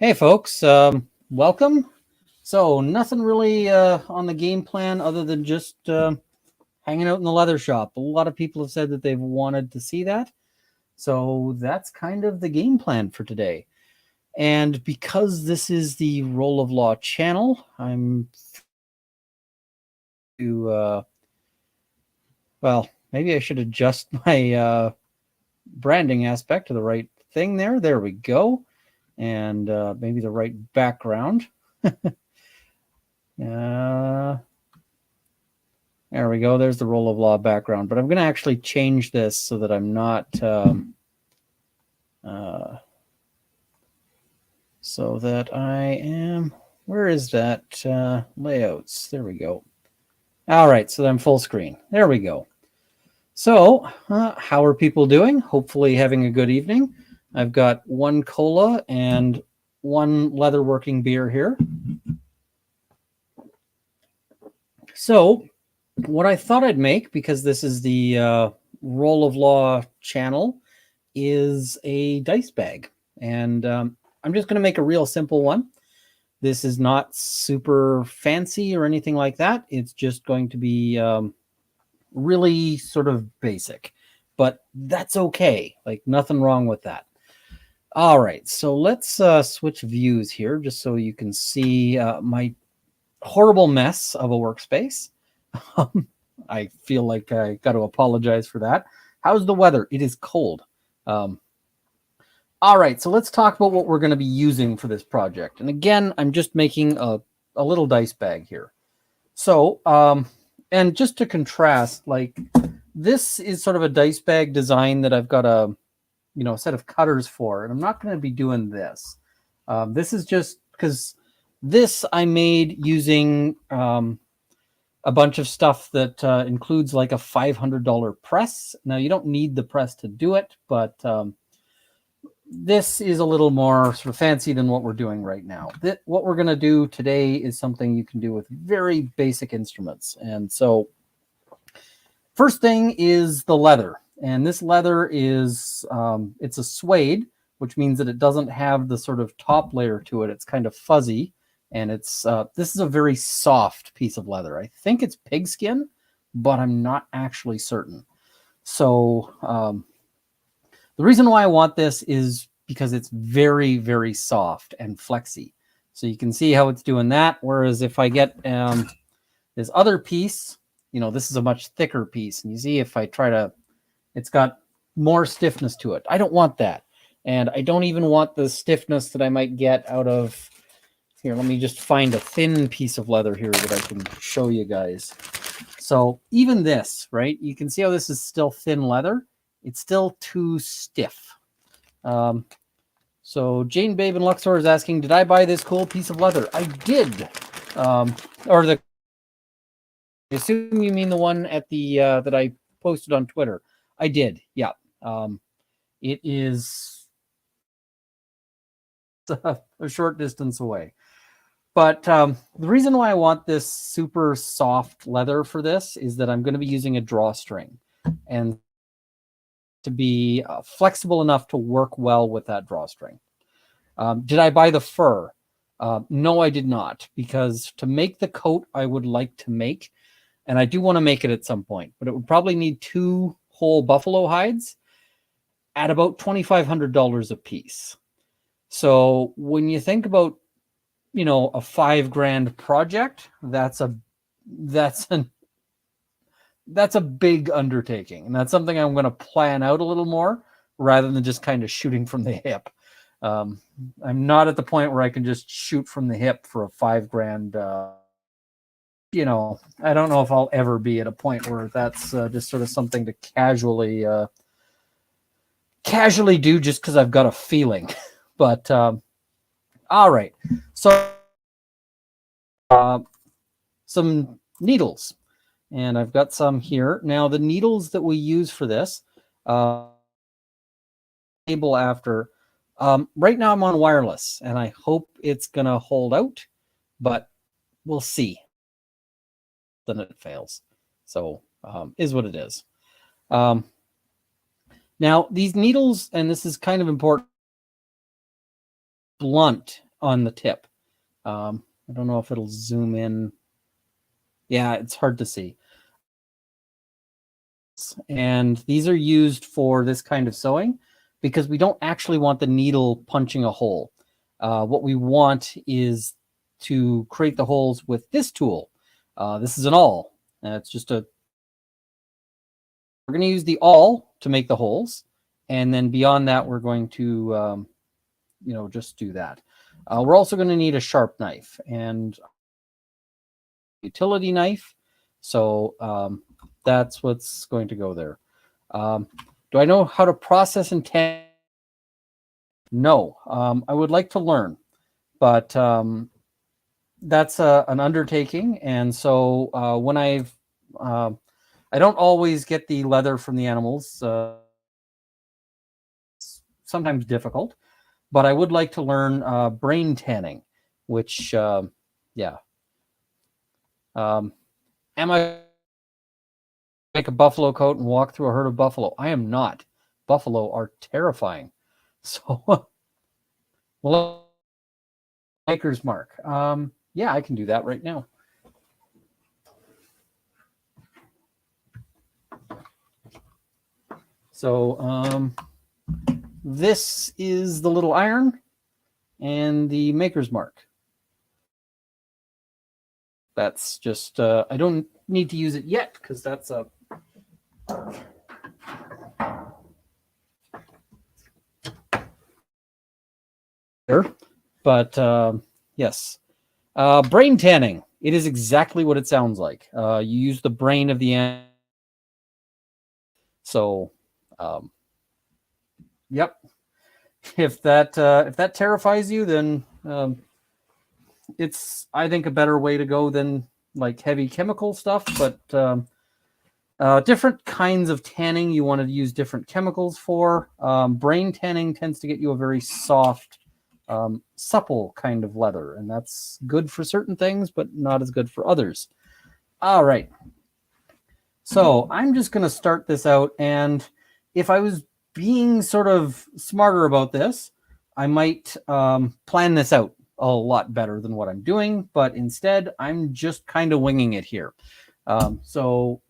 Hey folks, welcome. So nothing really on the game plan other than just hanging out in the leather shop. A lot of people have said that they've wanted to see that. So that's kind of the game plan for today. And because this is the Role of Law channel, I'm to, well, maybe I should adjust my branding aspect to the right thing there. There we go. And maybe the right background. There we go. There's the Role of Law background. But I'm going to actually change this so that I'm not... so that I am... Where is that? Layouts. There we go. All right, so I'm full screen. There we go. So how are people doing? Hopefully having a good evening. I've got one cola and one leatherworking beer here. So what I thought I'd make, because this is the Role of Law channel, is a dice bag. And I'm just going to make a real simple one. This is not super fancy or anything like that. It's just going to be really sort of basic. But that's okay. Like, nothing wrong with that. All right, so let's switch views here just so you can see my horrible mess of a workspace. I feel like I got to apologize for that. How's the weather? It is cold. All right, so let's talk about what we're going to be using for this project. And again, I'm just making a little dice bag here. So, and just to contrast, like, this is sort of a dice bag design that I've got a set of cutters for, and I'm not going to be doing this. This is just because this I made using a bunch of stuff that includes like a $500 press. Now, you don't need the press to do it, but this is a little more sort of fancy than what we're doing right now. What we're going to do today is something you can do with very basic instruments. And so first thing is the leather. And this leather is, it's a suede, which means that it doesn't have the sort of top layer to it. It's kind of fuzzy. And it's this is a very soft piece of leather. I think it's pigskin, but I'm not actually certain. So the reason why I want this is because it's very, very soft and flexy. So you can see how it's doing that. Whereas if I get this other piece, this is a much thicker piece. And you see if I try to... It's got more stiffness to it. I don't want that. And I don't even want the stiffness that I might get out of... Here, let me just find a thin piece of leather here that I can show you guys. So even this, right? You can see how this is still thin leather. It's still too stiff. So Jane Babe and Luxor is asking, did I buy this cool piece of leather? I did. I assume you mean the one at the that I posted on Twitter. I did, yeah. It is a short distance away. But the reason why I want this super soft leather for this is that I'm going to be using a drawstring, and to be flexible enough to work well with that drawstring. Did I buy the fur? No, I did not, because to make the coat I would like to make, and I do want to make it at some point, but it would probably need 2 whole buffalo hides at about $2,500 a piece. So when you think about, a $5,000 project, that's a big undertaking, and that's something I'm going to plan out a little more rather than just kind of shooting from the hip. I'm not at the point where I can just shoot from the hip for a $5,000. I don't know if I'll ever be at a point where that's just sort of something to casually do just because I've got a feeling. But all right, so some needles, and I've got some here. Now, the needles that we use for this, table after. Right now I'm on wireless, and I hope it's gonna hold out, but we'll see. Then it fails. So is what it is. Now, these needles, and this is kind of important, blunt on the tip. I don't know if it'll zoom in. Yeah, it's hard to see. And these are used for this kind of sewing because we don't actually want the needle punching a hole. What we want is to create the holes with this tool. This is an awl. It's just a... We're going to use the awl to make the holes. And then beyond that, we're going to, just do that. We're also going to need a sharp knife and utility knife. So that's what's going to go there. Do I know how to process and tan? No, I would like to learn, but that's an undertaking. And so when I don't always get the leather from the animals. Sometimes difficult, but I would like to learn brain tanning, which, am I make a buffalo coat and walk through a herd of buffalo? I am not. Buffalo are terrifying. So, well, maker's mark. Yeah, I can do that right now. So, this is the little iron and the maker's mark. That's just, I don't need to use it yet because that's a... But yes, brain tanning. It is exactly what it sounds like. You use the brain of the animal. So, yep. If that terrifies you, then it's, I think, a better way to go than like heavy chemical stuff. But different kinds of tanning, you want to use different chemicals for. Brain tanning tends to get you a very soft, supple kind of leather, and that's good for certain things, but not as good for others. All right. So I'm just going to start this out, and if I was being sort of smarter about this, I might plan this out a lot better than what I'm doing, but instead I'm just kind of winging it here. So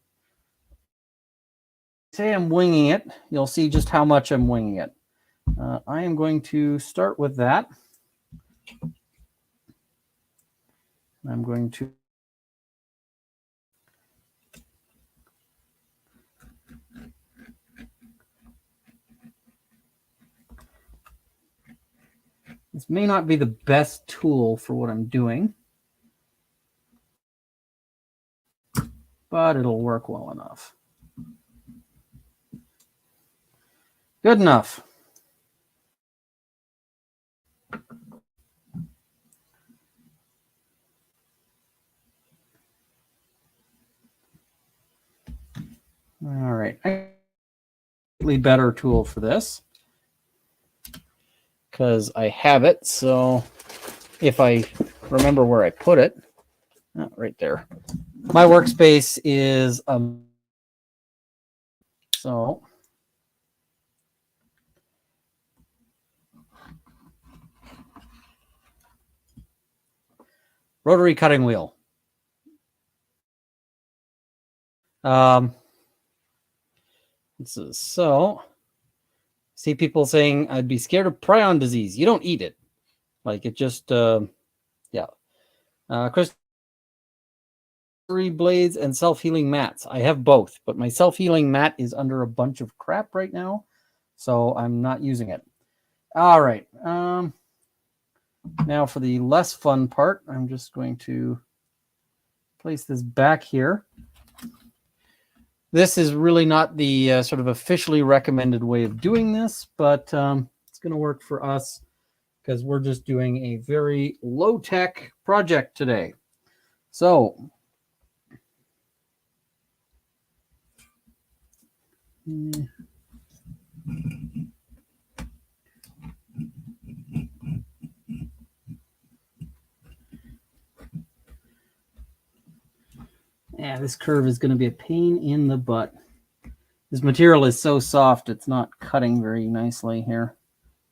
say I'm winging it, you'll see just how much I'm winging it. I am going to start with that. I'm going to this may not be the best tool for what I'm doing, but it'll work well enough. Good enough. All right. Better tool for this because I have it. So if I remember where I put it, right there. My workspace is so rotary cutting wheel. So see people saying I'd be scared of prion disease. You don't eat it. Like it just yeah. Chris, blades and self-healing mats. I have both, but my self-healing mat is under a bunch of crap right now, so I'm not using it. All right. Now for the less fun part, I'm just going to place this back here. This is really not the sort of officially recommended way of doing this, but it's going to work for us because we're just doing a very low-tech project today. So yeah, this curve is going to be a pain in the butt. This material is so soft, it's not cutting very nicely here.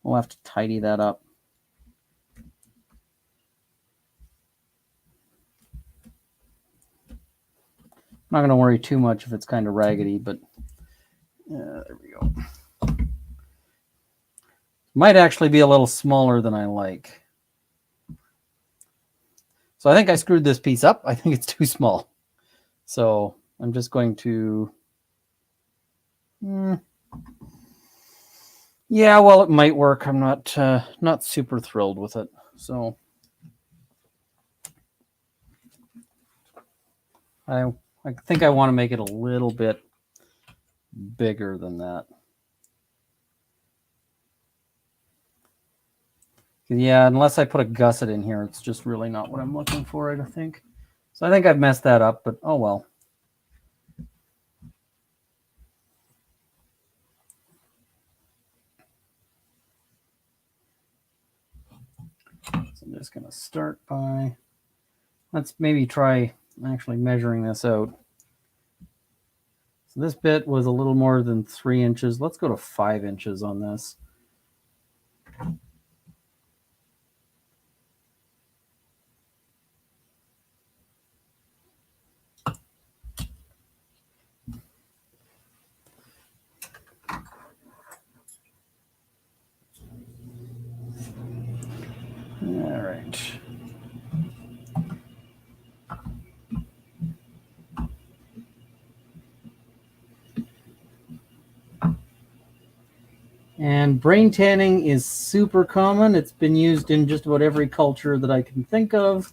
We'll have to tidy that up. not going to worry too much if it's kind of raggedy, but there we go. Might actually be a little smaller than I like. So I think I screwed this piece up. I think it's too small. So I'm just going to... yeah, well, it might work. I'm not super thrilled with it. So I think I want to make it a little bit bigger than that. Yeah, unless I put a gusset in here, it's just really not what I'm looking for, I think. So I think I've messed that up, but oh well. So I'm just going to start by... let's maybe try actually measuring this out. So this bit was a little more than 3 inches. Let's go to 5 inches on this. All right. And brain tanning is super common. It's been used in just about every culture that I can think of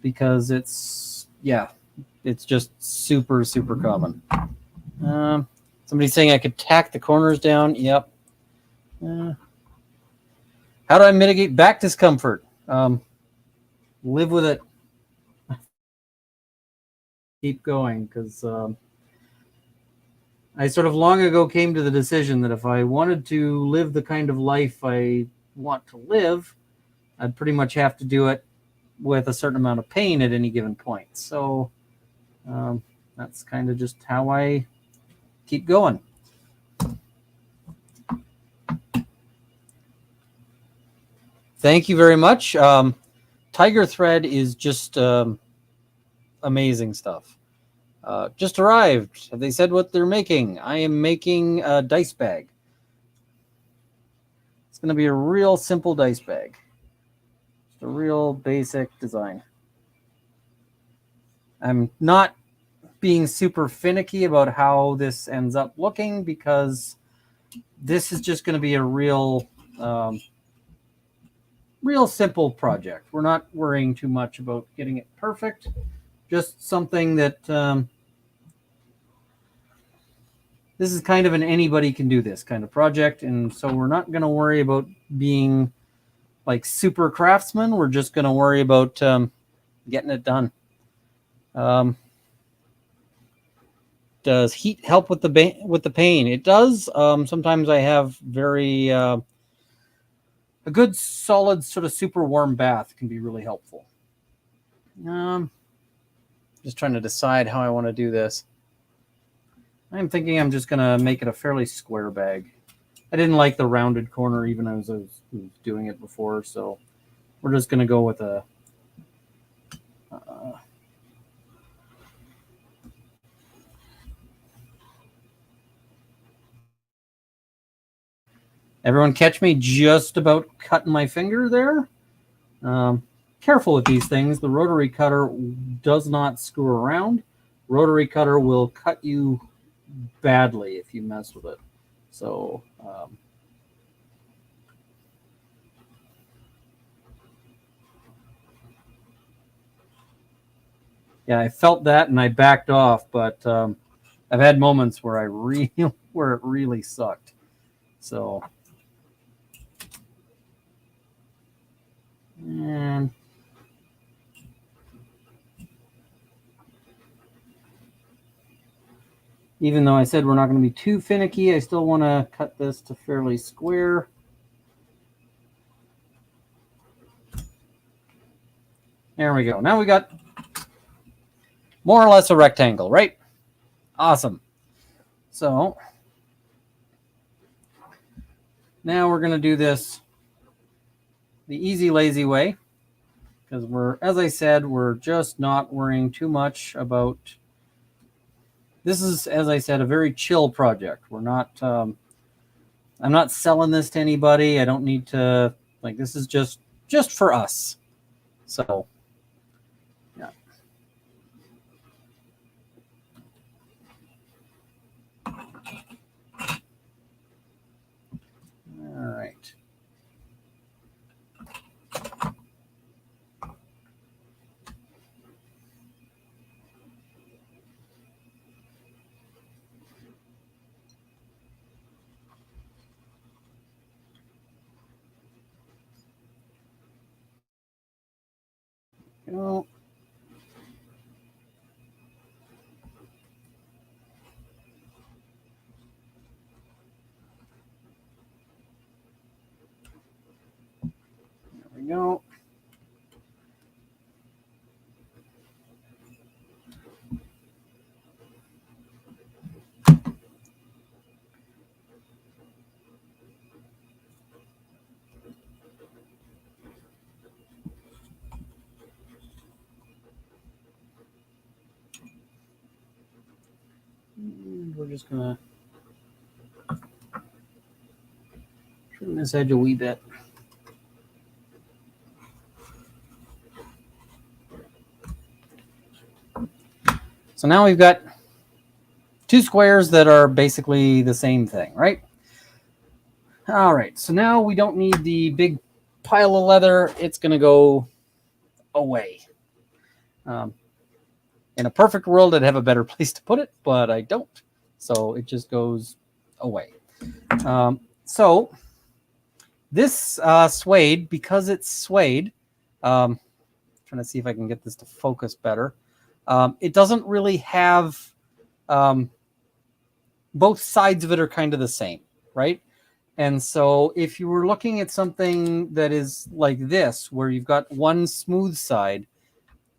because it's, yeah, it's just super, super common. Somebody's saying I could tack the corners down. Yep. How do I mitigate back discomfort? Live with it. Keep going, because I sort of long ago came to the decision that if I wanted to live the kind of life I want to live, I'd pretty much have to do it with a certain amount of pain at any given point. So that's kind of just how I keep going. Thank you very much. Tiger thread is just amazing stuff. Just arrived. Have they said what they're making? I am making a dice bag. It's going to be a real simple dice bag. Just a real basic design. I'm not being super finicky about how this ends up looking because this is just going to be a real simple project. We're not worrying too much about getting it perfect. Just something that this is kind of an anybody can do this kind of project. And so we're not going to worry about being like super craftsmen. We're just going to worry about getting it done. Does heat help with the pain? It does. Sometimes I have very a good solid sort of super warm bath can be really helpful. Just trying to decide how I want to do this. I'm thinking I'm just going to make it a fairly square bag. I didn't like the rounded corner even as I was doing it before, so we're just going to go with a everyone catch me just about cutting my finger there. Careful with these things. The rotary cutter does not screw around. Rotary cutter will cut you badly if you mess with it. So yeah, I felt that and I backed off, but I've had moments where where it really sucked. So and even though I said we're not going to be too finicky, I still want to cut this to fairly square. There we go. Now we got more or less a rectangle, right? Awesome. So now we're going to do this the easy, lazy way because as I said, we're just not worrying too much about this is, as I said, a very chill project. We're not, I'm not selling this to anybody. I don't need to, like, this is just for us. So, yeah. All right. Go. There we go. We're just gonna trim this edge a wee bit. So now we've got two squares that are basically the same thing, right? All right, so now we don't need the big pile of leather. It's going to go away. In a perfect world, I'd have a better place to put it, but I don't. So it just goes away. So this suede, because it's suede, trying to see if I can get this to focus better. It doesn't really have, both sides of it are kind of the same, right? And so if you were looking at something that is like this, where you've got one smooth side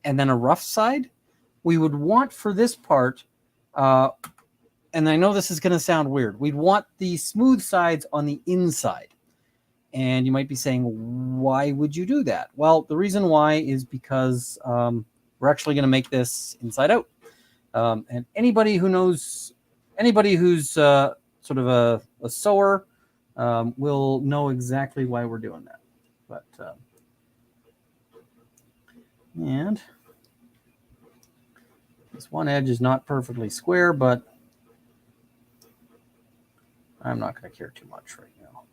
and then a rough side, we would want for this part, and I know this is going to sound weird, we'd want the smooth sides on the inside. And you might be saying, why would you do that? Well, the reason why is because we're actually going to make this inside out. And anybody who knows, anybody who's sort of a sewer will know exactly why we're doing that. But and this one edge is not perfectly square, but I'm not going to care too much right now.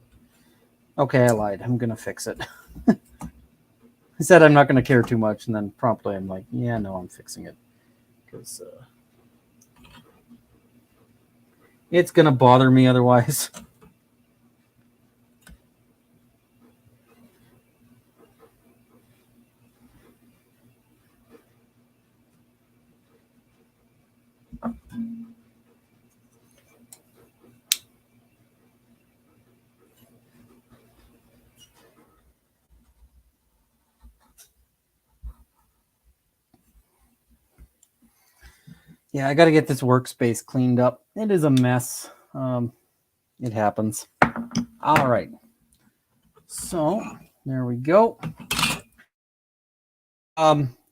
Okay, I lied. I'm going to fix it. I said I'm not going to care too much, and then promptly I'm like, yeah, no, I'm fixing it. Because it's going to bother me otherwise. Yeah, I got to get this workspace cleaned up. It is a mess. It happens. All right. So there we go.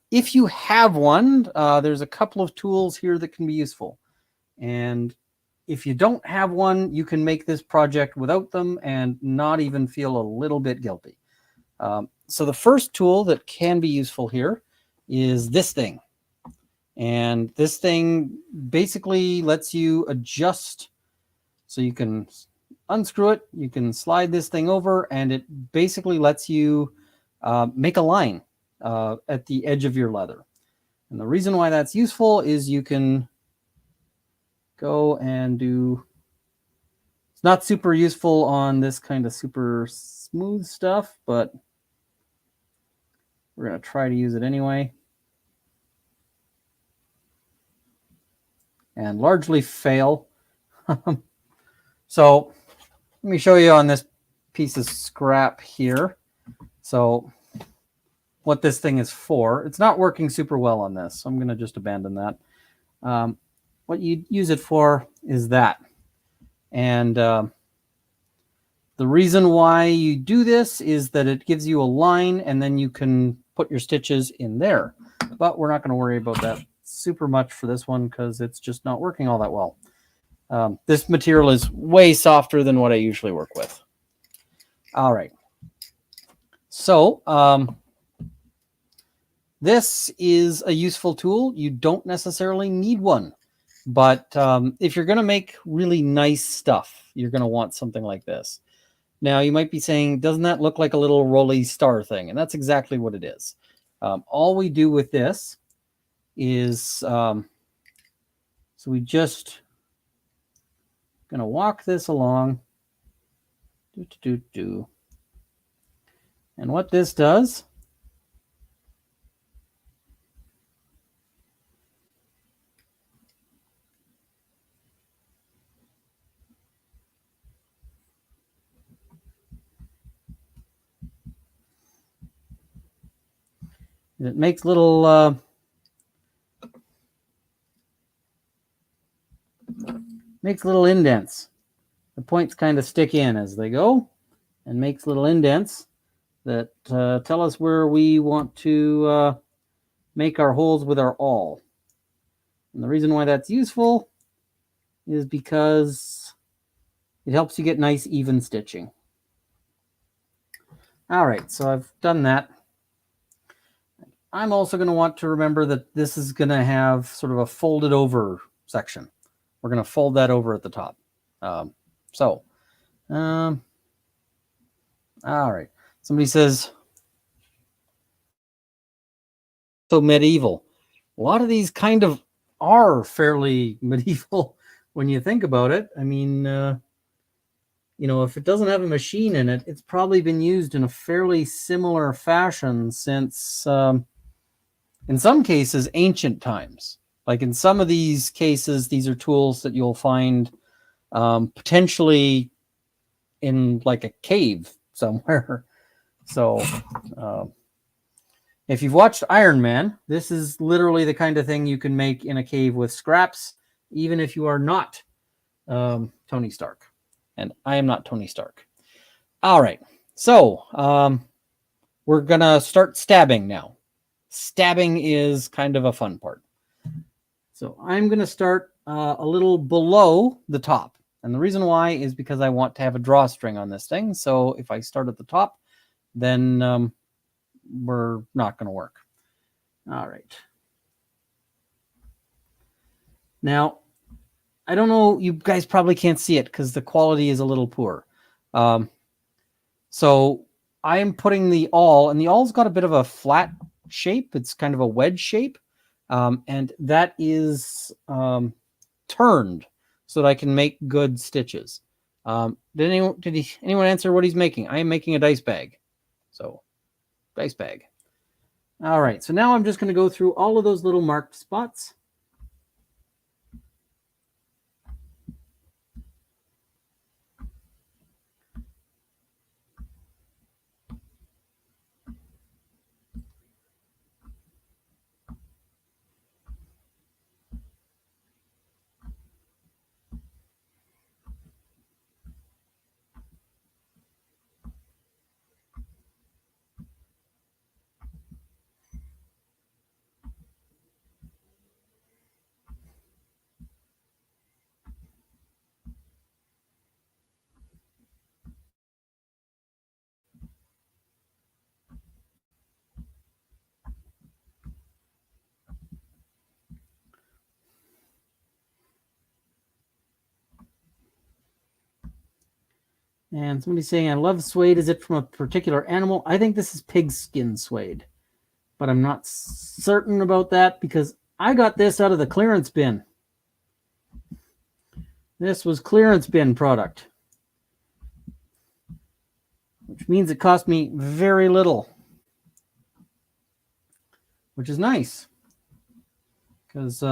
If you have one, there's a couple of tools here that can be useful. And if you don't have one, you can make this project without them and not even feel a little bit guilty. So the first tool that can be useful here is this thing. And this thing basically lets you adjust. So you can unscrew it, you can slide this thing over, and it basically lets you make a line at the edge of your leather. And the reason why that's useful is you can go and do, it's not super useful on this kind of super smooth stuff, but we're going to try to use it anyway. And largely fail. So let me show you on this piece of scrap here. So what this thing is for, it's not working super well on this, so I'm going to just abandon that. What you use it for is that. And the reason why you do this is that it gives you a line, and then you can put your stitches in there. But we're not going to worry about that super much for this one because it's just not working all that well. This material is way softer than what I usually work with. All right. So this is a useful tool. You don't necessarily need one. But if you're going to make really nice stuff, you're going to want something like this. Now, you might be saying, doesn't that look like a little rolly star thing? And that's exactly what it is. All we do with this is, so we just going to walk this along. And what this does is it makes little indents. The points kind of stick in as they go and makes little indents that tell us where we want to make our holes with our awl. And the reason why that's useful is because it helps you get nice even stitching. All right, so I've done that. I'm also going to want to remember that this is going to have sort of a folded over section. We're going to fold that over at the top. All right. Somebody says, so medieval. A lot of these kind of are fairly medieval when you think about it. I mean, you know, if it doesn't have a machine in it, it's probably been used in a fairly similar fashion since, in some cases, ancient times. Like in some of these cases, these are tools that you'll find potentially in like a cave somewhere. So if you've watched Iron Man, this is literally the kind of thing you can make in a cave with scraps, even if you are not Tony Stark. And I am not Tony Stark. All right. So we're going to start stabbing now. Stabbing is kind of a fun part. So I'm going to start a little below the top. And the reason why is because I want to have a drawstring on this thing. So if I start at the top, then we're not going to work. All right. Now, I don't know, you guys probably can't see it because the quality is a little poor. So I am putting the awl, and the awl's got a bit of a flat shape. It's kind of a wedge shape. And that is turned so that I can make good stitches. Did anyone answer what he's making? I am making a dice bag. So, dice bag. All right, so now I'm just going to go through all of those little marked spots. And somebody's saying, I love suede. Is it from a particular animal? I think this is pig skin suede, but I'm not certain about that because I got this out of the clearance bin. This was clearance bin product, which means it cost me very little, which is nice because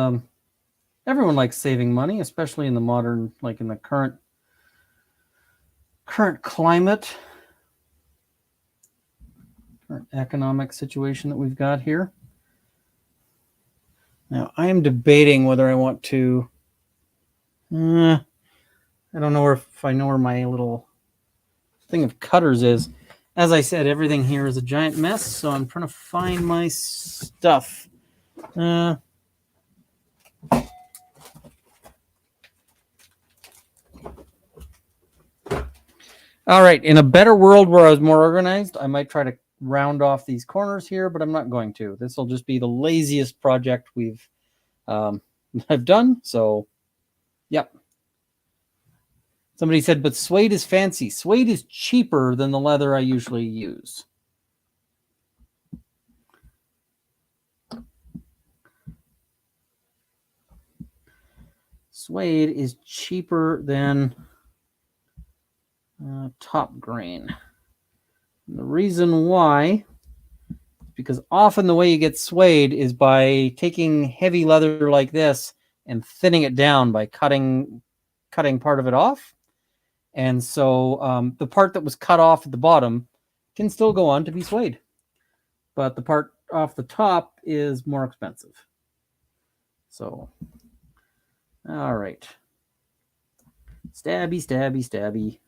everyone likes saving money, especially in the modern, like in the current climate, current economic situation that we've got here. Now, I am debating whether I want to, I don't know if I know where my little thing of cutters is. As I said, everything here is a giant mess, so I'm trying to find my stuff. All right, in a better world where I was more organized, I might try to round off these corners here, but I'm not going to. This will just be the laziest project I've done. So, yep. Somebody said, but suede is fancy. Suede is cheaper than the leather I usually use. Suede is cheaper than top grain. And the reason why, because often the way you get suede is by taking heavy leather like this and thinning it down by cutting part of it off. And so the part that was cut off at the bottom can still go on to be suede. But the part off the top is more expensive. So, all right. Stabby, stabby, stabby.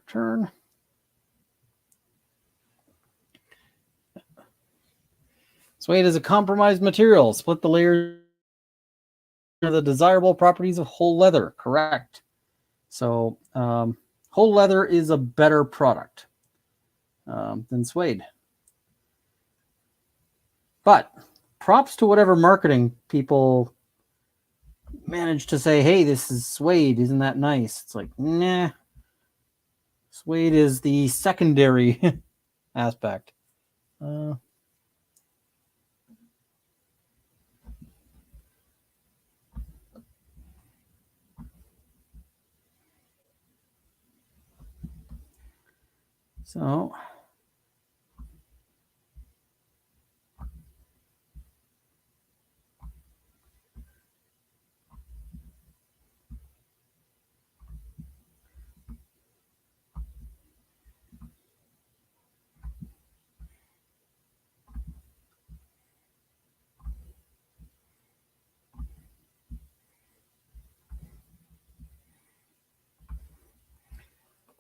Turn. Suede is a compromised material. Split the layers of the desirable properties of whole leather. Correct. So whole leather is a better product than suede. But props to whatever marketing people manage to say, hey, this is suede. Isn't that nice? It's like, nah. Suede is the secondary aspect. So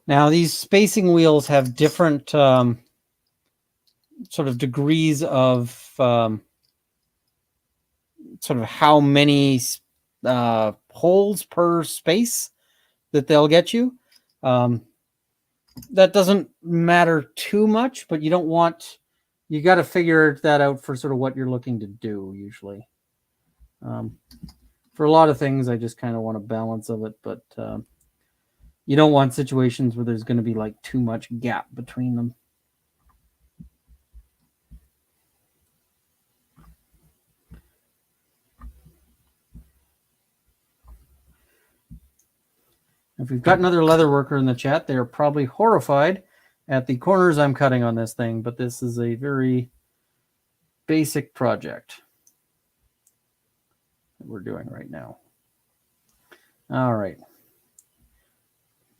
now these spacing wheels have different sort of degrees of sort of how many holes per space that they'll get you. That doesn't matter too much, but you got to figure that out for sort of what you're looking to do usually. For a lot of things, I just kind of want a balance of it, but you don't want situations where there's going to be like too much gap between them. If we've got another leather worker in the chat, they're probably horrified at the corners I'm cutting on this thing, but this is a very basic project that we're doing right now. All right.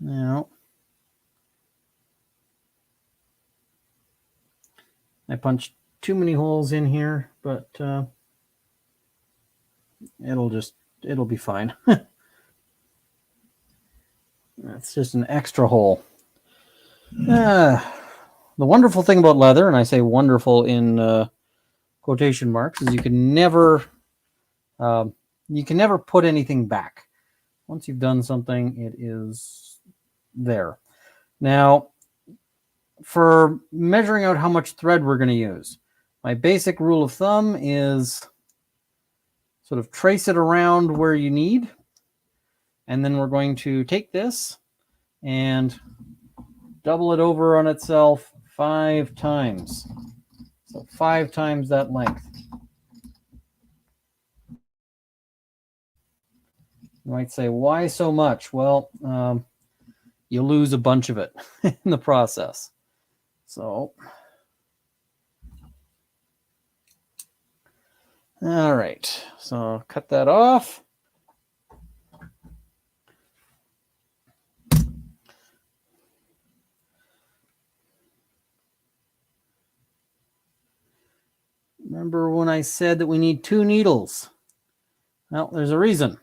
Now, I punched too many holes in here, but it'll be fine. That's just an extra hole. The wonderful thing about leather, and I say wonderful in quotation marks, is you can never put anything back. Once you've done something, it is there. Now, for measuring out how much thread we're going to use, my basic rule of thumb is sort of trace it around where you need, and then we're going to take this and double it over on itself 5 times. So 5 times that length. You might say, why so much? Well, you lose a bunch of it in the process. So All right, so cut that off. Remember when I said that we need 2 needles? Well, there's a reason.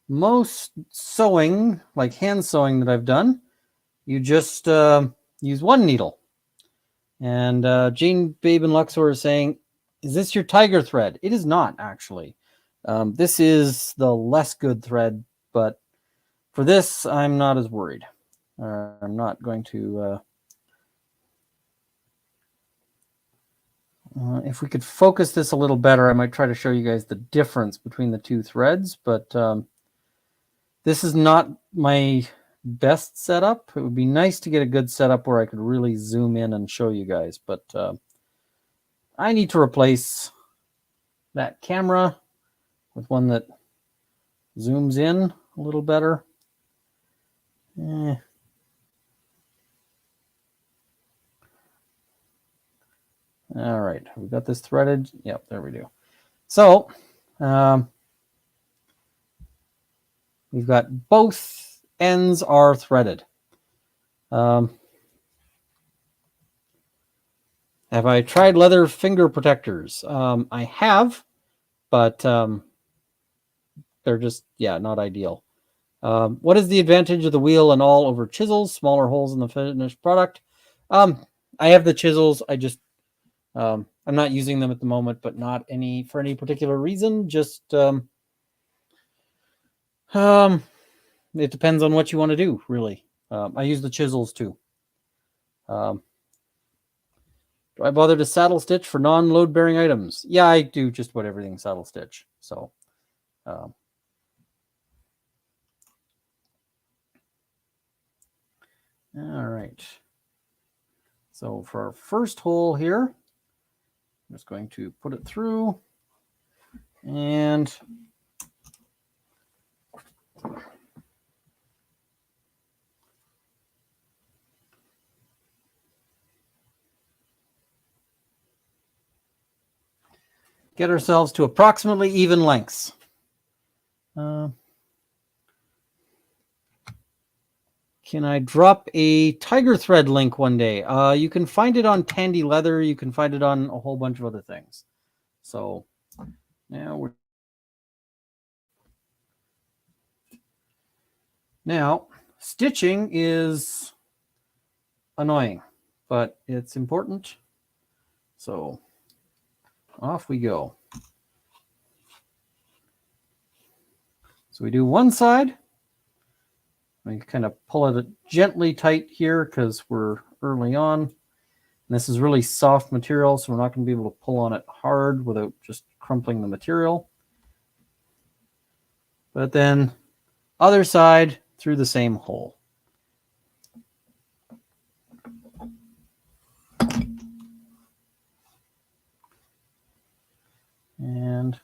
Most sewing, like hand sewing that I've done, you just use 1 needle. And Jane, Babe, and Luxor are saying, is this your tiger thread? It is not, actually. This is the less good thread, but for this, I'm not as worried. I'm not going to... if we could focus this a little better, I might try to show you guys the difference between the 2 threads, but this is not my best setup. It would be nice to get a good setup where I could really zoom in and show you guys, but I need to replace that camera with one that zooms in a little better. All right, we got this threaded. Yep, there we do. So we've got both ends are threaded. Have I tried leather finger protectors? I have, but they're just, not ideal. What is the advantage of the wheel and all over chisels, smaller holes in the finished product? I have the chisels. I just, I'm not using them at the moment, but not for any particular reason. Just, it depends on what you want to do, really. I use the chisels too. Do I bother to saddle stitch for non-load bearing items? Yeah, I do just about everything saddle stitch. So, all right. So for our first hole here, I'm just going to put it through and get ourselves to approximately even lengths. Can I drop a tiger thread link one day? You can find it on Tandy Leather. You can find it on a whole bunch of other things. So now stitching is annoying, but it's important. So off we go. So we do one side. We kind of pull it gently tight here because we're early on. And this is really soft material, so we're not going to be able to pull on it hard without just crumpling the material. But then other side through the same hole. And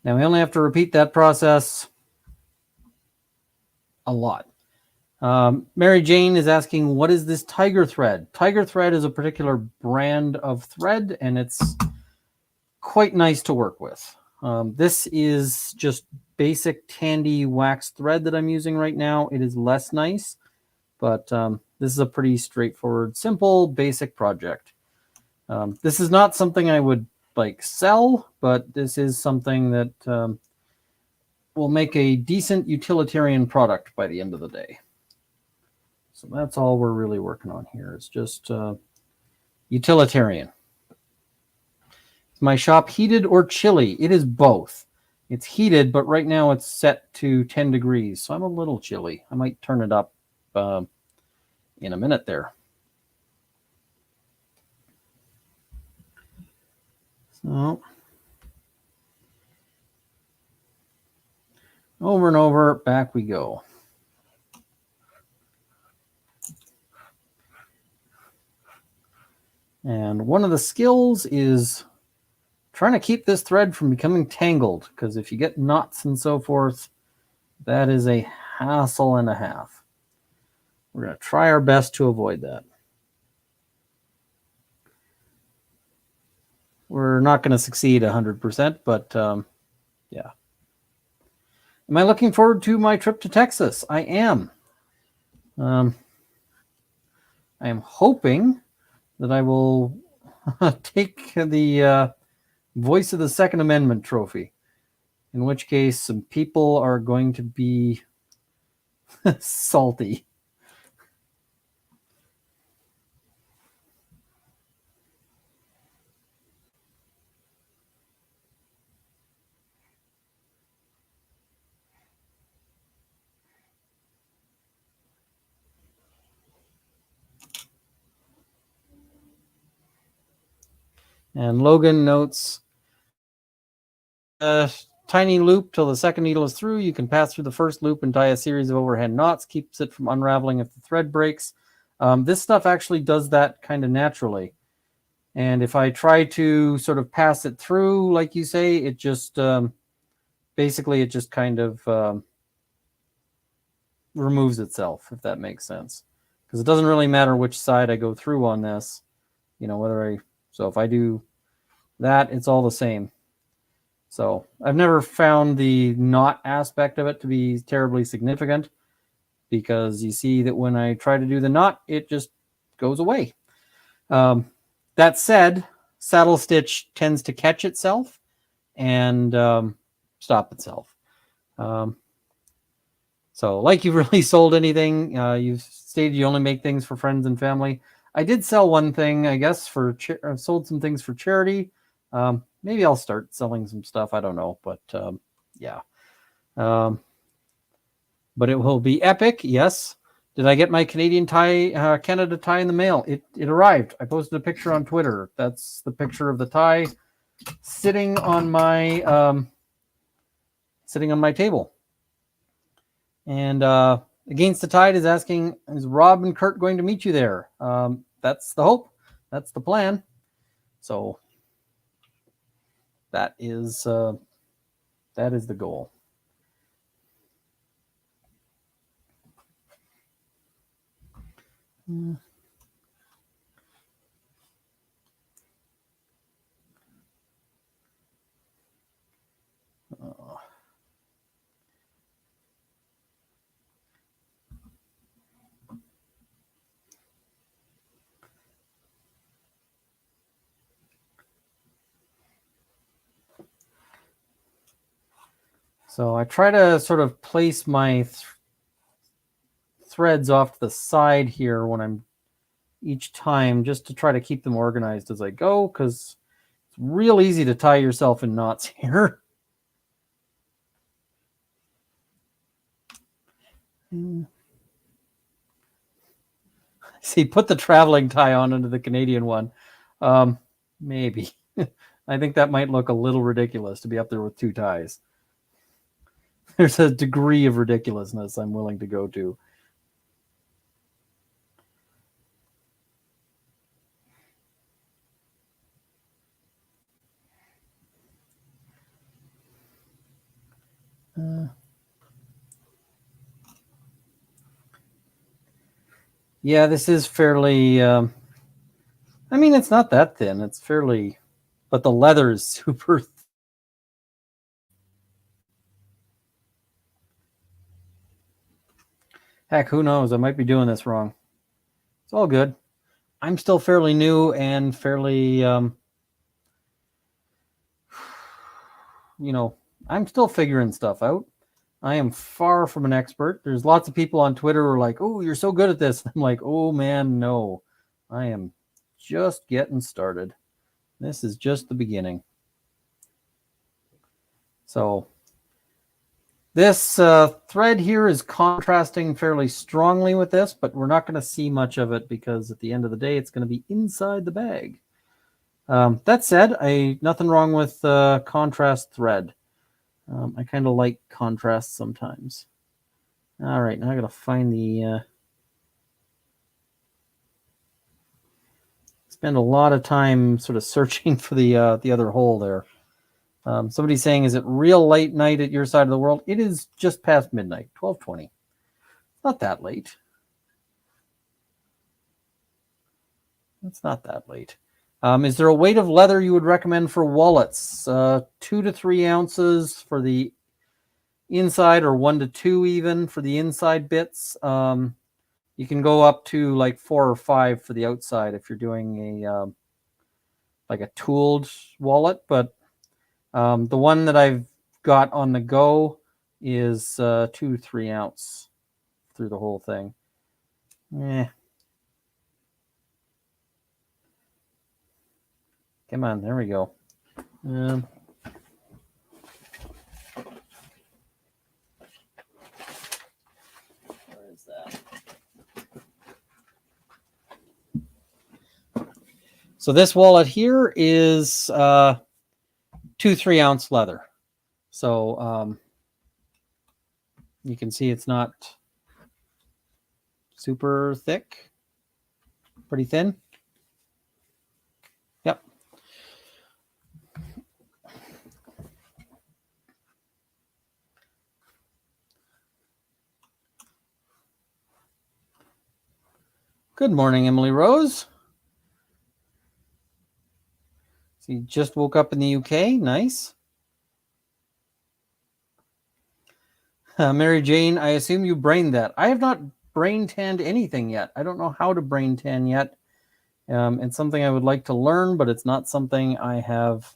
now we only have to repeat that process a lot. Mary Jane is asking, what is this tiger thread? Tiger thread is a particular brand of thread, and it's quite nice to work with. This is just basic Tandy wax thread that I'm using right now. It is less nice, but this is a pretty straightforward, simple, basic project. This is not something I would sell, but this is something that will make a decent utilitarian product by the end of the day. So that's all we're really working on here. It's just utilitarian. Is my shop heated or chilly? It is both. It's heated, but right now it's set to 10 degrees, so I'm a little chilly. I might turn it up in a minute there. So over and over, back we go. And one of the skills is trying to keep this thread from becoming tangled, because if you get knots and so forth, that is a hassle and a half. We're going to try our best to avoid that. we're not going to succeed 100%, but yeah. Am I looking forward to my trip to Texas? I am. I am hoping that I will take the Voice of the Second Amendment trophy, in which case some people are going to be salty. And Logan notes, tiny loop till the second needle is through. You can pass through the first loop and tie a series of overhand knots. Keeps it from unraveling if the thread breaks. This stuff actually does that kind of naturally. And if I try to sort of pass it through, like you say, it just basically it just kind of removes itself, if that makes sense. Because it doesn't really matter which side I go through on this, so if I do that, it's all the same. So I've never found the knot aspect of it to be terribly significant, because you see that when I try to do the knot, it just goes away. That said, saddle stitch tends to catch itself and stop itself. So like you've really sold anything, you've stated you only make things for friends and family. I did sell one thing, I guess, sold some things for charity. Maybe I'll start selling some stuff. I don't know, but yeah. But it will be epic, yes. Did I get my Canadian tie, Canada tie in the mail? It arrived. I posted a picture on Twitter. That's the picture of the tie sitting on my table. And Against the Tide is asking, is Rob and Kurt going to meet you there? That's the hope. That's the plan. So that is the goal. So I try to sort of place my threads off to the side here when I'm each time, just to try to keep them organized as I go, because it's real easy to tie yourself in knots here. See, put the traveling tie on under the Canadian one. Maybe. I think that might look a little ridiculous to be up there with two ties. There's a degree of ridiculousness I'm willing to go to. Yeah, this is fairly... I mean, it's not that thin. It's fairly... But the leather is super... Heck, who knows? I might be doing this wrong. It's all good. I'm still fairly new and fairly... I'm still figuring stuff out. I am far from an expert. There's lots of people on Twitter who are like, oh, you're so good at this. I'm like, oh, man, no. I am just getting started. This is just the beginning. So this thread here is contrasting fairly strongly with this, but we're not going to see much of it because at the end of the day, it's going to be inside the bag. That said, nothing wrong with contrast thread. I kind of like contrast sometimes. All right, now I got to find the... spend a lot of time sort of searching for the other hole there. Somebody's saying, is it real late night at your side of the world? It is just past midnight, 12:20. Not that late. It's not that late. Is there a weight of leather you would recommend for wallets? 2 to 3 ounces for the inside, or 1 to 2 even for the inside bits. You can go up to like 4 or 5 for the outside if you're doing a like a tooled wallet. But the one that I've got on the go is 2 3 ounce through the whole thing. Come on, there we go. Where is that? So this wallet here is 2 3 ounce leather. So you can see it's not super thick, pretty thin. Yep. Good morning, Emily Rose. So you just woke up in the UK. Nice. Mary Jane, I assume you brained that. I have not brain tanned anything yet. I don't know how to brain tan yet. It's something I would like to learn, but it's not something I have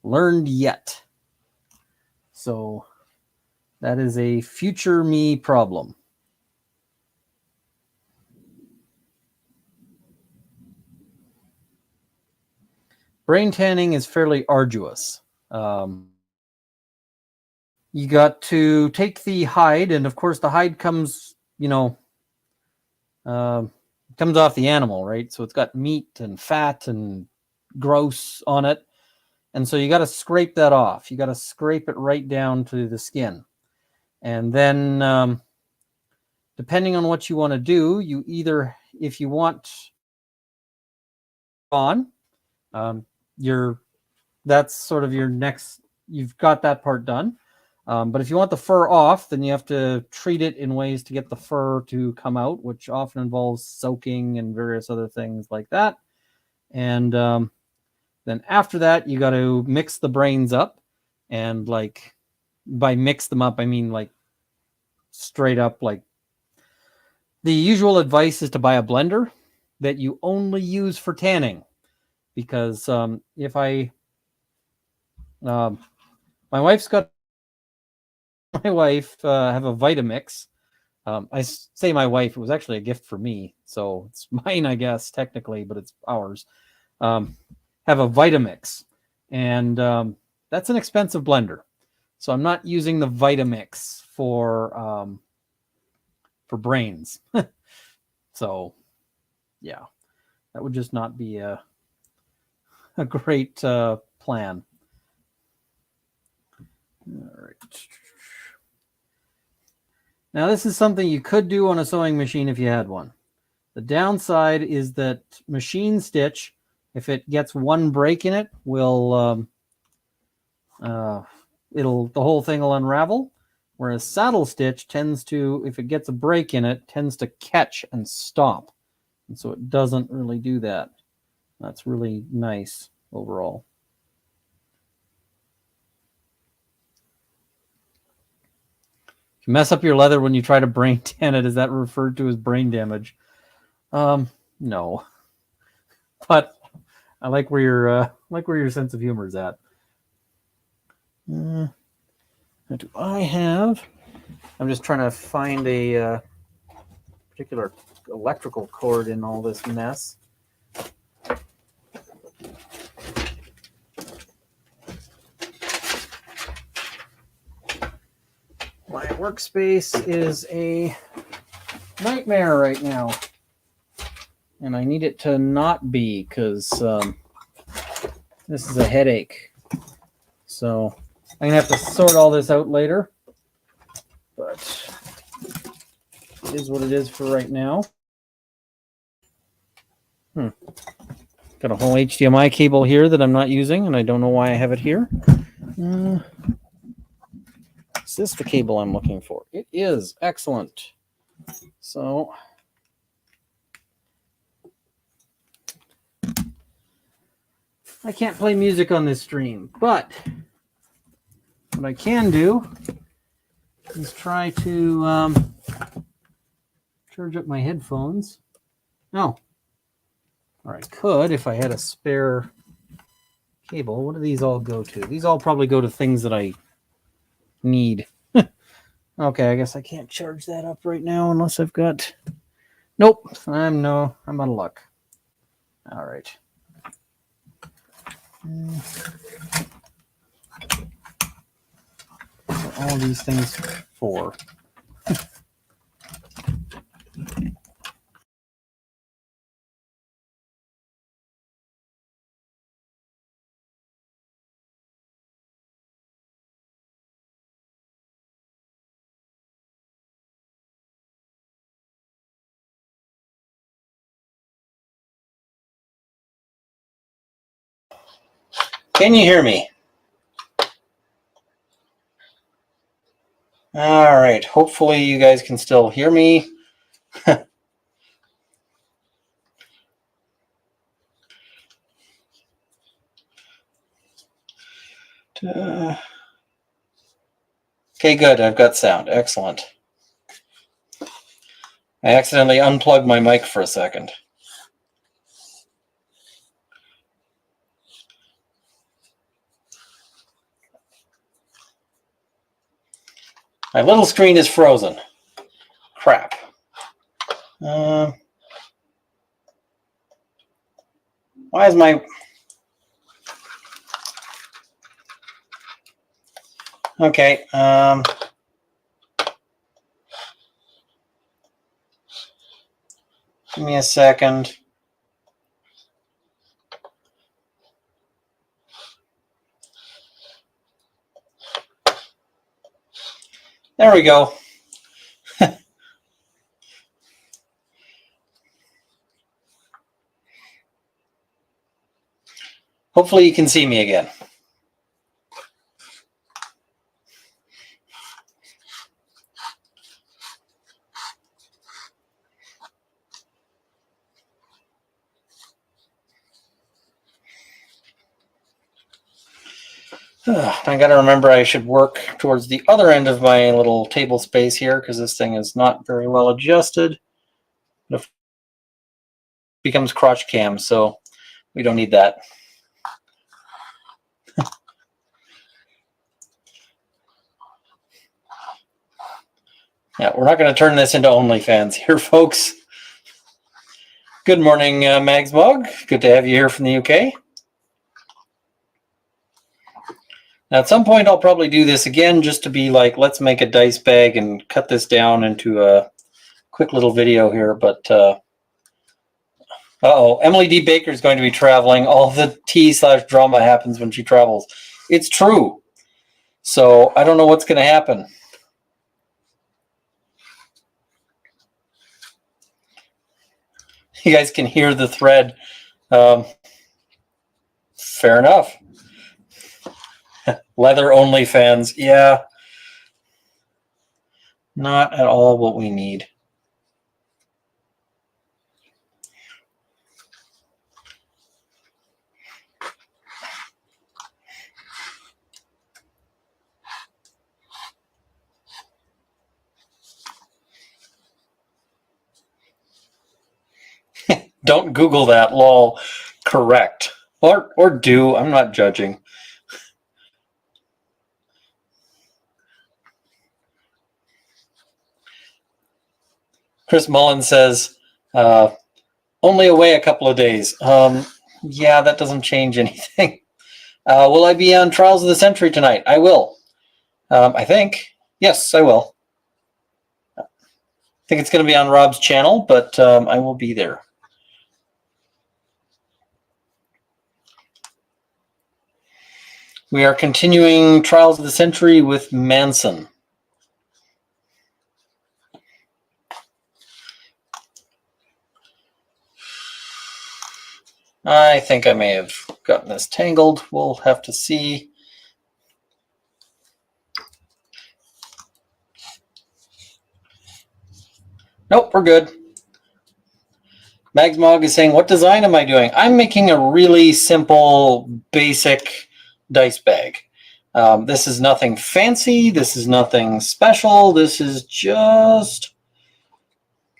learned yet. So that is a future me problem. Brain tanning is fairly arduous. You got to take the hide, and of course the hide comes, comes off the animal, right? So it's got meat and fat and gross on it. And so you got to scrape that off. You got to scrape it right down to the skin. And then depending on what you want to do, you either, if you want on, that's sort of your next, you've got that part done. But if you want the fur off, then you have to treat it in ways to get the fur to come out, which often involves soaking and various other things like that. And then after that, you got to mix the brains up. And like, by mix them up, I mean like straight up, like the usual advice is to buy a blender that you only use for tanning. Because if my wife have a Vitamix. I say my wife, it was actually a gift for me, so it's mine, I guess, technically, but it's ours. Have a Vitamix, and that's an expensive blender. So I'm not using the Vitamix for brains. So yeah, that would just not be a great plan. All right. Now, this is something you could do on a sewing machine if you had one. The downside is that machine stitch, if it gets one break in it, will the whole thing will unravel. Whereas saddle stitch tends to, if it gets a break in it, tends to catch and stop. And so it doesn't really do that. That's really nice overall. If you mess up your leather when you try to brain tan it, is that referred to as brain damage? No. But I like where your sense of humor is at. What do I have? I'm just trying to find a particular electrical cord in all this mess. My workspace is a nightmare right now. And I need it to not be, because this is a headache. So I'm going to have to sort all this out later. But it is what it is for right now. Got a whole HDMI cable here that I'm not using, and I don't know why I have it here. Is this the cable I'm looking for? It is. Excellent. So I can't play music on this stream, but what I can do is try to charge up my headphones. No. Or I could if I had a spare cable. What do these all go to? These all probably go to things that I need. Okay, I guess I can't charge that up right now unless I've got... Nope, I'm out of luck. All right. What are all these things for? Can you hear me? All right. Hopefully you guys can still hear me. Okay, good. I've got sound. Excellent. I accidentally unplugged my mic for a second. My little screen is frozen. Crap. Why is my... Okay. Give me a second. There we go. Hopefully you can see me again. I got to remember I should work towards the other end of my little table space here because this thing is not very well adjusted. It becomes crotch cam, so we don't need that. Yeah, we're not going to turn this into OnlyFans here, folks. Good morning, Magsmog. Good to have you here from the UK. Now, at some point, I'll probably do this again just to be like, let's make a dice bag and cut this down into a quick little video here. But, uh-oh, Emily D. Baker is going to be traveling. All the tea/drama happens when she travels. It's true. So I don't know what's going to happen. You guys can hear the thread. Fair enough. Leather only fans. Yeah. Not at all what we need. Don't Google that, lol. Correct. Or do. I'm not judging. Chris Mullen says, only away a couple of days. Yeah, that doesn't change anything. Will I be on Trials of the Century tonight? I will. I think. Yes, I will. I think it's going to be on Rob's channel, but I will be there. We are continuing Trials of the Century with Manson. I think I may have gotten this tangled. We'll have to see. Nope, we're good. Magsmog is saying, what design am I doing? I'm making a really simple, basic dice bag. This is nothing fancy. This is nothing special. This is just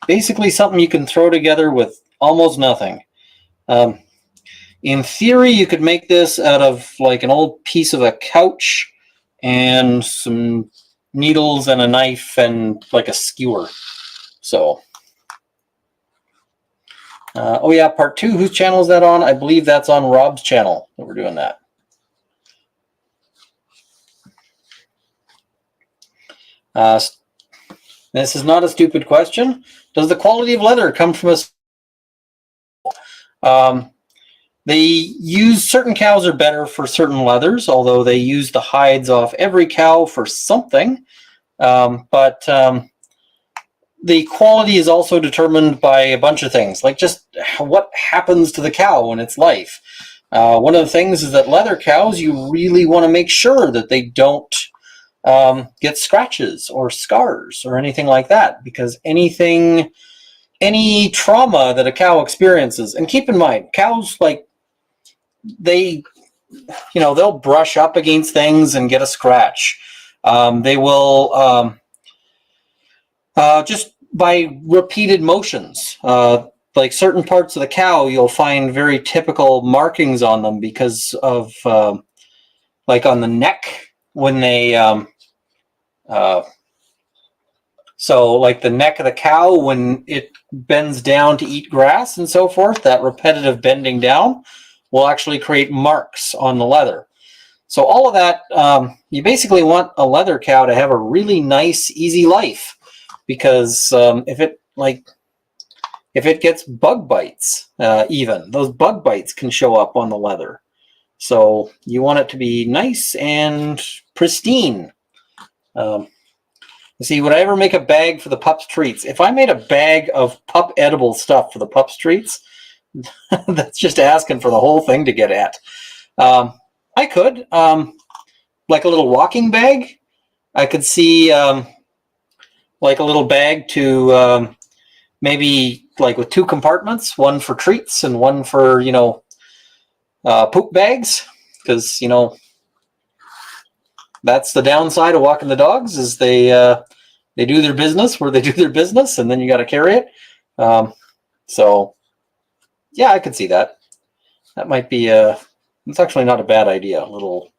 basically something you can throw together with almost nothing. In theory, you could make this out of like an old piece of a couch and some needles and a knife and like a skewer. So... oh yeah, part 2. Whose channel is that on? I believe that's on Rob's channel that we're doing that. This is not a stupid question. Does the quality of leather come from a... they use certain cows are better for certain leathers, although they use the hides off every cow for something. But the quality is also determined by a bunch of things, like just what happens to the cow in its life. One of the things is that leather cows, you really want to make sure that they don't get scratches or scars or anything like that, because any trauma that a cow experiences, and keep in mind, cows, like, they'll brush up against things and get a scratch. They will just by repeated motions. Like certain parts of the cow, you'll find very typical markings on them because of, like on the neck when they, so like the neck of the cow, when it bends down to eat grass and so forth, that repetitive bending down will actually create marks on the leather. So all of that, you basically want a leather cow to have a really nice, easy life, because if it gets bug bites, even those bug bites can show up on the leather. So you want it to be nice and pristine. See, would I ever make a bag for the pups' treats? If I made a bag of pup edible stuff for the pups' treats, that's just asking for the whole thing to get at. I could, like a little walking bag. I could see like a little bag to maybe like with 2 compartments, one for treats and one for, poop bags, because, that's the downside of walking the dogs, is they do their business where they do their business, and then you got to carry it. So yeah, I could see that. That might be it's actually not a bad idea. A little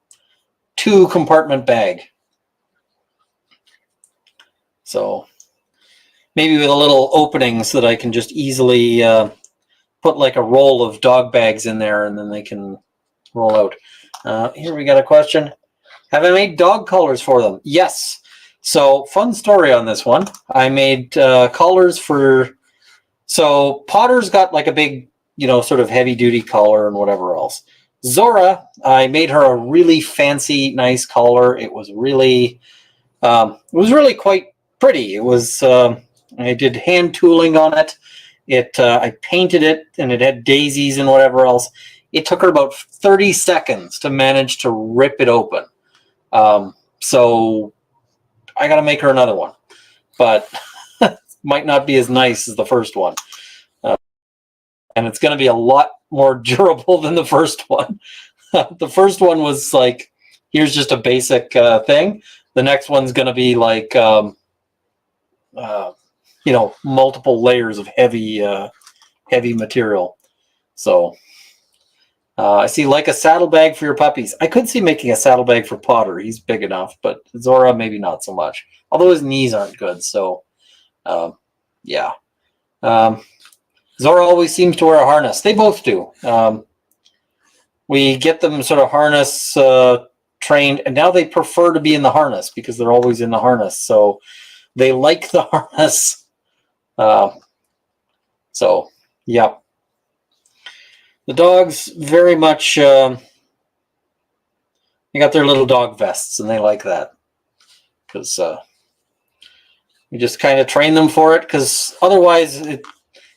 2-compartment bag. So maybe with a little opening so that I can just easily put like a roll of dog bags in there, and then they can roll out. Here we got a question. Have I made dog collars for them? Yes. So fun story on this one. I made collars for... So Potter's got like a big, sort of heavy duty collar and whatever else. Zora, I made her a really fancy, nice collar. It was really quite pretty. It was, I did hand tooling on it. I painted it, and it had daisies and whatever else. It took her about 30 seconds to manage to rip it open. So I got to make her another one, but might not be as nice as the first one. And it's going to be a lot more durable than the first one. The first one was like, here's just a basic thing. The next one's going to be like, multiple layers of heavy material. So I see, like a saddlebag for your puppies. I could see making a saddlebag for Potter. He's big enough, but Zora maybe not so much. Although his knees aren't good, so yeah. Zora always seems to wear a harness. They both do. We get them sort of harness trained, and now they prefer to be in the harness because they're always in the harness. So they like the harness. So, yeah. The dogs very much, they got their little dog vests, and they like that. Because we just kind of train them for it, because otherwise,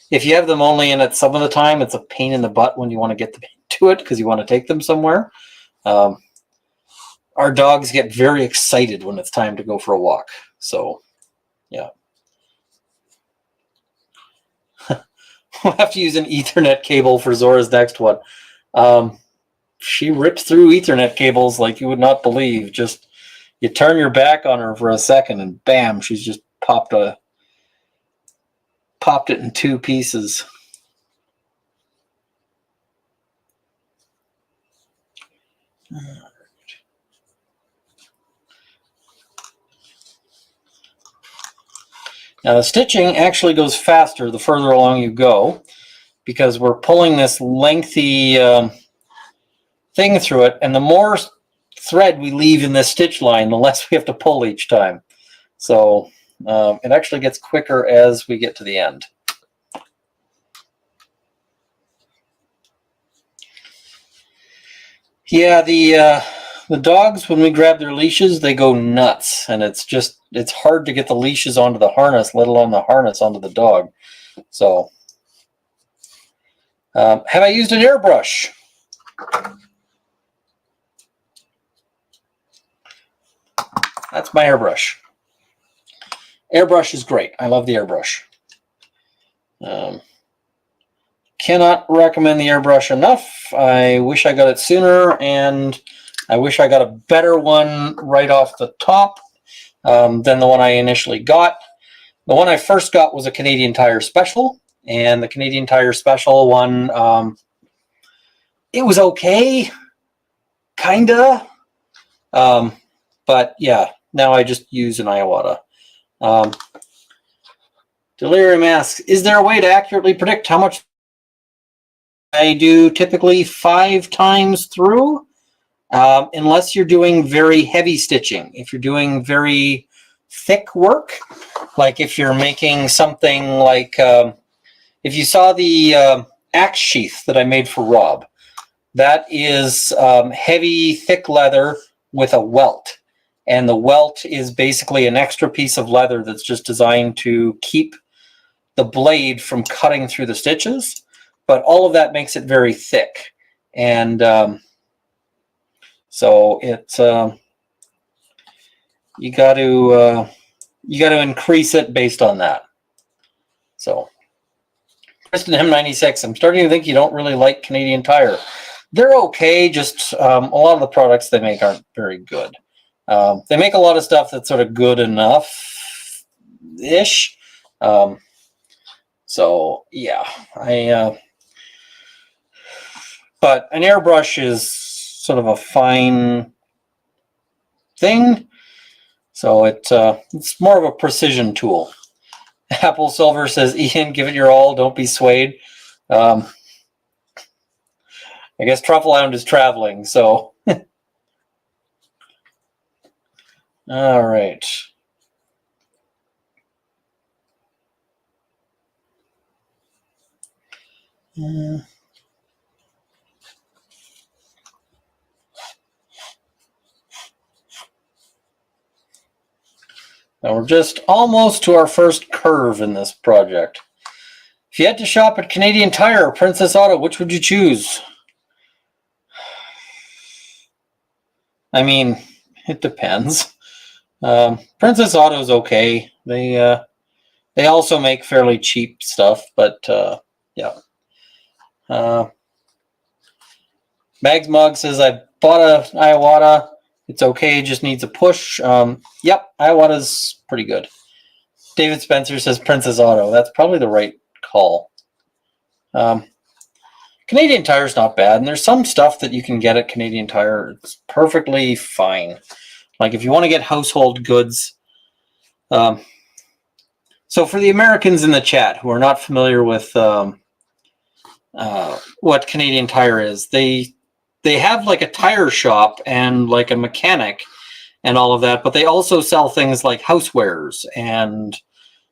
if you have them only in it some of the time, it's a pain in the butt when you want to get them into it, because you want to take them somewhere. Our dogs get very excited when it's time to go for a walk. So, yeah. we'll have to use an Ethernet cable for Zora's next one. She rips through Ethernet cables like you would not believe. Just you turn your back on her for a second and bam, she's just popped it in two pieces. Now the stitching actually goes faster the further along you go, because we're pulling this lengthy thing through it, and the more thread we leave in this stitch line, the less we have to pull each time. So it actually gets quicker as we get to the end. Yeah, the dogs, when we grab their leashes, they go nuts, and it's hard to get the leashes onto the harness, let alone the harness onto the dog. So have I used an airbrush? That's my airbrush. Airbrush is great. I love the airbrush. Cannot recommend the airbrush enough. I wish I got it sooner, and I wish I got a better one right off the top than the one I initially got. The one I first got was a Canadian Tire Special, and the Canadian Tire Special one, it was okay, kinda. But yeah, now I just use an Iwata. Delirium asks, is there a way to accurately predict how much? I do typically 5 times through, unless you're doing very heavy stitching. If you're doing very thick work, like if you're making something like, if you saw the axe sheath that I made for Rob, that is heavy, thick leather with a welt. And the welt is basically an extra piece of leather that's just designed to keep the blade from cutting through the stitches. But all of that makes it very thick, and so it's you got to increase it based on that. So, Kristen M96, I'm starting to think you don't really like Canadian Tire. They're okay, just a lot of the products they make aren't very good. They make a lot of stuff that's sort of good enough-ish. So yeah, but an airbrush is sort of a fine thing, so it's more of a precision tool. Apple Silver says, Ian, give it your all, don't be swayed. I guess Truffle Hound is traveling, so. All right. Now we're just almost to our first curve in this project. If you had to shop at Canadian Tire or Princess Auto, which would you choose? I mean, it depends. Princess Auto is okay. They also make fairly cheap stuff, but yeah. Mags Mug says, I bought a Iwata. It's okay, just needs a push. Yep, Iwata's pretty good. David Spencer says Princess Auto. That's probably the right call. Canadian Tire's not bad, and there's some stuff that you can get at Canadian Tire. It's perfectly fine. Like if you want to get household goods. So for the Americans in the chat who are not familiar with what Canadian Tire is, they have like a tire shop and like a mechanic and all of that, but they also sell things like housewares and,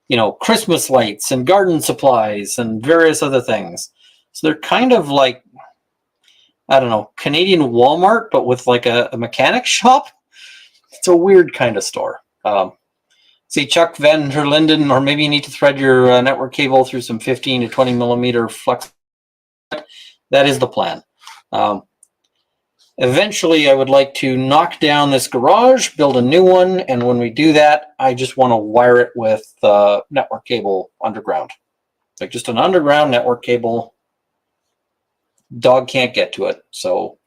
you know, Christmas lights and garden supplies and various other things. So they're kind of like, I don't know, Canadian Walmart, but with like a mechanic shop. It's a weird kind of store. See, Chuck Van der Linden, or maybe you need to thread your network cable through some 15 to 20 millimeter flex. That is the plan. Eventually, I would like to knock down this garage, build a new one, and when we do that, I just want to wire it with network cable underground. like just an underground network cable. Dog can't get to it. So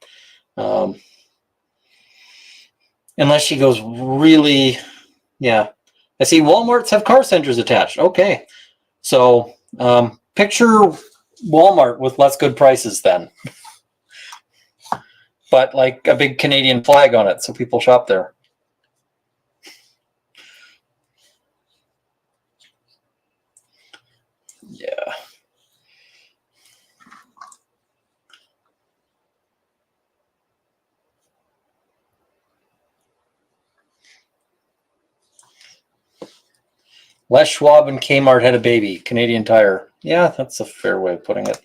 unless she goes really, yeah. I see Walmarts have car sensors attached. Okay. So picture Walmart with less good prices then. But like a big Canadian flag on it, so people shop there. Yeah. Les Schwab and Kmart had a baby. Canadian Tire. Yeah, that's a fair way of putting it.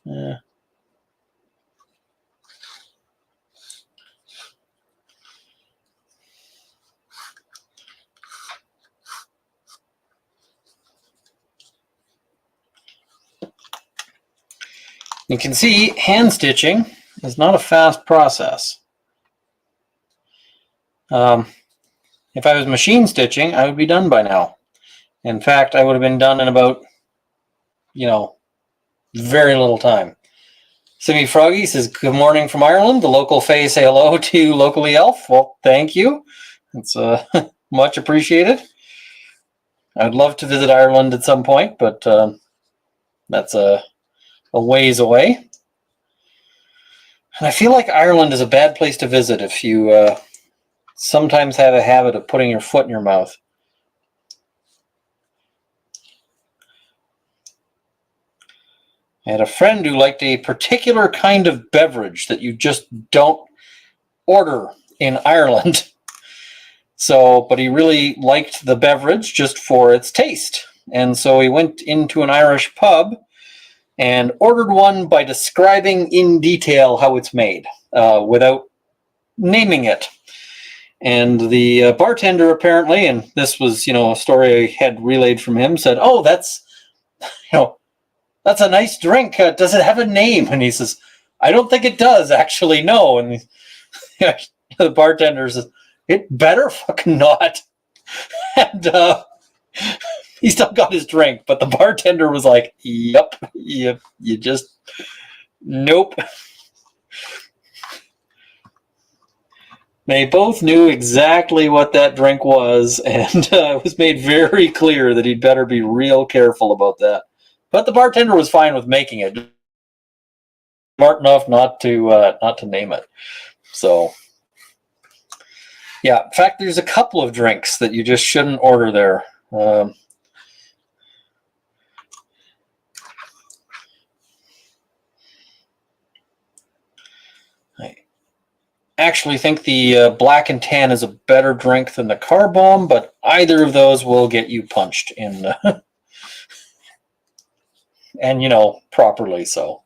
Yeah. You can see hand stitching is not a fast process. If I was machine stitching, I would be done by now. In fact, I would have been done in about, very little time. Simi Froggy says, good morning from Ireland. The local Faye say hello to locally Elf. Well, thank you. It's much appreciated. I'd love to visit Ireland at some point, but that's a ways away. And I feel like Ireland is a bad place to visit if you sometimes have a habit of putting your foot in your mouth. I had a friend who liked a particular kind of beverage that you just don't order in Ireland. So, but he really liked the beverage just for its taste. And so he went into an Irish pub and ordered one by describing in detail how it's made without naming it. And the bartender apparently, and this was, a story I had relayed from him, said, oh, that's a nice drink. Does it have a name? And he says, I don't think it does, actually, no. And the bartender says, it better fucking not. And he still got his drink, but the bartender was like, yep, you just, nope. They both knew exactly what that drink was, and it was made very clear that he'd better be real careful about that. But the bartender was fine with making it, smart enough not to name it. So, yeah. In fact, there's a couple of drinks that you just shouldn't order there. I actually think the Black and Tan is a better drink than the Car Bomb, but either of those will get you punched in. And, properly so.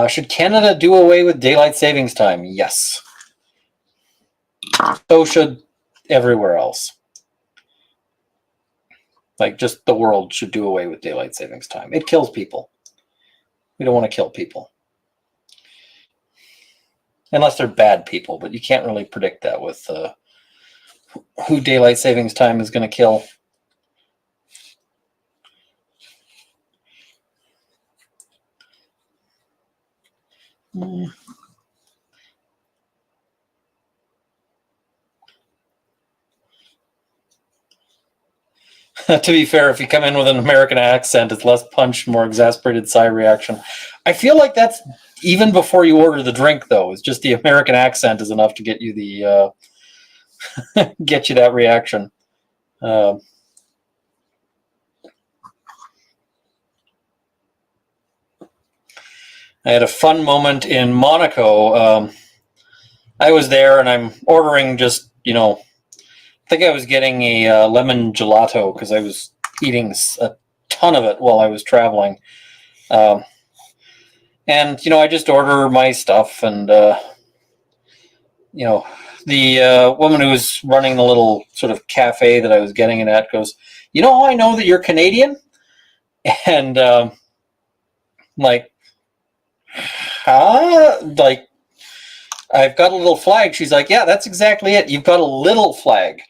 Should Canada do away with daylight savings time? Yes. So should everywhere else. Like, just the world should do away with daylight savings time. It kills people. We don't want to kill people. Unless they're bad people, but you can't really predict that with who daylight savings time is going to kill. To be fair, if you come in with an American accent, it's less punch, more exasperated sigh reaction. I feel like that's even before you order the drink, though. It's just the American accent is enough to get you the get you that reaction. I had a fun moment in Monaco. I was there and I'm ordering just, I think I was getting a lemon gelato because I was eating a ton of it while I was traveling. And, I just order my stuff and, the woman who was running the little sort of cafe that I was getting it at goes, how I know that you're Canadian? And like, huh? Like, I've got a little flag. She's like, yeah, that's exactly it. You've got a little flag.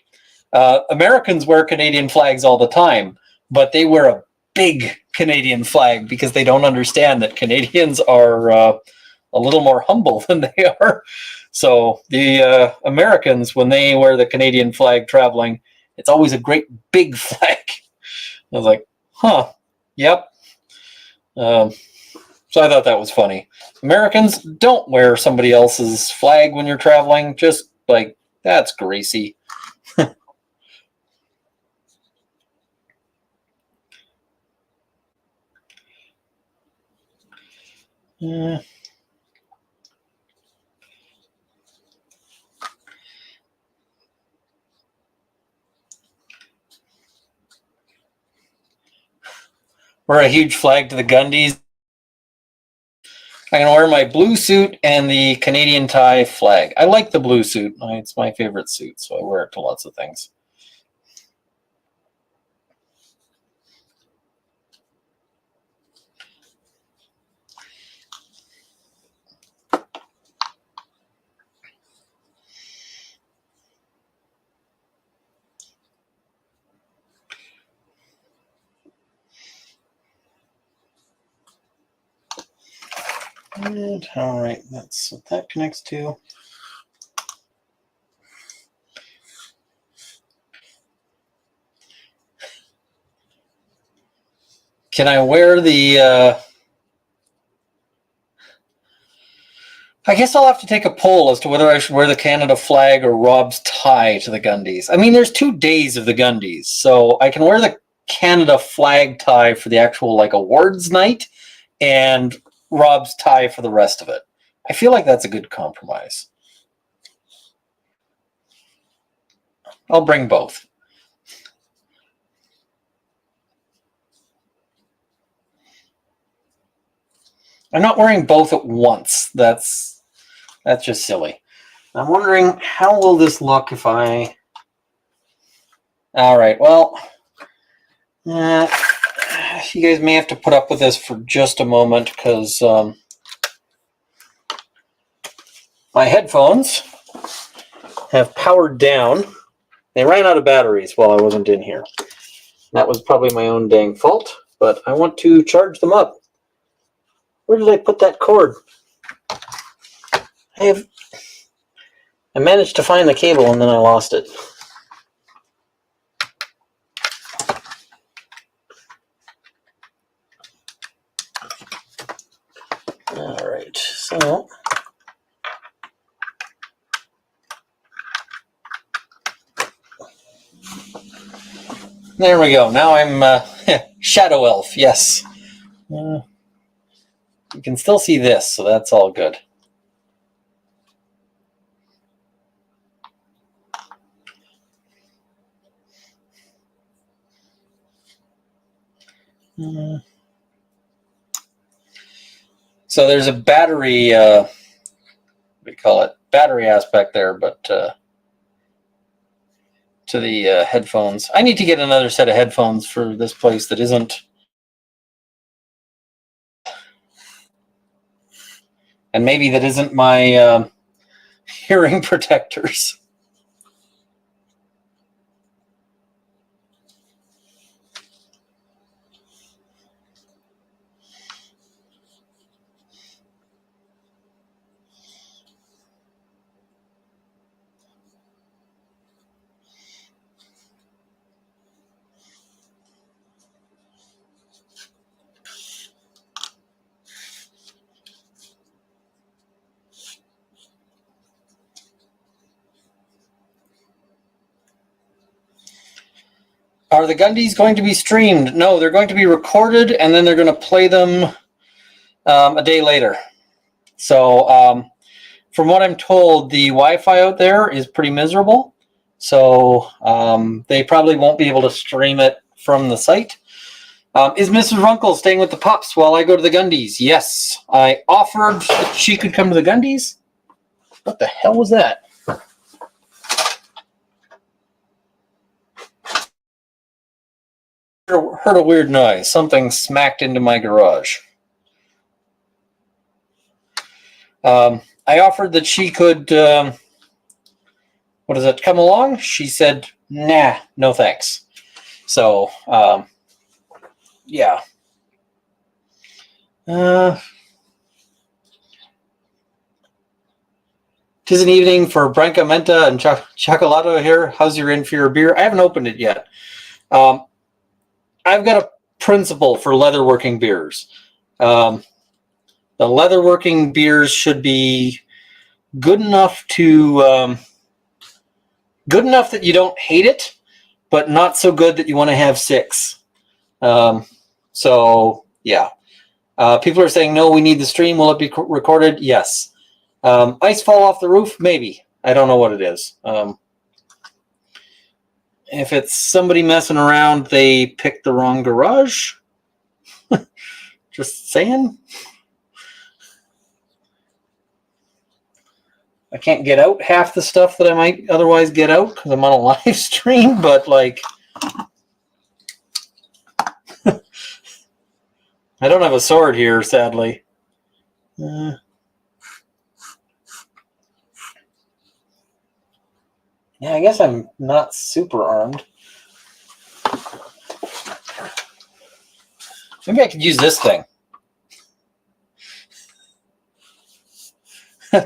Americans wear Canadian flags all the time, but they wear a big Canadian flag because they don't understand that Canadians are a little more humble than they are. So the Americans, when they wear the Canadian flag traveling, it's always a great big flag. I was like, huh, yep. So I thought that was funny. Americans, don't wear somebody else's flag when you're traveling. Just like, that's greasy. We're a huge flag to the Gundies. I'm going to wear my blue suit and the Canadian tie flag. I like the blue suit. It's my favorite suit, so I wear it to lots of things. And, all right, that's what that connects to. Can I wear the... I guess I'll have to take a poll as to whether I should wear the Canada flag or Rob's tie to the Gundies. I mean, there's 2 days of the Gundies, so I can wear the Canada flag tie for the actual like awards night and Rob's tie for the rest of it. I feel like that's a good compromise. I'll bring both. I'm not wearing both at once. That's just silly. I'm wondering, how will this look if I... All right, well, you guys may have to put up with this for just a moment because my headphones have powered down. They ran out of batteries while I wasn't in here. That was probably my own dang fault, but I want to charge them up. Where did I put that cord? I managed to find the cable and then I lost it. All right, so there we go. Now I'm Shadow Elf, yes. You can still see this, so that's all good. So there's a battery, what do you call it? Battery aspect there, but to the headphones. I need to get another set of headphones for this place that isn't. And maybe that isn't my hearing protectors. Are the Gundies going to be streamed? No, they're going to be recorded, and then they're going to play them a day later. So from what I'm told, the Wi-Fi out there is pretty miserable. So they probably won't be able to stream it from the site. Is Mrs. Runkle staying with the pups while I go to the Gundies? Yes. I offered that she could come to the Gundies. What the hell was that? Heard a weird noise. Something smacked into my garage. I offered that she could, come along? She said, nah, no thanks. So yeah. 'Tis an evening for Branca Menta and Chocolato here. How's your inferior beer? I haven't opened it yet. I've got a principle for leatherworking beers. The leatherworking beers should be good enough that you don't hate it, but not so good that you want to have 6. So yeah. People are saying, no, we need the stream. Will it be recorded? Yes. Ice fall off the roof? Maybe. I don't know what it is. If it's somebody messing around, they picked the wrong garage. Just saying. I can't get out half the stuff that I might otherwise get out because I'm on a live stream, but like, I don't have a sword here, sadly. Yeah, I guess I'm not super armed. Maybe I could use this thing.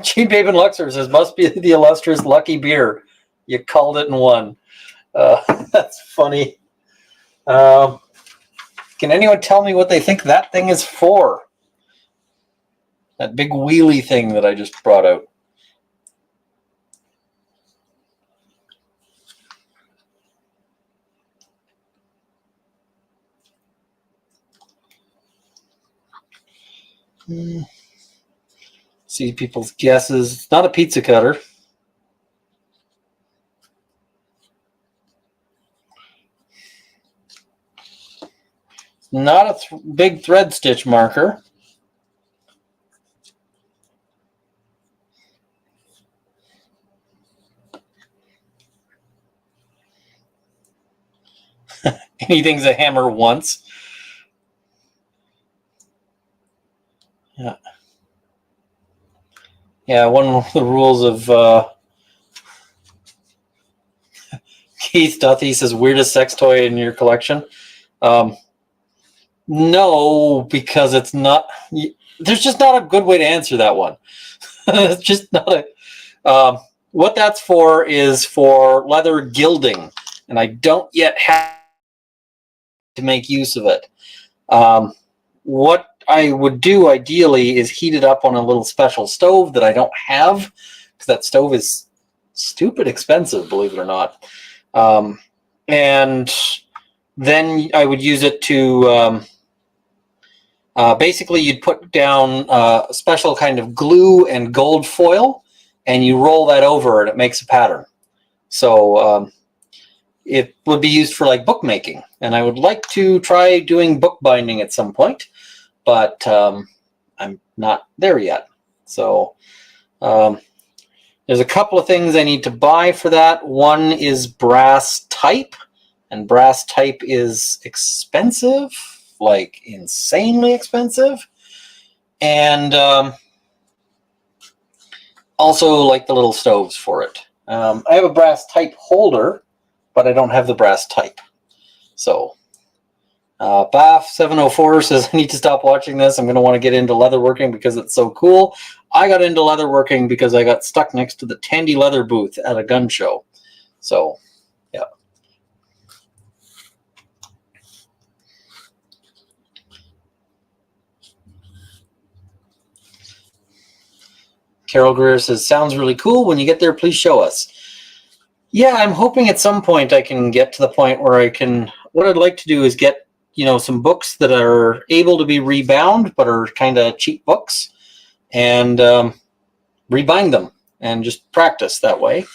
Cheap Babe Luxor says, must be the illustrious Lucky Beer. You called it in one. That's funny. Can anyone tell me what they think that thing is for? That big wheelie thing that I just brought out. See people's guesses. It's not a pizza cutter. It's not a big thread stitch marker. Anything's a hammer once. Yeah. Yeah, one of the rules of Keith Duthie says, weirdest sex toy in your collection? No, because it's not. There's just not a good way to answer that one. It's just not a. What that's for is for leather gilding, and I don't yet have to make use of it. What I would do ideally is heat it up on a little special stove that I don't have, because that stove is stupid expensive, believe it or not. And then I would use it to basically you'd put down a special kind of glue and gold foil, and you roll that over and it makes a pattern. So it would be used for like bookmaking, and I would like to try doing bookbinding at some point, but I'm not there yet. So there's a couple of things I need to buy for that. One is brass type, and brass type is expensive, like insanely expensive. And also like the little stoves for it. I have a brass type holder, but I don't have the brass type. So Bath 704 says, I need to stop watching this. I'm going to want to get into leatherworking because it's so cool. I got into leatherworking because I got stuck next to the Tandy Leather booth at a gun show. So, yeah. Carol Greer says, sounds really cool. When you get there, please show us. Yeah, I'm hoping at some point I can get to the point where I can, what I'd like to do is get, you know, some books that are able to be rebound, but are kind of cheap books, and rebind them and just practice that way.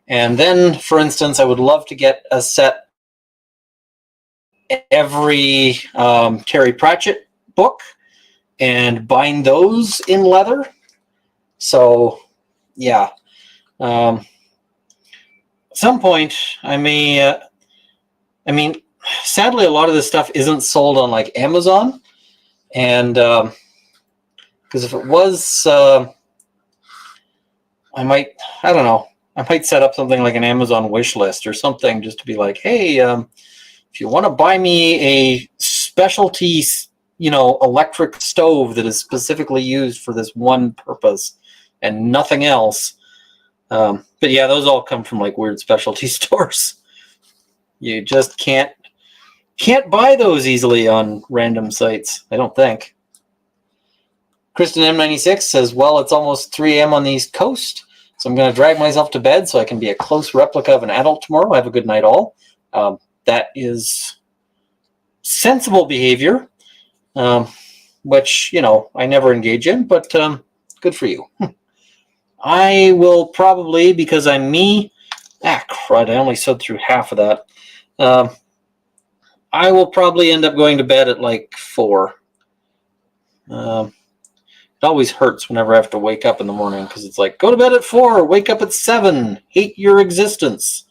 And then, for instance, I would love to get a set every Terry Pratchett book and bind those in leather. So, yeah. At some point, I may, I mean, sadly, a lot of this stuff isn't sold on like Amazon. And because if it was, I don't know, I might set up something like an Amazon wish list or something just to be like, hey, if you want to buy me a specialty, electric stove that is specifically used for this one purpose and nothing else. But yeah, those all come from like weird specialty stores. You just can't buy those easily on random sites, I don't think. Kristen M96 says, well, it's almost 3 a.m. on the East Coast, so I'm going to drag myself to bed so I can be a close replica of an adult tomorrow. Have a good night all. That is sensible behavior, which, I never engage in, but good for you. I will probably, because I'm me, crud, I only sewed through half of that. I will probably end up going to bed at like 4. It always hurts whenever I have to wake up in the morning because it's like, go to bed at 4, wake up at 7, hate your existence.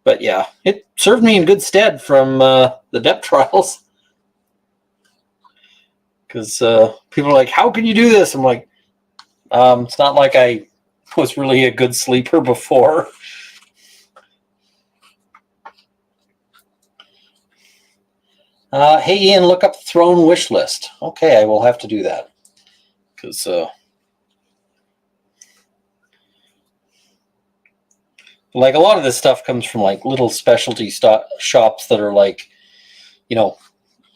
But yeah, it served me in good stead from the depth trials. Because people are like, how can you do this? I'm like, it's not like I was really a good sleeper before. Hey, Ian, look up Throne wish list. Okay, I will have to do that. Because like a lot of this stuff comes from like little specialty shops that are like,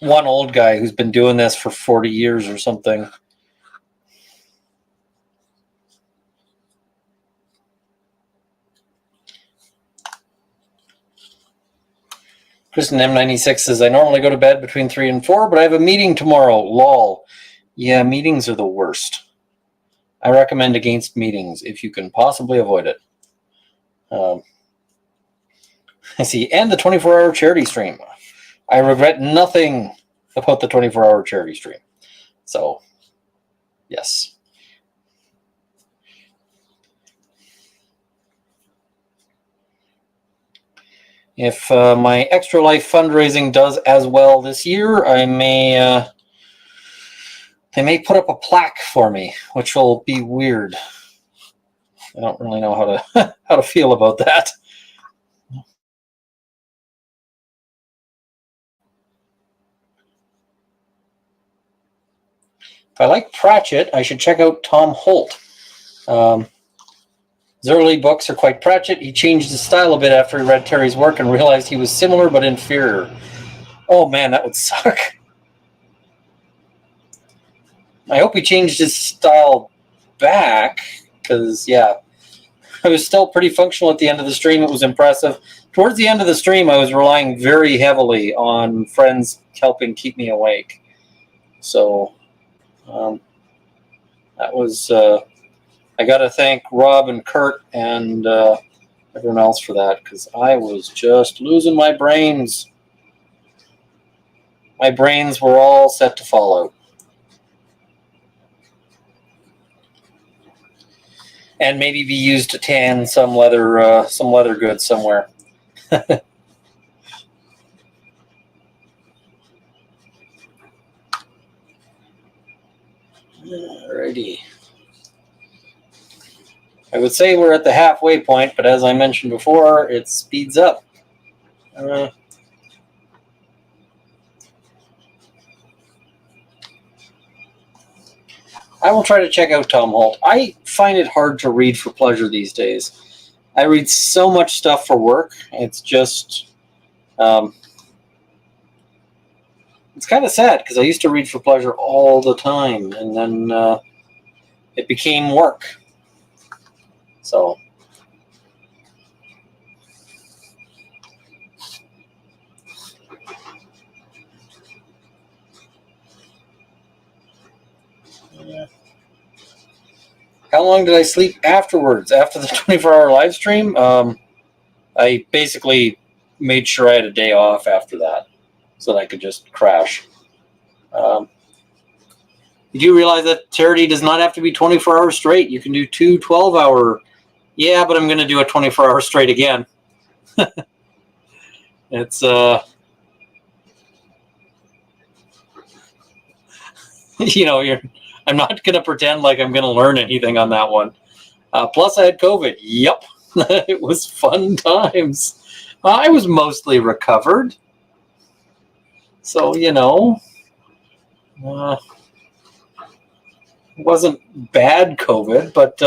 one old guy who's been doing this for 40 years or something. Kristen M96 says, I normally go to bed between 3 and 4, but I have a meeting tomorrow. Lol. Yeah, meetings are the worst. I recommend against meetings if you can possibly avoid it. I see. And the 24-hour charity stream. I regret nothing about the 24-hour charity stream. So, yes. If my Extra Life fundraising does as well this year, I may they may put up a plaque for me, which will be weird. I don't really know how to how to feel about that. If I like Pratchett, I should check out Tom Holt. His early books are quite Pratchett. He changed his style a bit after he read Terry's work and realized he was similar but inferior. Oh man, that would suck. I hope he changed his style back, because, yeah, I was still pretty functional at the end of the stream. It was impressive. Towards the end of the stream, I was relying very heavily on friends helping keep me awake. So, that was... I got to thank Rob and Kurt and everyone else for that, because I was just losing my brains. My brains were all set to fall out. And maybe be used to tan some leather goods somewhere. Alrighty. I would say we're at the halfway point, but as I mentioned before, it speeds up. I will try to check out Tom Holt. I find it hard to read for pleasure these days. I read so much stuff for work. It's just... it's kind of sad, because I used to read for pleasure all the time, and then it became work. So... How long did I sleep afterwards? After the 24-hour live stream? I basically made sure I had a day off after that so that I could just crash. You do realize that charity does not have to be 24 hours straight. You can do 2 12-hour. Yeah, but I'm going to do a 24-hour straight again. It's I'm not going to pretend like I'm going to learn anything on that one. Plus, I had COVID. Yep. It was fun times. I was mostly recovered. So, you know, it wasn't bad COVID, but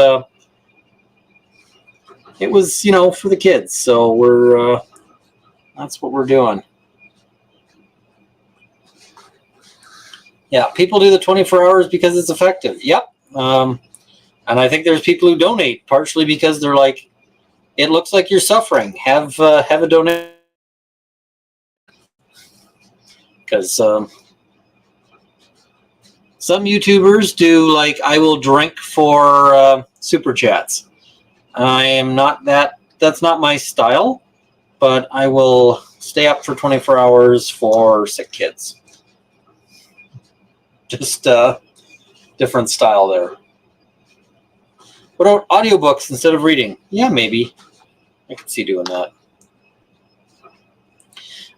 it was, you know, for the kids. So that's what we're doing. Yeah, people do the 24 hours because it's effective. Yep. And I think there's people who donate partially because they're like, it looks like you're suffering. Have a donation. Because some YouTubers do like, I will drink for super chats. I am not that. That's not my style. But I will stay up for 24 hours for sick kids. Just different style there. What about audiobooks instead of reading? Yeah, maybe. I could see doing that.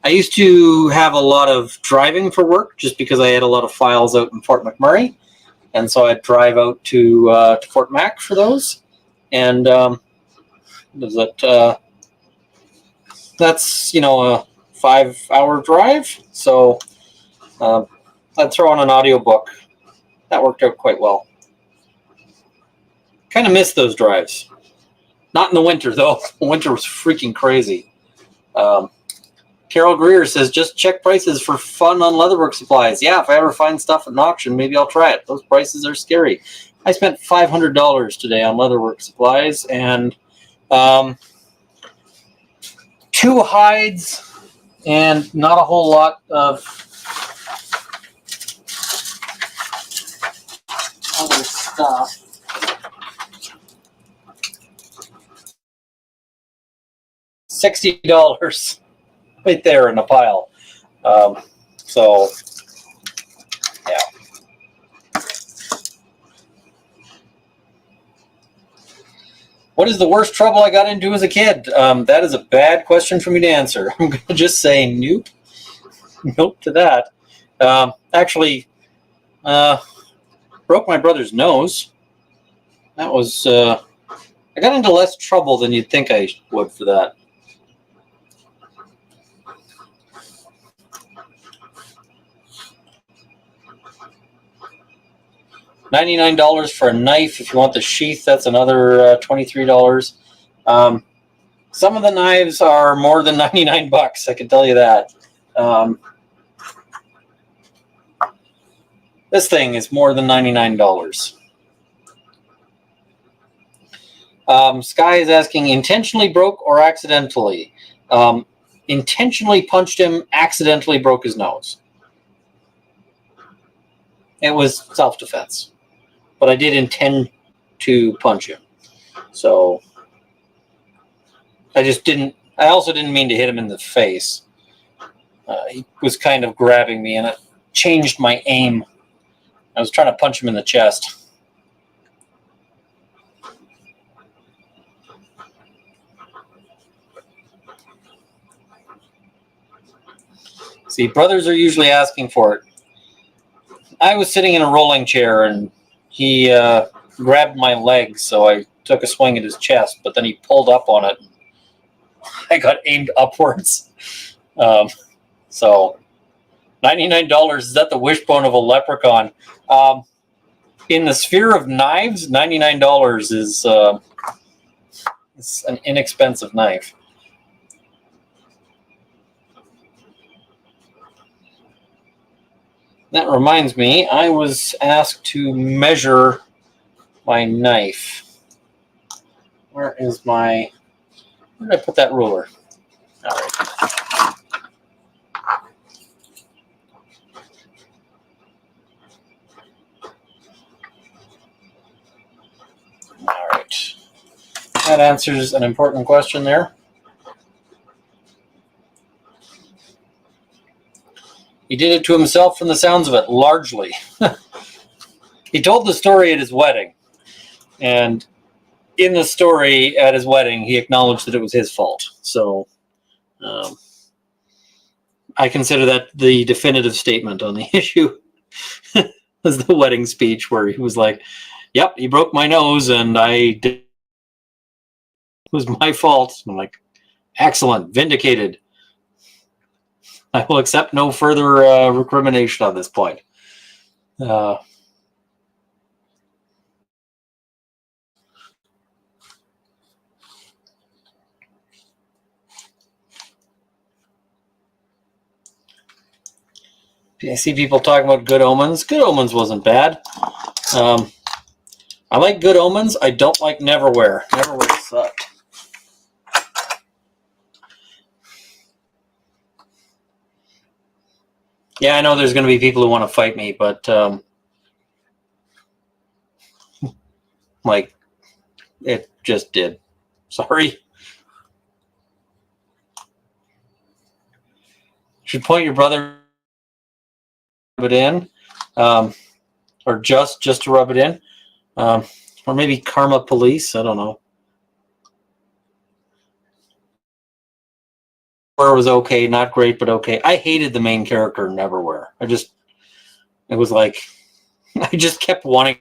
I used to have a lot of driving for work just because I had a lot of files out in Fort McMurray. And so I'd drive out to Fort Mac for those. And that's, you know, a 5-hour drive. So I'd throw on an audiobook. That worked out quite well. Kind of miss those drives. Not in the winter, though. The winter was freaking crazy. Carol Greer says, just check prices for fun on leatherwork supplies. Yeah, if I ever find stuff at an auction, maybe I'll try it. Those prices are scary. I spent $500 today on leatherwork supplies, and 2 hides and not a whole lot of other stuff. $60 right there in a pile. So, yeah. What is the worst trouble I got into as a kid? That is a bad question for me to answer. I'm going to just say nope. Nope to that. Actually, broke my brother's nose. That was... I got into less trouble than you'd think I would for that. $99 for a knife. If you want the sheath, that's another $23. Some of the knives are more than 99 bucks, I can tell you that. This thing is more than $99. Sky is asking, intentionally broke or accidentally? Intentionally punched him, accidentally broke his nose. It was self-defense. But I did intend to punch him. So I also didn't mean to hit him in the face. He was kind of grabbing me, and it changed my aim. I was trying to punch him in the chest. See, brothers are usually asking for it. I was sitting in a rolling chair, and he grabbed my leg, so I took a swing at his chest, but then he pulled up on it. I got aimed upwards. So, $99, is that the wishbone of a leprechaun? In the sphere of knives, $99 is an inexpensive knife. That reminds me, I was asked to measure my knife. Where did I put that ruler? All right. All right. That answers an important question there. He did it to himself from the sounds of it, largely. He told the story at his wedding. And in the story at his wedding, he acknowledged that it was his fault. So I consider that the definitive statement on the issue. Was the wedding speech where he was like, yep, he broke my nose and it was my fault. I'm like, excellent, vindicated. I will accept no further recrimination on this point. I see people talking about Good Omens. Good Omens wasn't bad. I like Good Omens. I don't like Neverwhere. Neverwhere sucked. Yeah, I know there's going to be people who want to fight me, but like, it just did. Sorry. Should point your brother rub it in, or just to rub it in, or maybe Karma Police. I don't know. Neverwhere was okay, not great, but okay. I hated the main character in Neverwhere. It was like, I just kept wanting.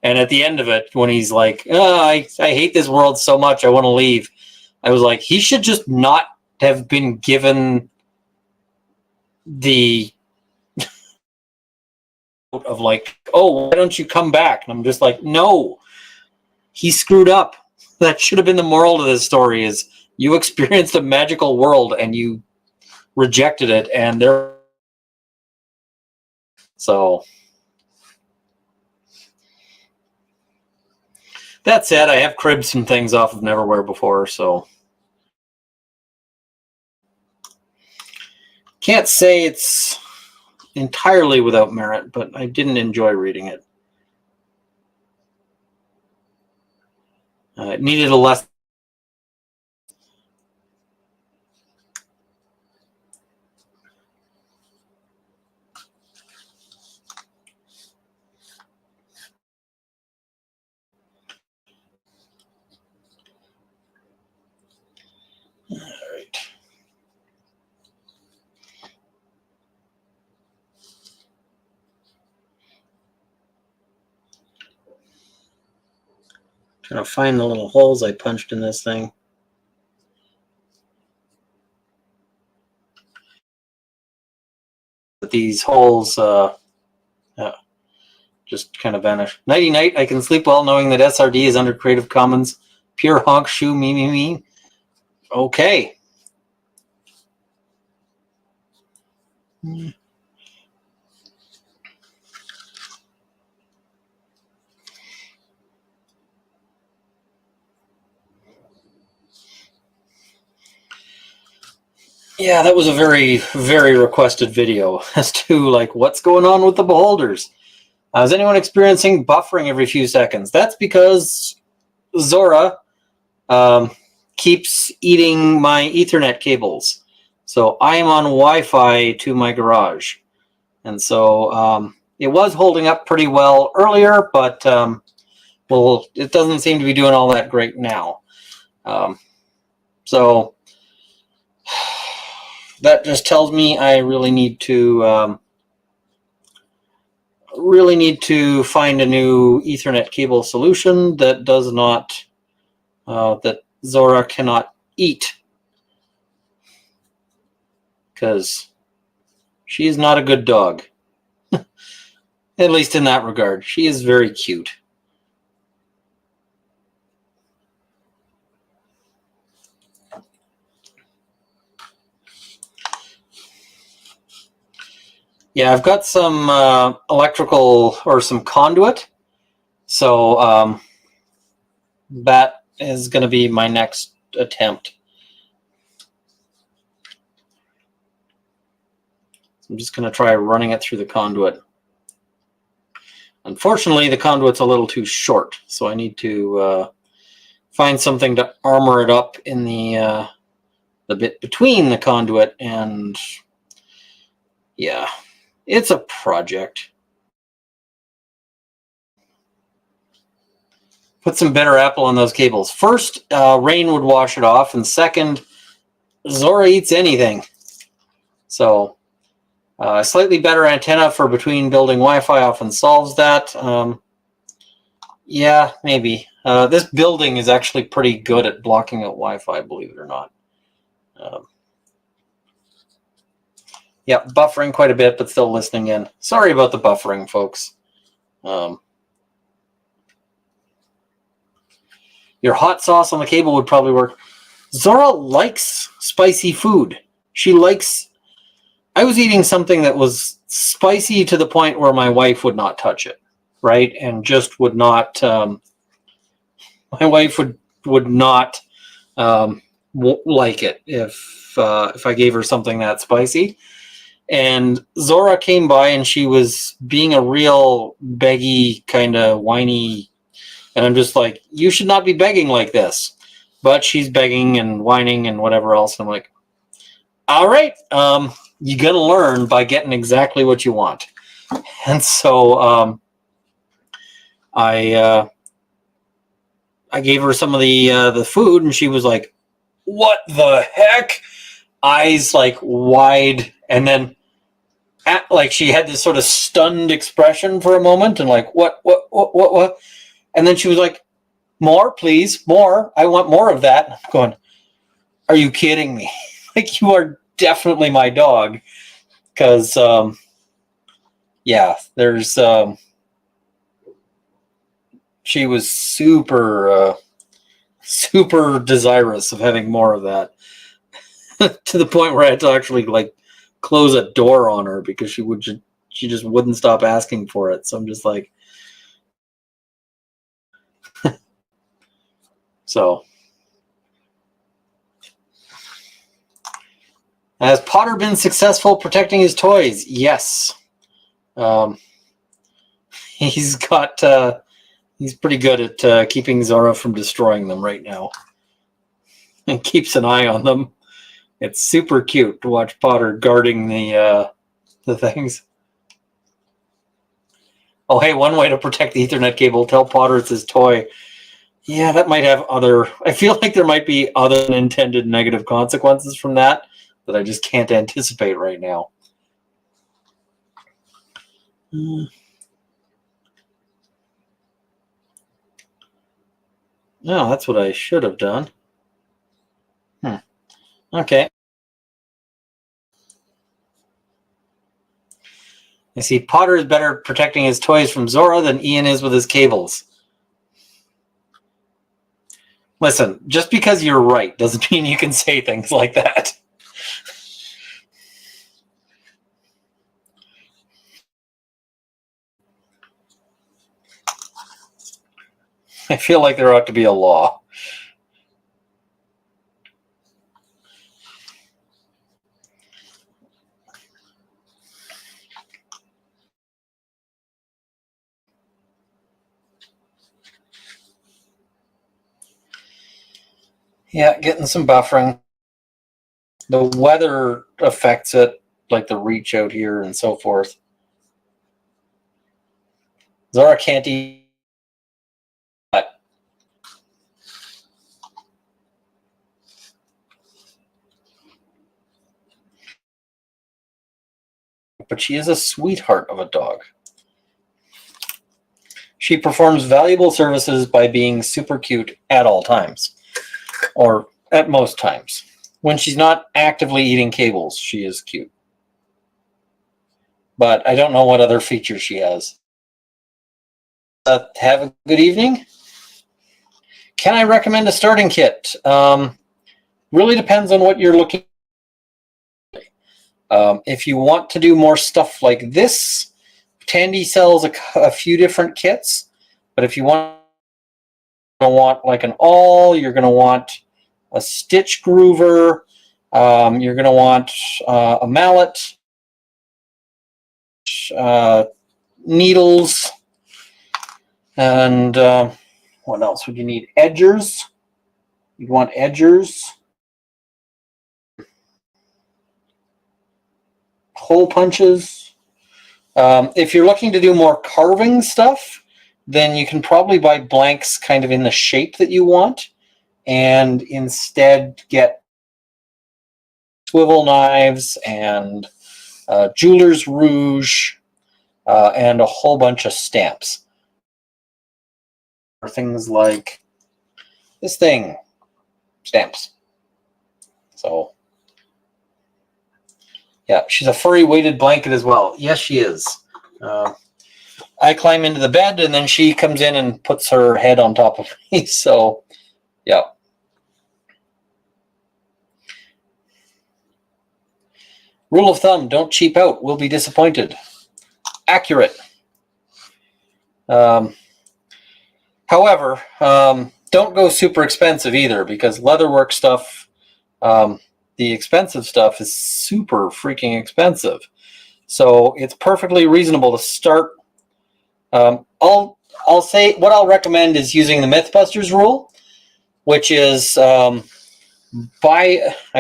And at the end of it, when he's like, oh, I hate this world so much, I want to leave. I was like, he should just not have been given the of like, oh, why don't you come back? And I'm just like, no, he screwed up. That should have been the moral of this story: is you experienced a magical world and you rejected it, and there. So that said, I have cribbed some things off of Neverwhere before, so can't say it's entirely without merit, but I didn't enjoy reading it. It needed a less. All right. Trying to find the little holes I punched in this thing. But these holes just kind of vanish. Nighty night. I can sleep well knowing that SRD is under Creative Commons. Pure honk shoe me. Okay. Yeah, that was a very, very requested video as to like what's going on with the beholders. Is anyone experiencing buffering every few seconds? That's because Zora keeps eating my Ethernet cables. So I am on Wi-Fi to my garage. And so it was holding up pretty well earlier, but well, it doesn't seem to be doing all that great now. So that just tells me I really need to find a new Ethernet cable solution that does not that Zora cannot eat, because she is not a good dog. At least in that regard. She is very cute. Yeah, I've got some electrical or some conduit. So that is going to be my next attempt. I'm just going to try running it through the conduit. Unfortunately, the conduit's a little too short, so I need to find something to armor it up in the bit between the conduit and, yeah, it's a project. Put some bitter apple on those cables. First, rain would wash it off, and second, Zora eats anything. So a slightly better antenna for between building Wi-Fi often solves that. Yeah, maybe. This building is actually pretty good at blocking out Wi-Fi, believe it or not. Yeah, buffering quite a bit, but still listening in. Sorry about the buffering, folks. Your hot sauce on the cable would probably work. Zora likes spicy food. She likes... I was eating something that was spicy to the point where my wife would not touch it, right? And just would not... my wife would not like it if I gave her something that spicy. And Zora came by and she was being a real beggy, kind of whiny. And I'm just like, you should not be begging like this. But she's begging and whining and whatever else. And I'm like, all right, you got to learn by getting exactly what you want. And so I gave her some of the food, and she was like, what the heck? Eyes like wide, and then like she had this sort of stunned expression for a moment, and like, what? And then she was like, more, please, more. I want more of that. I'm going, are you kidding me? Like, you are definitely my dog. Because, yeah, there's, she was super, super desirous of having more of that. To the point where I had to actually, like, close a door on her because she just wouldn't stop asking for it. So I'm just like, so. Has Potter been successful protecting his toys? Yes. He's got, he's pretty good at keeping Zora from destroying them right now. And keeps an eye on them. It's super cute to watch Potter guarding the things. Oh, hey, one way to protect the Ethernet cable, tell Potter it's his toy. Yeah, that might have other... I feel like there might be other unintended negative consequences from that I just can't anticipate right now. No, that's what I should have done. Okay. I see Potter is better at protecting his toys from Zora than Ian is with his cables. Listen, just because you're right doesn't mean you can say things like that. I feel like there ought to be a law. Yeah, getting some buffering. The weather affects it, like the reach out here and so forth. Zora can't eat. But she is a sweetheart of a dog. She performs valuable services by being super cute at all times, or at most times. When she's not actively eating cables, she is cute. But I don't know what other features she has. Have a good evening. Can I recommend a starting kit? Really depends on what you're looking for. If you want to do more stuff like this, Tandy sells a few different kits. But if you want like an awl, you're going to want a stitch groover, you're going to want a mallet, needles, and what else would you need? Edgers. You'd want edgers, hole punches. If you're looking to do more carving stuff, then you can probably buy blanks kind of in the shape that you want, and instead get swivel knives and jeweler's rouge and a whole bunch of stamps. Or things like this thing, stamps. So Yeah, she's a furry weighted blanket as well. Yes, she is. I climb into the bed, and then she comes in and puts her head on top of me. So, yeah. Rule of thumb, don't cheap out. We'll be disappointed. Accurate. However, don't go super expensive either, because leatherwork stuff, the expensive stuff is super freaking expensive. So it's perfectly reasonable to start. I'll say what I'll recommend is using the Mythbusters rule, which is I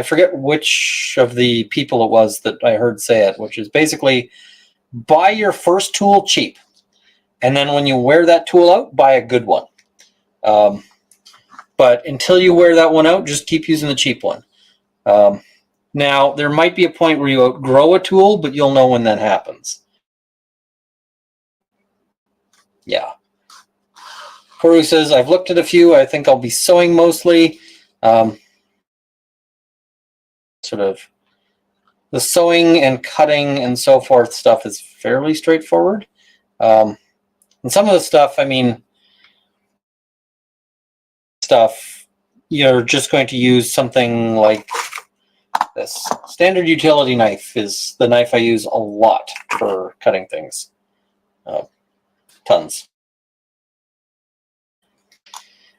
forget which of the people it was that I heard say it, which is basically buy your first tool cheap, and then when you wear that tool out, buy a good one. But until you wear that one out, just keep using the cheap one. Now, there might be a point where you outgrow a tool, but you'll know when that happens. Yeah. Koru says, I've looked at a few. I think I'll be sewing mostly. Sort of the sewing and cutting and so forth stuff is fairly straightforward. And some of the stuff, I mean, you're just going to use something like this. Standard utility knife is the knife I use a lot for cutting things. Tons.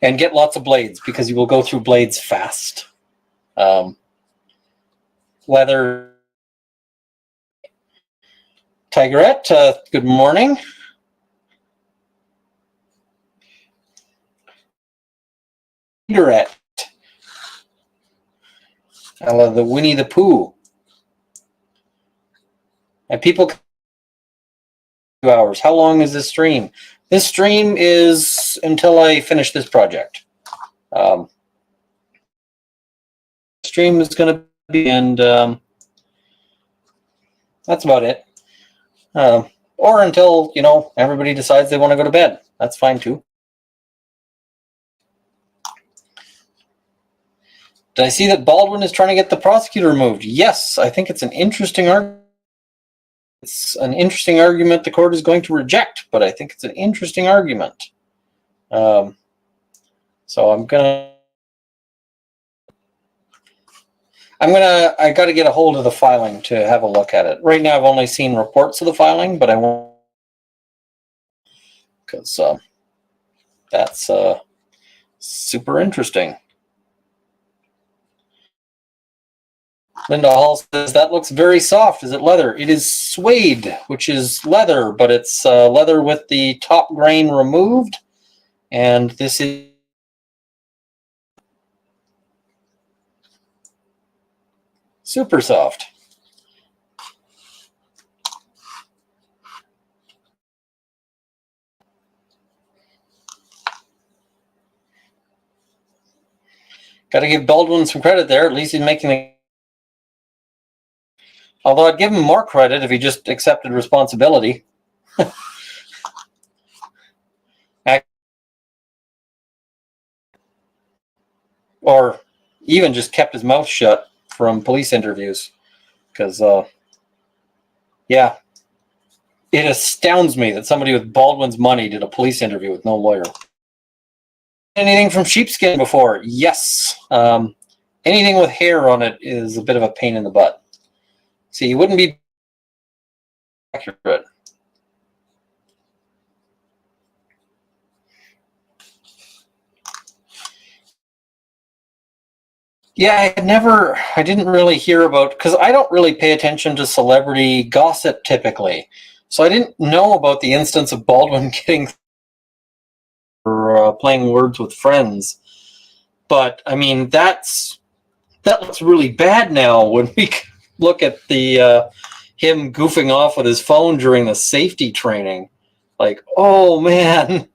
And get lots of blades, because you will go through blades fast. Leather. Tigerette, good morning. Tigerette. I love the Winnie the Pooh. And people, 2 hours. How long is this stream? This stream is until I finish this project. Stream is going to be, and that's about it. Or until, everybody decides they want to go to bed. That's fine too. Did I see that Baldwin is trying to get the prosecutor removed? Yes, I think it's an interesting argument. It's an interesting argument the court is going to reject, but I think it's an interesting argument. So I got to get a hold of the filing to have a look at it. Right now, I've only seen reports of the filing, but I won't, because that's super interesting. Linda Hall says, that looks very soft. Is it leather? It is suede, which is leather, but it's leather with the top grain removed. And this is super soft. Got to give Baldwin some credit there. At least he's making the... Although I'd give him more credit if he just accepted responsibility. Or even just kept his mouth shut from police interviews. Because, yeah, it astounds me that somebody with Baldwin's money did a police interview with no lawyer. Anything from sheepskin before? Yes. Anything with hair on it is a bit of a pain in the butt. See, you wouldn't be accurate. Yeah, I didn't really hear about, because I don't really pay attention to celebrity gossip typically. So I didn't know about the instance of Baldwin getting or playing words with friends. But I mean, that looks really bad now when we look at the him goofing off with his phone during the safety training. Like, oh man.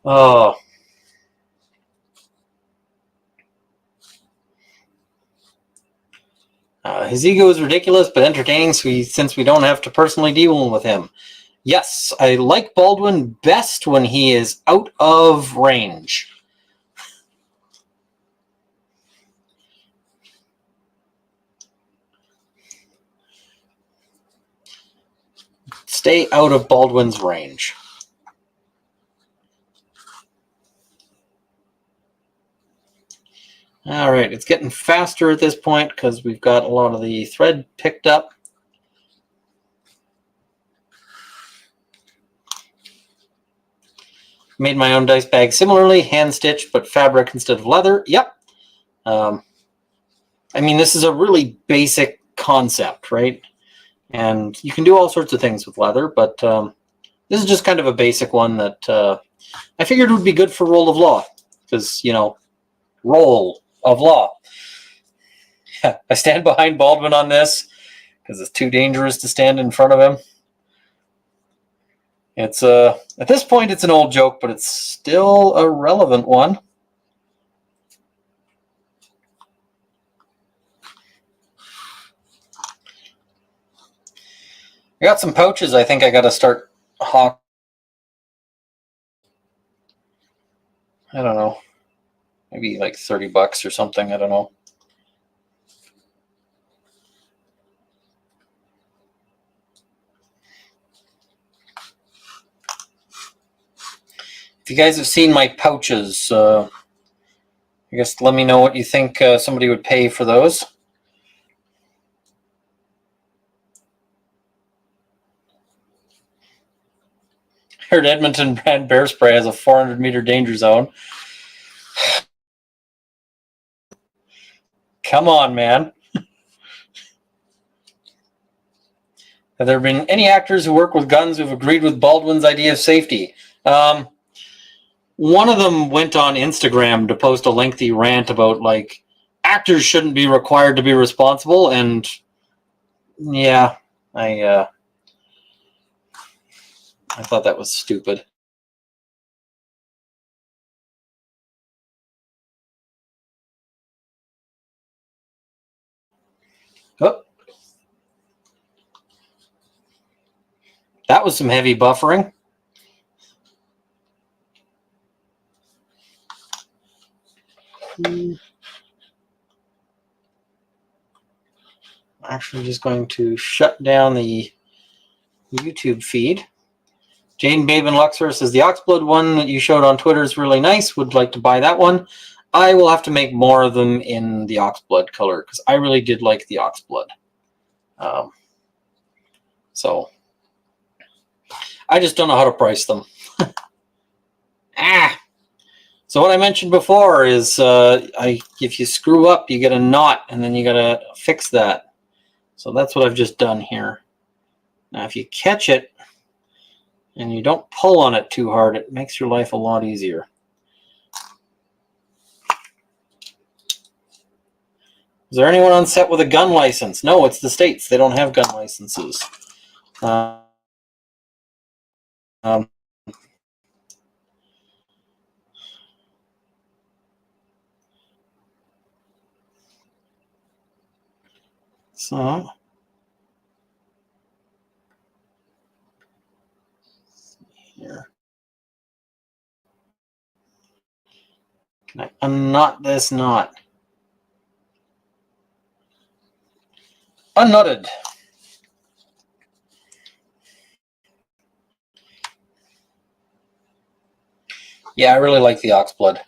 Oh. His ego is ridiculous, but entertaining since we don't have to personally deal with him. Yes, I like Baldwin best when he is out of range. stay out of Baldwin's range. All right, it's getting faster at this point because we've got a lot of the thread picked up. Made my own dice bag similarly, hand-stitched, but fabric instead of leather. Yep. I mean, this is a really basic concept, right? And you can do all sorts of things with leather, but this is just kind of a basic one that I figured would be good for Roll of Law, because, you know, Roll of Law. I stand behind Baldwin on this because it's too dangerous to stand in front of him. It's at this point it's an old joke, but it's still a relevant one. I got some pouches I think I got to start hawk. I don't know. Maybe like $30 or something, I don't know. If you guys have seen my pouches, I guess let me know what you think somebody would pay for those. I heard Edmonton brand bear spray has a 400-meter danger zone. Come on, man. Have there been any actors who work with guns who've agreed with Baldwin's idea of safety? One of them went on Instagram to post a lengthy rant about, like, actors shouldn't be required to be responsible, and yeah, I thought that was stupid. Oh. That was some heavy buffering. I'm actually just going to shut down the YouTube feed. Jane Baben Luxor says the Oxblood one that you showed on Twitter is really nice. Would like to buy that one. I will have to make more of them in the Oxblood color because I really did like the Oxblood. So I just don't know how to price them. So what I mentioned before is if you screw up, you get a knot, and then you got to fix that. So that's what I've just done here. Now, if you catch it and you don't pull on it too hard, it makes your life a lot easier. Is there anyone on set with a gun license? No, it's the States. They don't have gun licenses. So here. Can I unknot this knot? Unknotted. Yeah, I really like the Oxblood.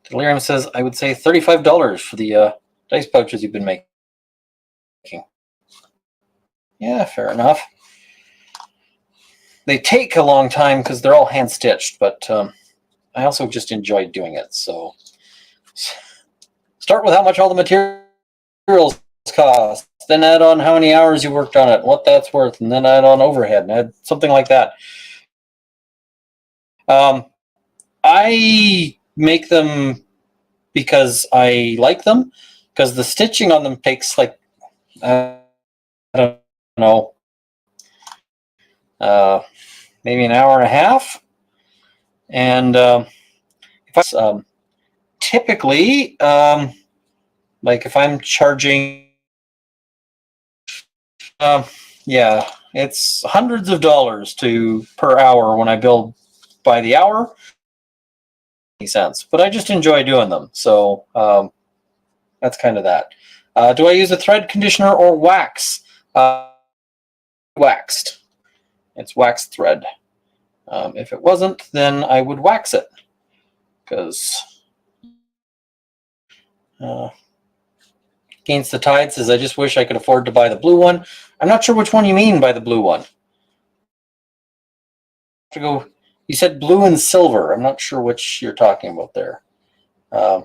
Delirium says, I would say $35 for the dice pouches you've been making. Yeah, fair enough. They take a long time because they're all hand-stitched, but I also just enjoyed doing it. So start with how much all the materials cost, then add on how many hours you worked on it, what that's worth, and then add on overhead, and add something like that. I make them because I like them, because the stitching on them takes like, I don't know, maybe an hour and a half. And if I typically, like if I'm charging, yeah, it's hundreds of dollars per hour when I bill by the hour. Cents, but I just enjoy doing them. So that's kind of that. Do I use a thread conditioner or wax? Waxed. it's wax thread. If it wasn't, then I would wax it, because Against the Tide says, I just wish I could afford to buy the blue one. I'm not sure which one you mean by the blue one. To go, you said blue and silver. I'm not sure which you're talking about there. My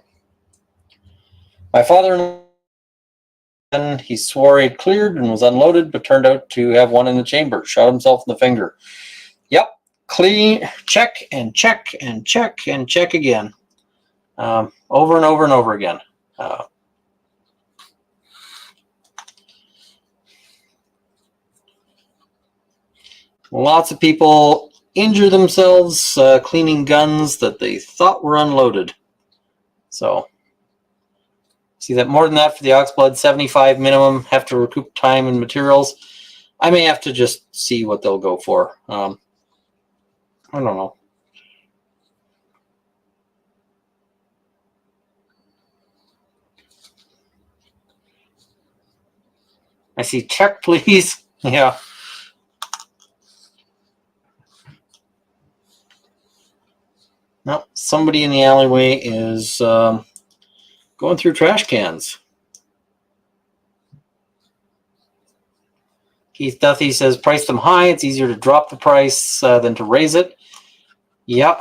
father, he swore he'd cleared and was unloaded, but turned out to have one in the chamber. Shot himself in the finger. Yep, clean, check and check and check and check again. Over and over and over again. Lots of people injure themselves cleaning guns that they thought were unloaded. So, see that more than that for the Oxblood, 75 minimum, have to recoup time and materials. I may have to just see what they'll go for. I don't know. I see check, please. Yeah. No, somebody in the alleyway is going through trash cans. Keith Duthie says, price them high. It's easier to drop the price than to raise it. Yep.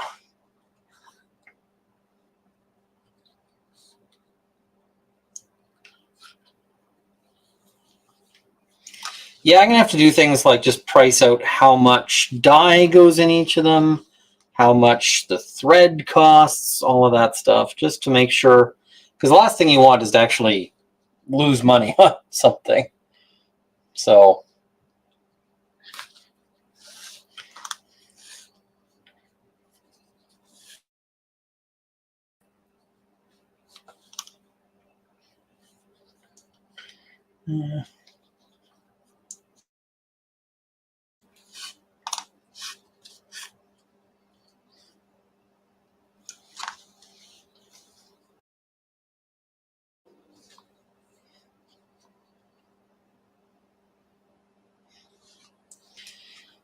Yeah, I'm going to have to do things like just price out how much dye goes in each of them, how much the thread costs, all of that stuff, just to make sure. Because the last thing you want is to actually lose money on something. So, yeah.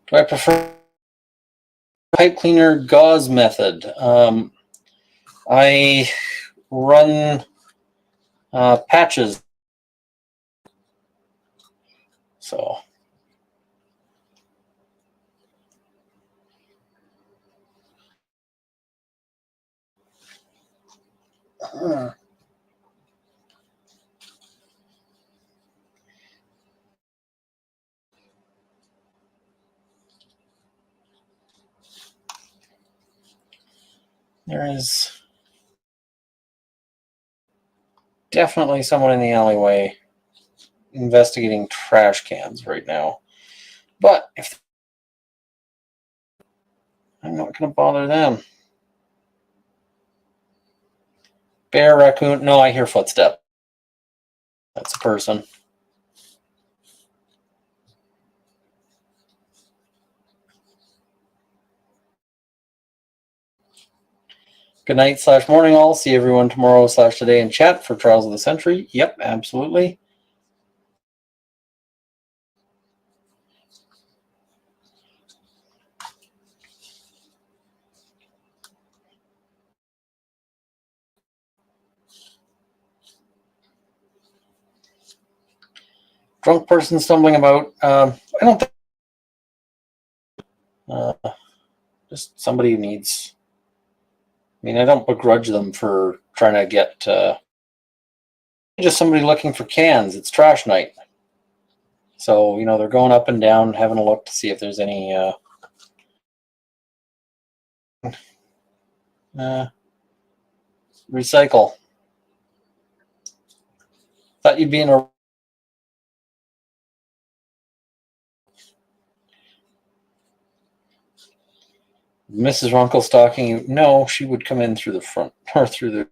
Do I prefer pipe cleaner gauze method? I run patches. So, there is definitely someone in the alleyway investigating trash cans right now. But if I'm not going to bother them. Bear, raccoon. No, I hear footsteps. That's a person. Good night / morning all. See everyone tomorrow / today in chat for Trials of the Century. Yep, absolutely. Drunk person stumbling about. I don't think. Just somebody who needs. I mean, I don't begrudge them for trying to get. Just somebody looking for cans. It's trash night. So, you know, they're going up and down, having a look to see if there's any recycle. Thought you'd be in a. Mrs. Runkle stalking you. No, she would come in through the front or through the.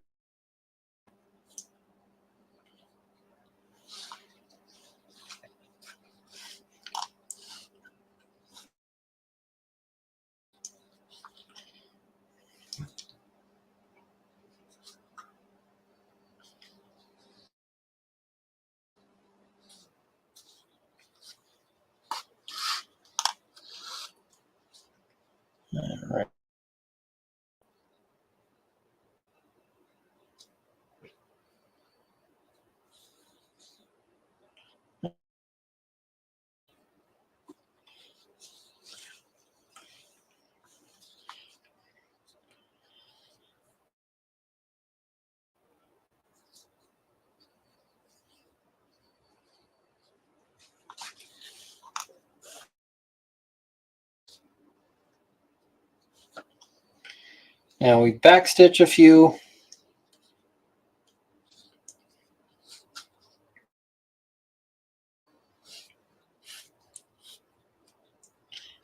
Now we backstitch a few.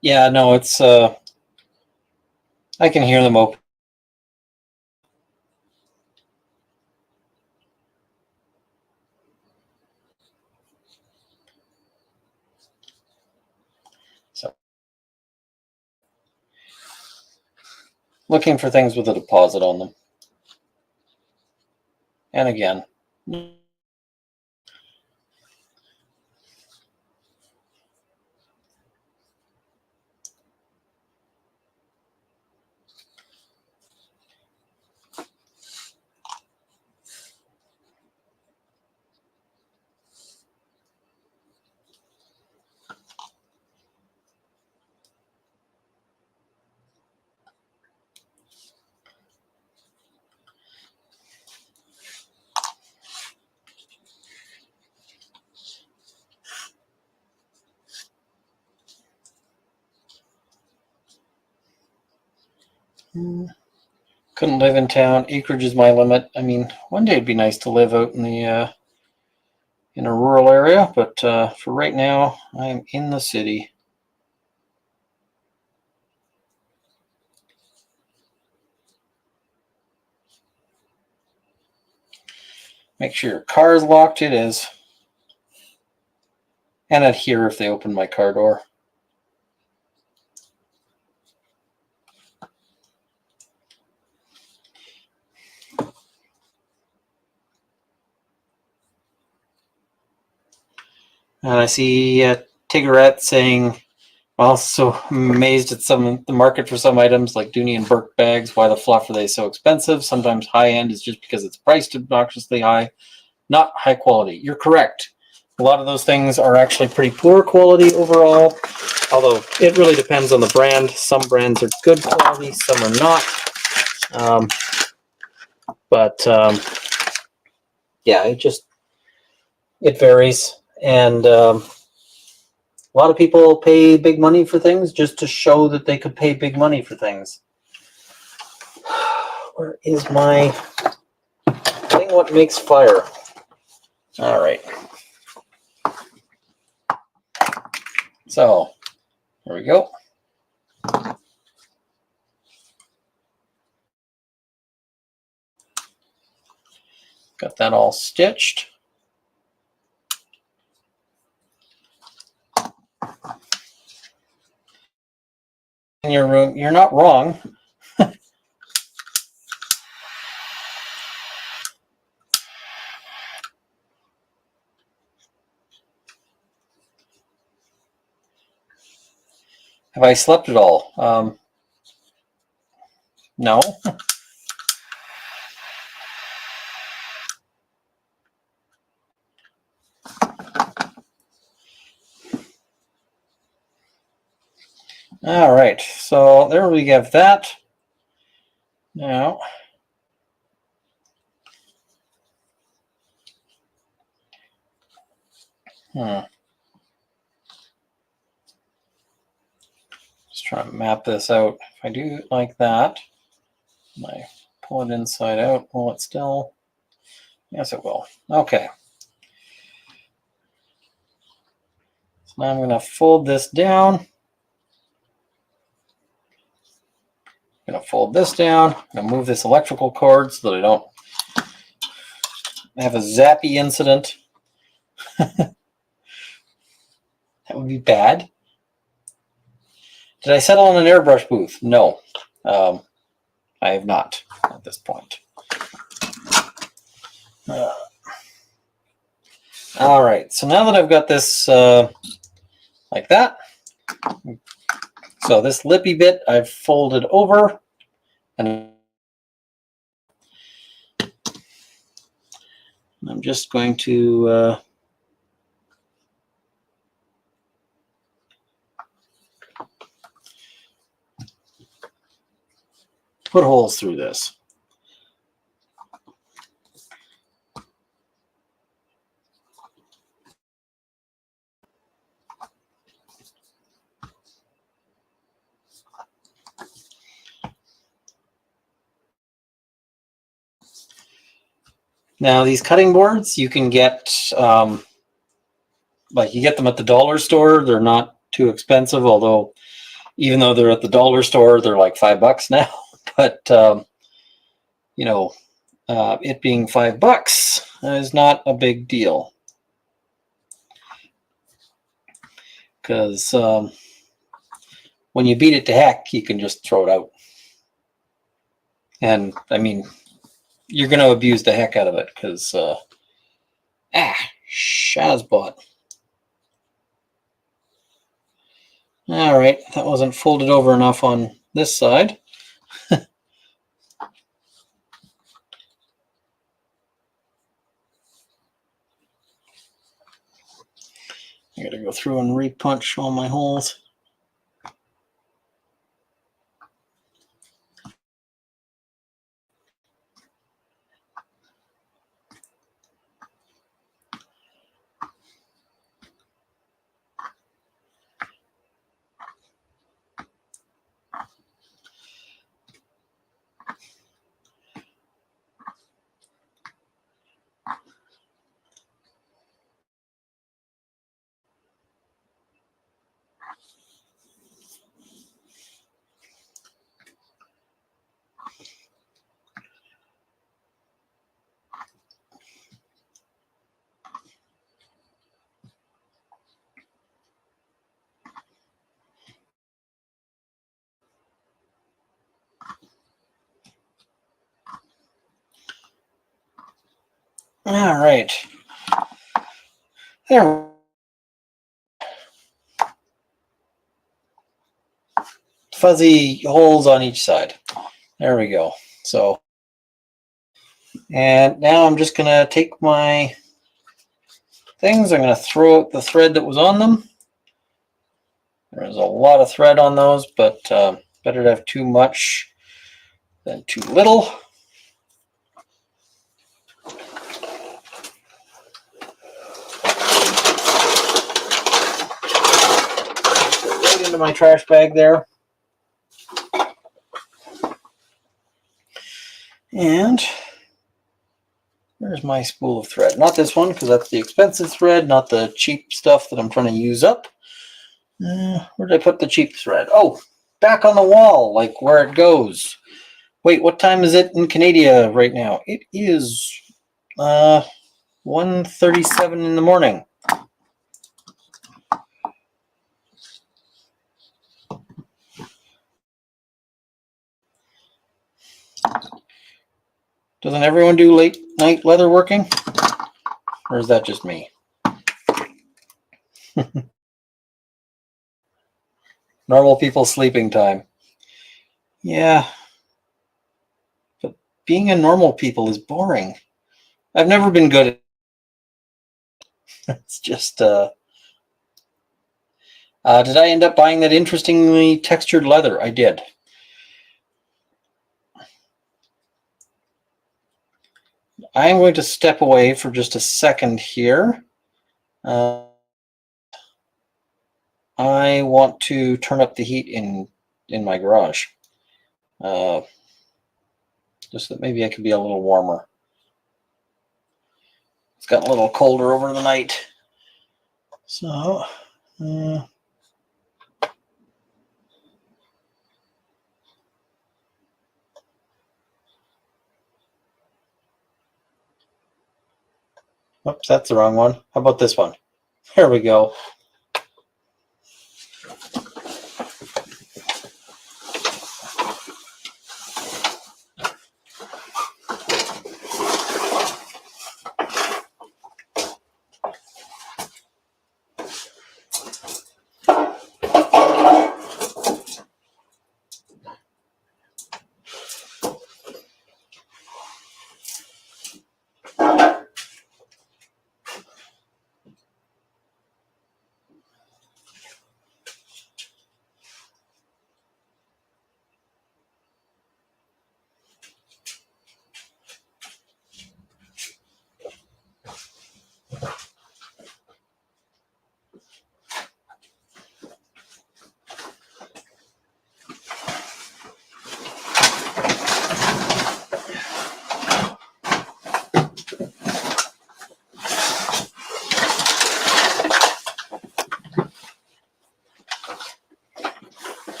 Yeah, no, it's I can hear them open. So looking for things with a deposit on them. And again, couldn't live in town. Acreage is my limit. I mean, one day it'd be nice to live out in the in a rural area, but for right now, I'm in the city. Make sure your car is locked. It is. And I'd hear if they open my car door. And I see Tiggerette saying, also amazed at the market for some items like Dooney and Burke bags. Why the fluff are they so expensive? Sometimes high end is just because it's priced obnoxiously high, not high quality. You're correct. A lot of those things are actually pretty poor quality overall, although it really depends on the brand. Some brands are good quality, some are not. Yeah, it varies. And a lot of people pay big money for things just to show that they could pay big money for things. Where is my thing? What makes fire? All right. So, here we go. Got that all stitched. In your room, you're not wrong. Have I slept at all? No. All right, so there we have that. Now, just trying to map this out. If I do it like that, and I pull it inside out, will it still? Yes, it will. Okay. So now I'm going to fold this down. I'm going to fold this down. I'm going to move this electrical cord so that I don't have a zappy incident. That would be bad. Did I settle on an airbrush booth? No. I have not at this point. All right, so now that I've got this like that, so this lippy bit I've folded over, and I'm just going to put holes through this. Now these cutting boards, you can get, like you get them at the dollar store. They're not too expensive, although even though they're at the dollar store, they're like $5 now. But you know, it being $5 is not a big deal, because when you beat it to heck, you can just throw it out. And I mean, you're going to abuse the heck out of it, because Shazbot. All right, that wasn't folded over enough on this side. I got to go through and repunch all my holes. All right. There. Fuzzy holes on each side. There we go. So, and now I'm just going to take my things. I'm going to throw out the thread that was on them. There's a lot of thread on those, but better to have too much than too little. Right into my trash bag there. And there's my spool of thread. Not this one, because that's the expensive thread, not the cheap stuff that I'm trying to use up. Where did I put the cheap thread? Oh, back on the wall, like where it goes. Wait, what time is it in Canada right now? It is 1:37 in the morning. Doesn't everyone do late night leather working? Or is that just me? Normal people sleeping time. Yeah. But being a normal people is boring. I've never been good at it. It's just did I end up buying that interestingly textured leather? I did. I'm going to step away for just a second here. I want to turn up the heat in my garage. Just that maybe I could be a little warmer. It's gotten a little colder over the night. So, oops, that's the wrong one. How about this one? There we go.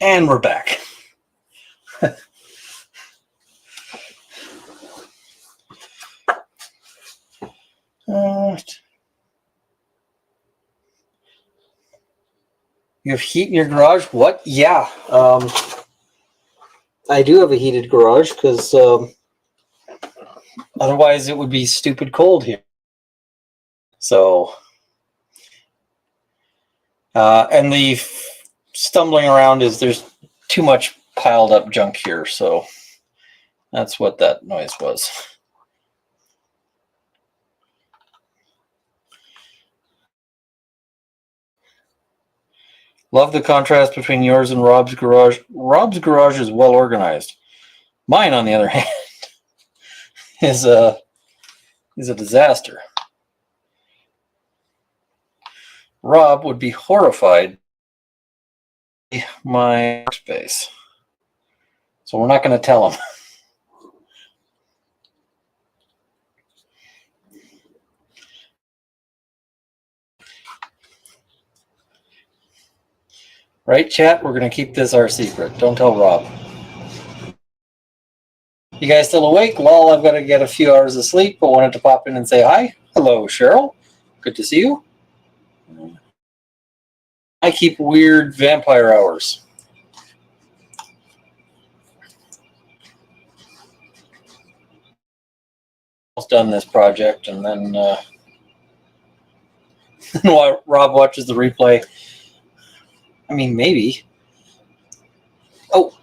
And we're back. You have heat in your garage? What? Yeah. I do have a heated garage because otherwise it would be stupid cold here. So, and the stumbling around is there's too much piled up junk here. So that's what that noise was. Love the contrast between yours and Rob's garage. Rob's garage is well organized. Mine, on the other hand, is a disaster. Rob would be horrified by my workspace. So we're not going to tell him. Right, chat? We're going to keep this our secret. Don't tell Rob. You guys still awake? Lol, I've got to get a few hours of sleep, but wanted to pop in and say hi. Hello, Cheryl. Good to see you. I keep weird vampire hours. Almost done this project, and then while Rob watches the replay, I mean, maybe. Oh,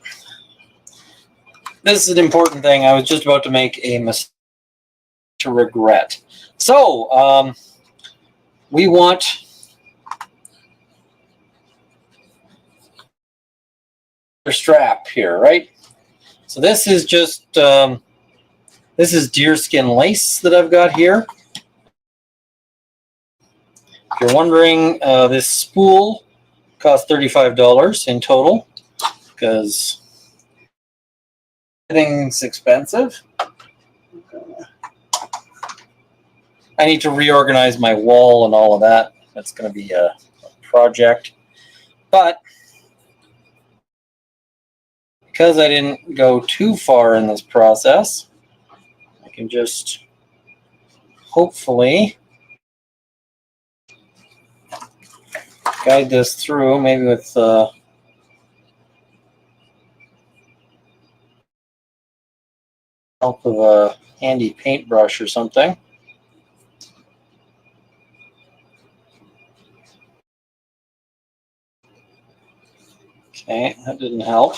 this is an important thing. I was just about to make a mistake to regret. So, we want a strap here, right? So this is just this is deerskin lace that I've got here. If you're wondering, this spool cost $35 in total because everything's expensive. I need to reorganize my wall and all of that. That's going to be a project. But because I didn't go too far in this process, I can just hopefully guide this through, maybe with help of a handy paintbrush or something. Okay, that didn't help.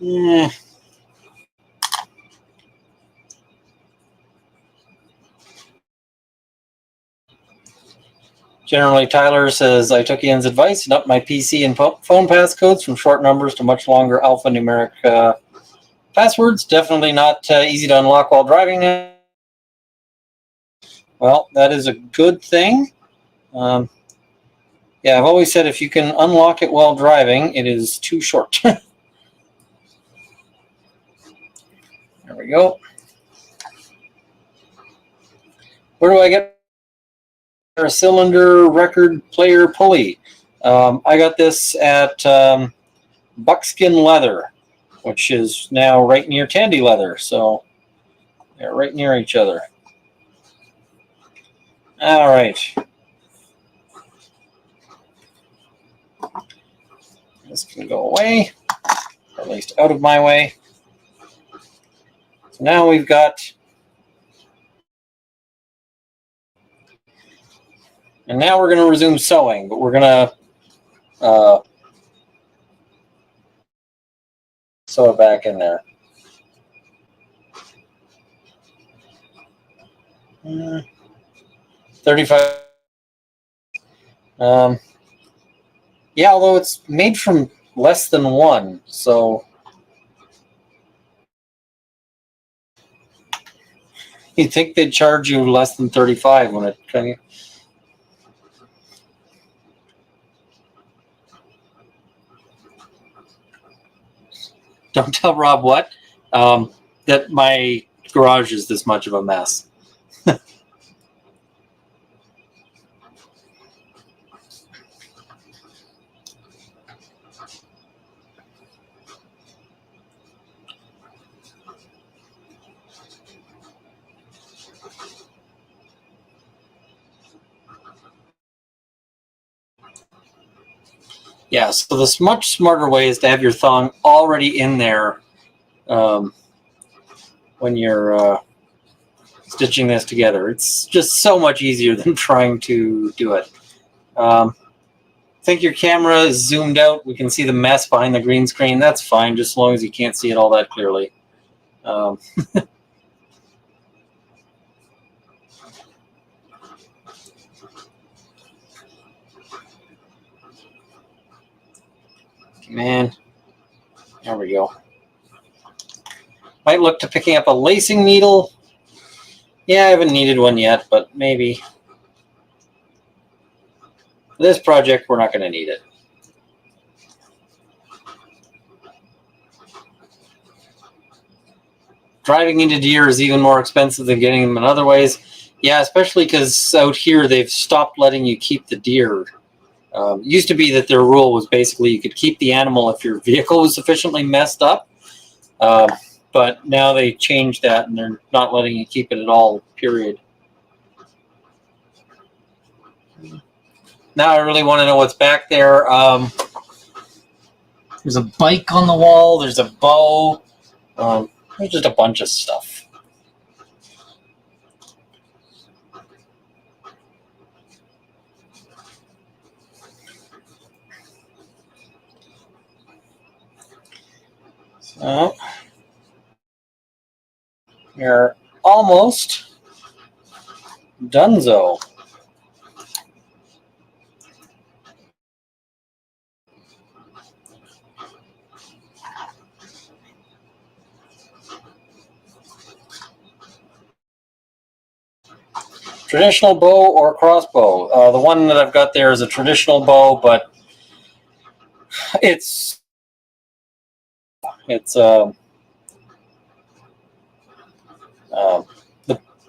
Yeah. Generally, Tyler says, I took Ian's advice and upped my PC and phone passcodes from short numbers to much longer alphanumeric passwords. Definitely not easy to unlock while driving. Well, that is a good thing. Yeah, I've always said if you can unlock it while driving, it is too short. There we go. Where do I get a cylinder record player pulley? I got this at Buckskin Leather, which is now right near Tandy Leather. So they're right near each other. All right. This can go away, or at least out of my way. So now we've got, and now we're going to resume sewing, but we're going to sew it back in there. 35. Yeah, although it's made from less than one, so you'd think they'd charge you less than 35 when it kind of. Don't tell Rob what? That my garage is this much of a mess. Yeah, so this much smarter way is to have your thong already in there when you're stitching this together. It's just so much easier than trying to do it. I think your camera is zoomed out. We can see the mess behind the green screen. That's fine, just as long as you can't see it all that clearly. Man, there we go. Might look to picking up a lacing needle. Yeah, I haven't needed one yet, but maybe. For this project, we're not going to need it. Driving into deer is even more expensive than getting them in other ways. Yeah, especially because out here they've stopped letting you keep the deer. Used to be that their rule was basically you could keep the animal if your vehicle was sufficiently messed up. But now they changed that and they're not letting you keep it at all, period. Now I really want to know what's back there. There's a bike on the wall. There's a bow. There's just a bunch of stuff. So we're almost donezo. Traditional bow or crossbow. The one that I've got there is a traditional bow, but it's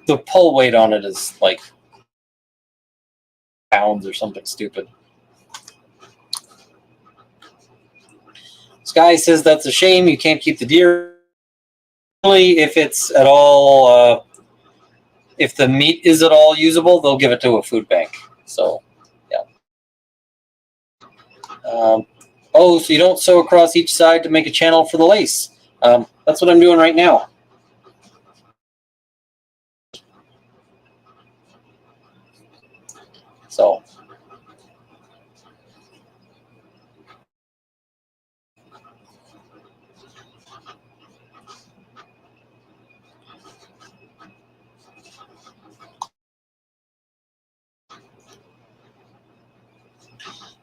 the pull weight on it is like pounds or something stupid. Sky says that's a shame. You can't keep the deer. Really, if it's at all, if the meat is at all usable, they'll give it to a food bank. So, yeah. Oh, so you don't sew across each side to make a channel for the lace. That's what I'm doing right now. So.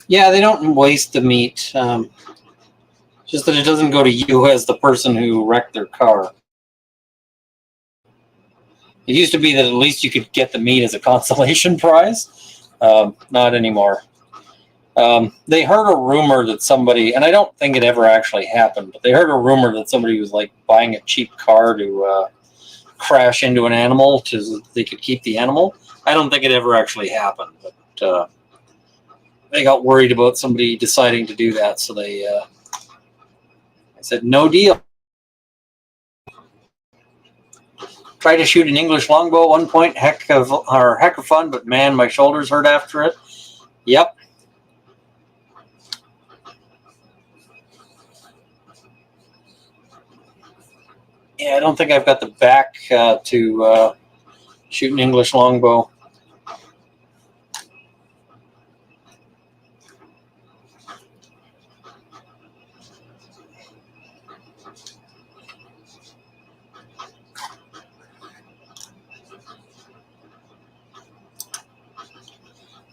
Yeah, they don't waste the meat. Just that it doesn't go to you as the person who wrecked their car. It used to be that at least you could get the meat as a consolation prize. Not anymore. They heard a rumor that somebody, and I don't think it ever actually happened, but they heard a rumor that somebody was like buying a cheap car to crash into an animal so they could keep the animal. I don't think it ever actually happened, but they got worried about somebody deciding to do that, so they said no deal. Tried to shoot an English longbow at one point, heck of fun, but man, my shoulders hurt after it. Yep. Yeah, I don't think I've got the back to shoot an English longbow.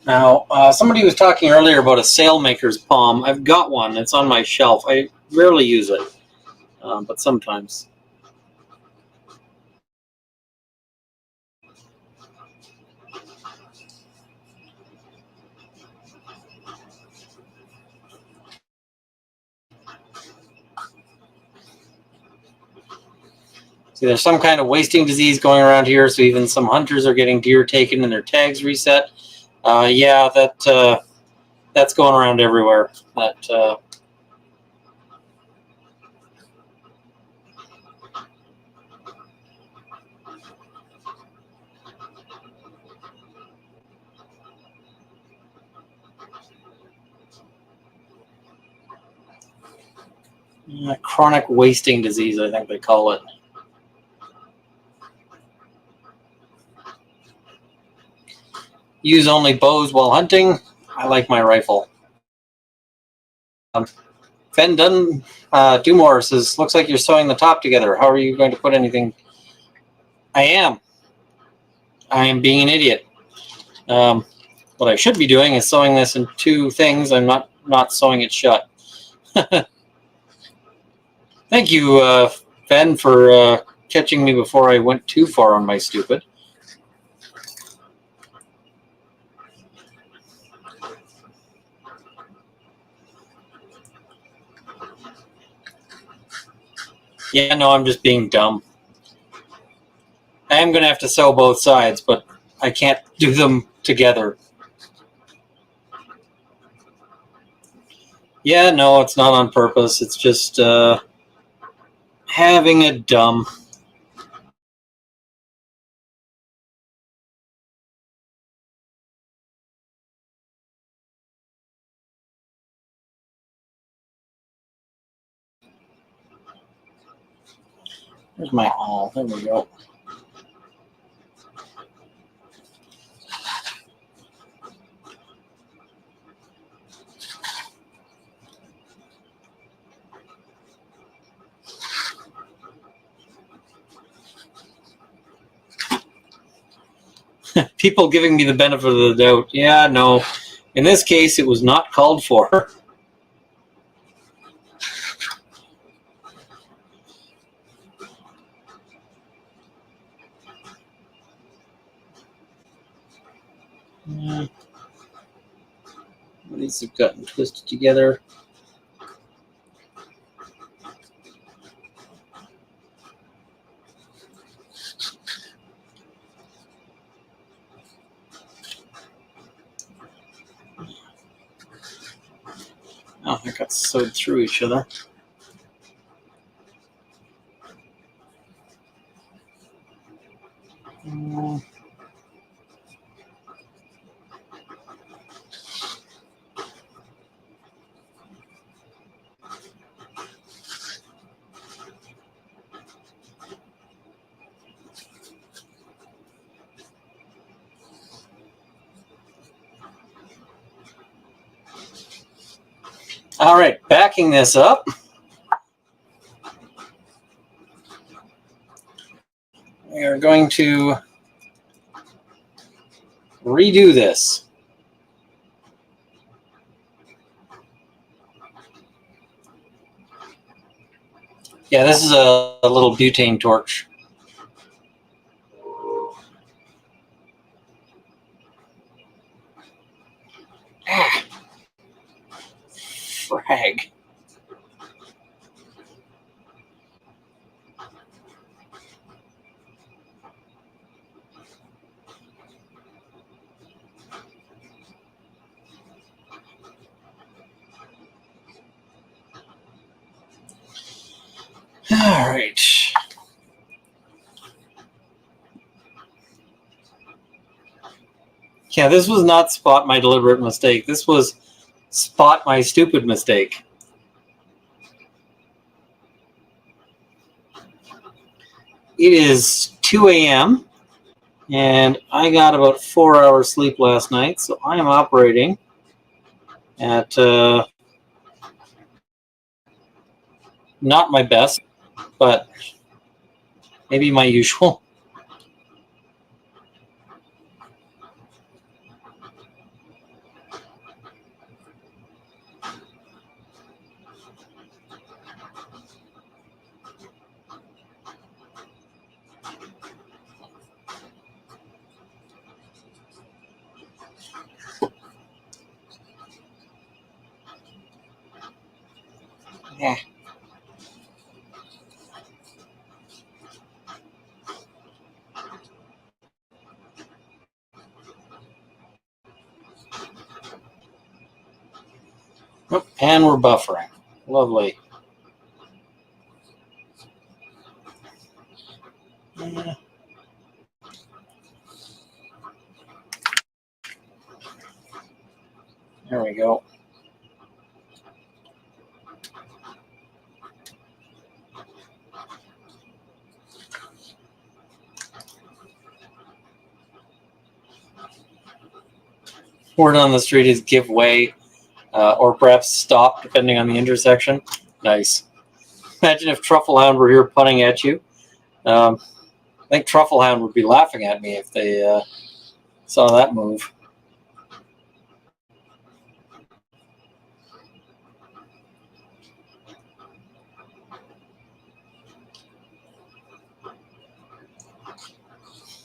Now, somebody was talking earlier about a sailmaker's palm. I've got one. It's on my shelf. I rarely use it, but sometimes. See, there's some kind of wasting disease going around here, so even some hunters are getting deer taken and their tags reset. Yeah, that's going around everywhere. Chronic wasting disease, I think they call it. Use only bows while hunting. I like my rifle. Fen Dunn Dumore says, looks like you're sewing the top together. How are you going to put anything? I am. I am being an idiot. What I should be doing is sewing this in two things. I'm not sewing it shut. Thank you, Fen, for catching me before I went too far on my stupid. Yeah, no, I'm just being dumb. I am going to have to sew both sides, but I can't do them together. Yeah, no, it's not on purpose. It's just having a dumb. There's my awl. There we go. People giving me the benefit of the doubt. Yeah, no. In this case, it was not called for. These have gotten twisted together. Oh, they got sewed through each other. All right, backing this up. We are going to redo this. Yeah, this is a little butane torch. Ah, frag. All right. Yeah, this was not spot my deliberate mistake. This was spot my stupid mistake. It is 2 a.m. and I got about 4 hours sleep last night, so I am operating at not my best, but maybe my usual. Yeah. Oh, and we're buffering. Lovely. Yeah. There we go. Word on the street is give way, or perhaps stop, depending on the intersection. Nice. Imagine if Trufflehound were here putting at you. I think Trufflehound would be laughing at me if they saw that move.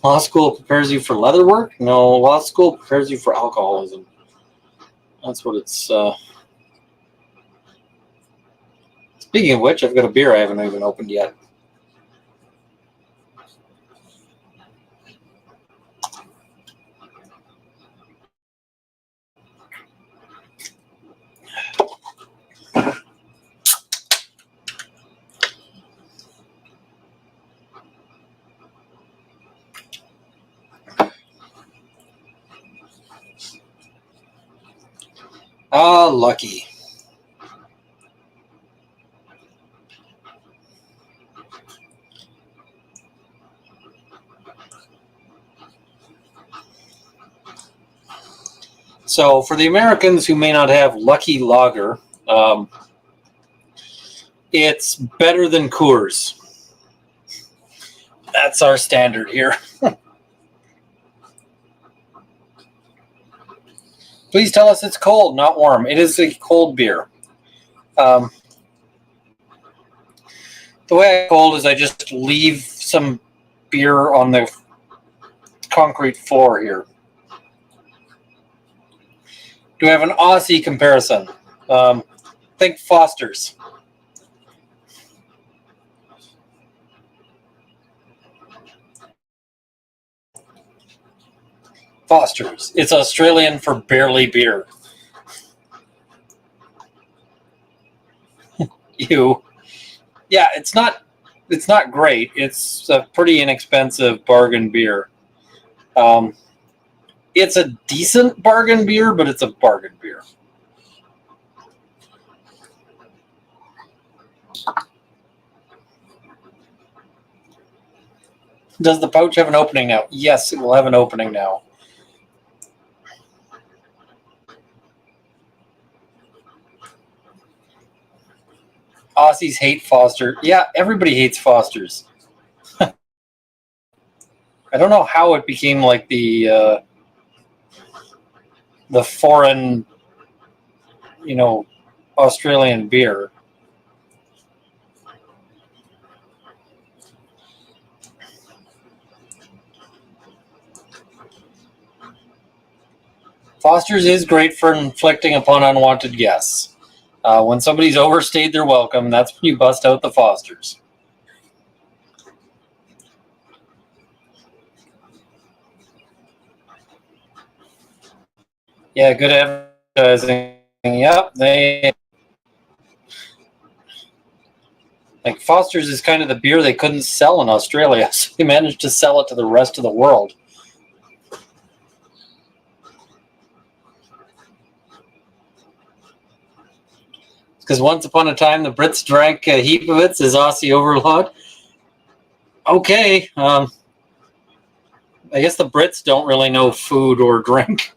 Law school prepares you for leather work? No, law school prepares you for alcoholism. That's what it's... Speaking of which, I've got a beer I haven't even opened yet. Ah, lucky. So for the Americans who may not have Lucky Lager, it's better than Coors. That's our standard here. Please tell us it's cold, not warm. It is a cold beer. The way I cold is I just leave some beer on the concrete floor here. Do we have an Aussie comparison? Think Foster's. Foster's. It's Australian for barely beer. You. Yeah, it's not great. It's a pretty inexpensive bargain beer. It's a decent bargain beer, but it's a bargain beer. Does the pouch have an opening now? Yes, it will have an opening now. Aussies hate Foster. Yeah, everybody hates Foster's. I don't know how it became like the foreign, Australian beer. Foster's is great for inflicting upon unwanted guests. When somebody's overstayed their welcome, that's when you bust out the Foster's. Yeah, good advertising. Yep, like Foster's is kind of the beer they couldn't sell in Australia, so they managed to sell it to the rest of the world. Because once upon a time, the Brits drank a heap of it, says Aussie Overlord. Okay, I guess the Brits don't really know food or drink.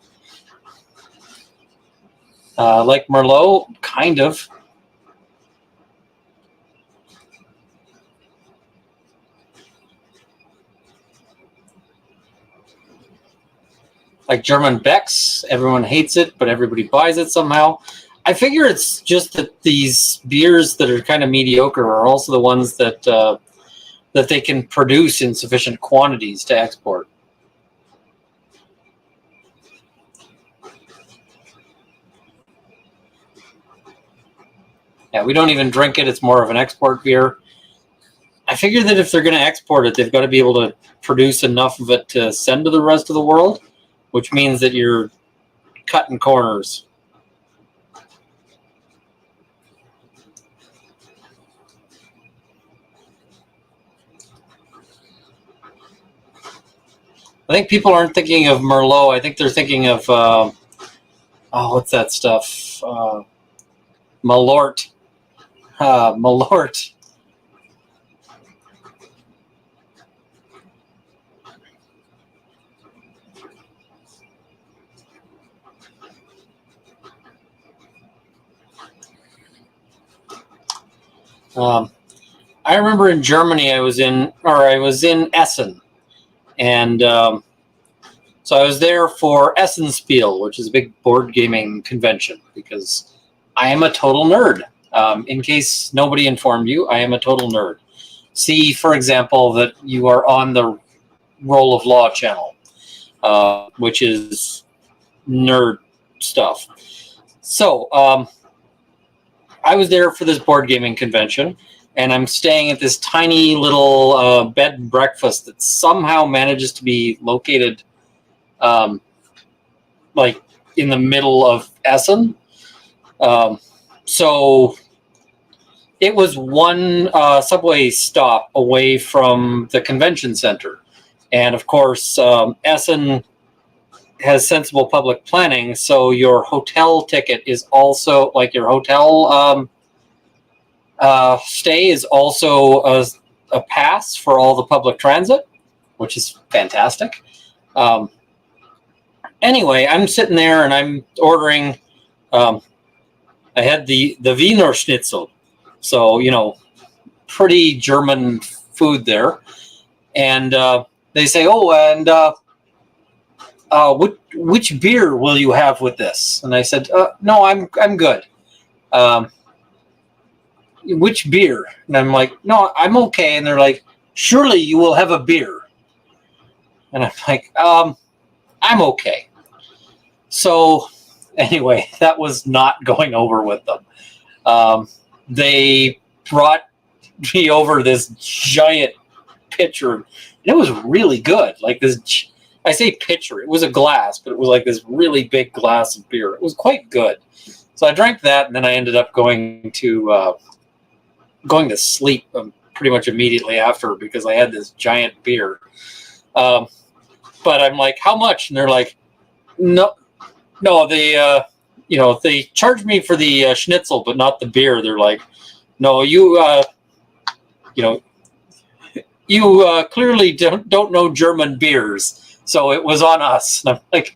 Like Merlot, kind of. Like German Beck's, everyone hates it, but everybody buys it somehow. I figure it's just that these beers that are kind of mediocre are also the ones that that they can produce in sufficient quantities to export. Yeah, we don't even drink it. It's more of an export beer. I figure that if they're going to export it, they've got to be able to produce enough of it to send to the rest of the world, which means that you're cutting corners. I think people aren't thinking of Merlot. I think they're thinking of, what's that stuff? Malort. Malort. I remember in Germany, I was in Essen, and so I was there for Essen Spiel, which is a big board gaming convention, because I am a total nerd. In case nobody informed you, I am a total nerd. See, for example, that you are on the Roll of Law channel, which is nerd stuff. So I was there for this board gaming convention, and I'm staying at this tiny little bed and breakfast that somehow manages to be located like in the middle of Essen. So it was one subway stop away from the convention center. And of course, Essen has sensible public planning, so your hotel ticket is also, like your hotel stay is also a pass for all the public transit, which is fantastic. Anyway, I'm sitting there and I'm ordering. I had the Wiener Schnitzel, so pretty German food there. And they say, "Oh, and which beer will you have with this?" And I said, "No, I'm good." Which beer? And I'm like, "No, I'm okay." And they're like, "Surely you will have a beer." And I'm like, "I'm okay." So anyway, that was not going over with them. They brought me over this giant pitcher, and it was really good. Like this, I say pitcher, it was a glass, but it was like this really big glass of beer. It was quite good. So I drank that, and then I ended up going to sleep pretty much immediately after, because I had this giant beer. But I'm like, "How much?" And they're like, No, they charged me for the schnitzel, but not the beer. They're like, "No, you clearly don't know German beers, so it was on us." And I'm like,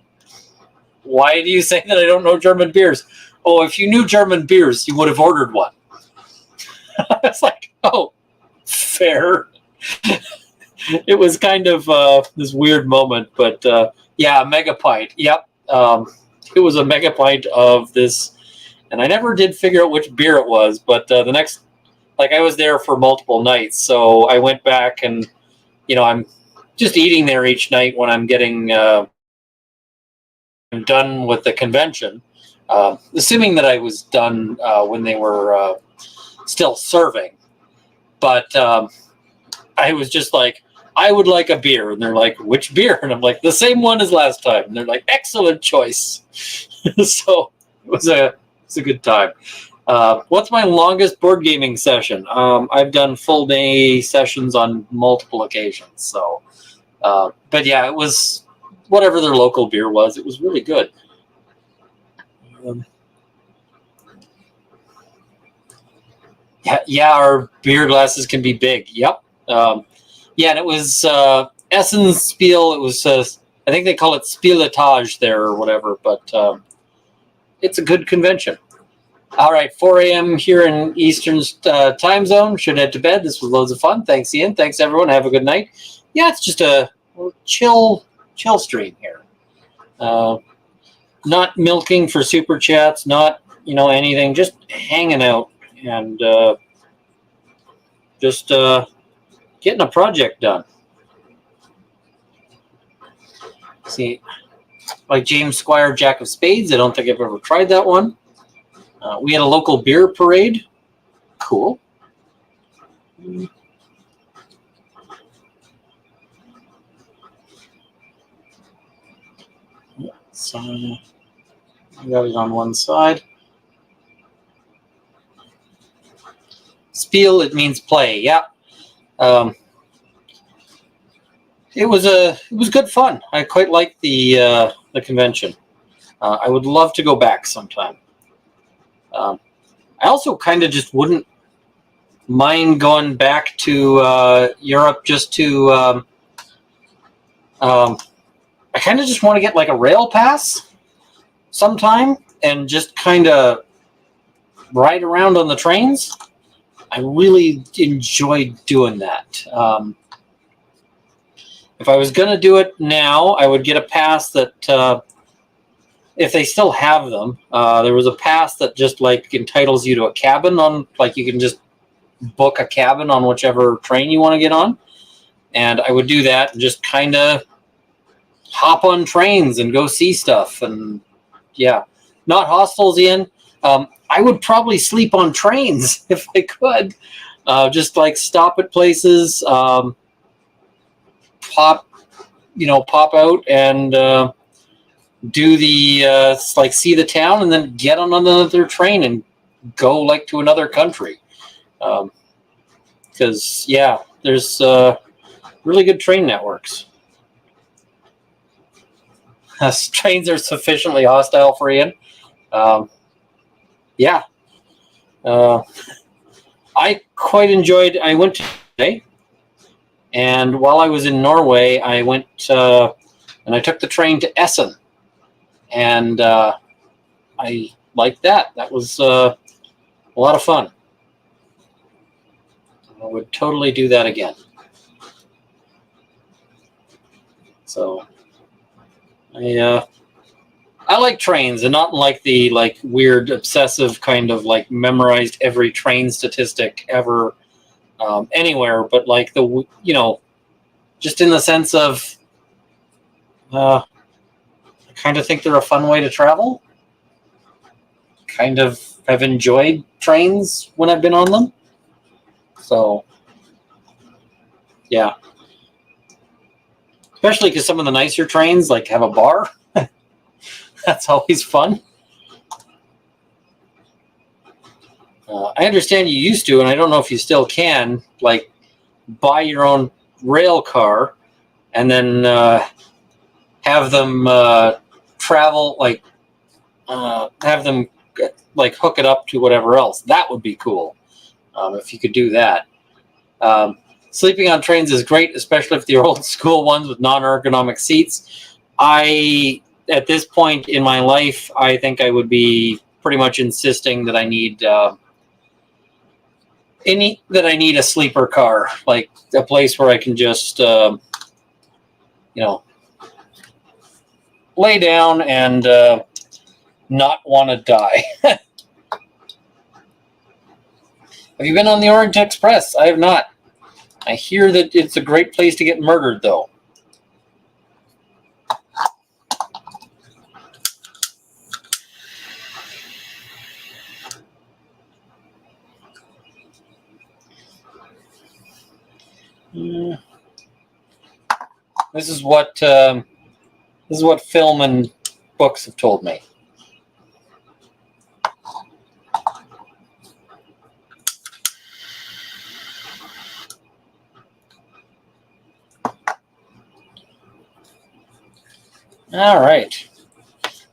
"Why do you say that I don't know German beers?" "Oh, if you knew German beers, you would have ordered one." I was like, "Oh, fair." It was kind of this weird moment, but yeah, a mega pint. Yep. It was a mega pint of this, and I never did figure out which beer it was, but the next, I was there for multiple nights, so I went back, and I'm just eating there each night when I'm getting done with the convention, assuming that I was done when they were still serving. But I was just like, "I would like a beer." And they're like, "Which beer?" And I'm like, "The same one as last time." And they're like, "Excellent choice." So it was a good time. What's my longest board gaming session? I've done full day sessions on multiple occasions. So, but yeah, it was whatever their local beer was. It was really good. Yeah, our beer glasses can be big. Yep. Yeah, and it was Essen Spiel. It was, I think they call it Spieletage there or whatever, but it's a good convention. All right, 4 a.m. here in Eastern time zone. Should head to bed. This was loads of fun. Thanks, Ian. Thanks, everyone. Have a good night. Yeah, it's just a chill stream here. Not milking for super chats, not anything. Just hanging out and just getting a project done. See, like James Squire, Jack of Spades. I don't think I've ever tried that one. We had a local beer parade. Cool. So I got it on one side. Spiel, it means play. Yeah. It was good fun. I quite liked the convention. I would love to go back sometime. I also kind of just wouldn't mind going back to Europe just to. I kind of just want to get like a rail pass sometime and just kind of ride around on the trains. I really enjoyed doing that. If I was going to do it now, I would get a pass that, if they still have them, there was a pass that just like entitles you to a cabin on, like you can just book a cabin on whichever train you want to get on. And I would do that and just kind of hop on trains and go see stuff. And yeah, not hostels in. I would probably sleep on trains if I could. Just like stop at places, pop out and do the like see the town, and then get on another train and go like to another country. Because yeah, there's really good train networks. Trains are sufficiently hostile for Ian. Yeah. I quite enjoyed. I went today, and while I was in Norway, I went and I took the train to Essen, and I liked that. That was a lot of fun. I would totally do that again. So I like trains, and not like the weird obsessive kind of like memorized every train statistic ever anywhere, but like the just in the sense of I kind of think they're a fun way to travel. Kind of have enjoyed trains when I've been on them. So yeah, especially because some of the nicer trains like have a bar. That's always fun. I understand you used to, and I don't know if you still can, like buy your own rail car and then have them travel, like have them like hook it up to whatever else. That would be cool if you could do that. Sleeping on trains is great, especially if they're old school ones with non-ergonomic seats. At this point in my life, I think I would be pretty much insisting that I need a sleeper car, like a place where I can just lay down and not want to die. Have you been on the Orient Express? I have not. I hear that it's a great place to get murdered, though. This is what film and books have told me. All right.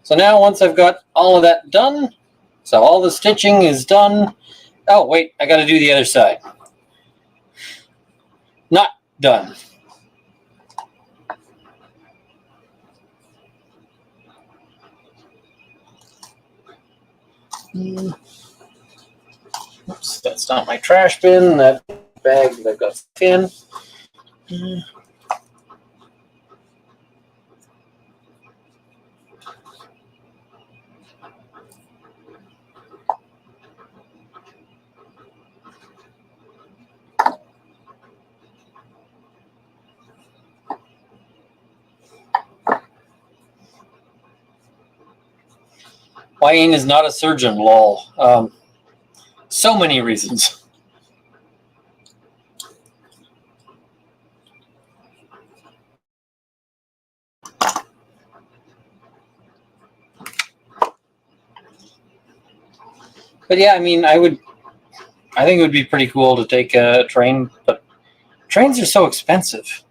So now once I've got all of that done, so all the stitching is done. Oh, wait, I got to do the other side. Not done. Oops, that's not my trash bin. That bag that I've got in. Why Ian is not a surgeon, lol. So many reasons. But yeah, I mean, I think it would be pretty cool to take a train, but trains are so expensive.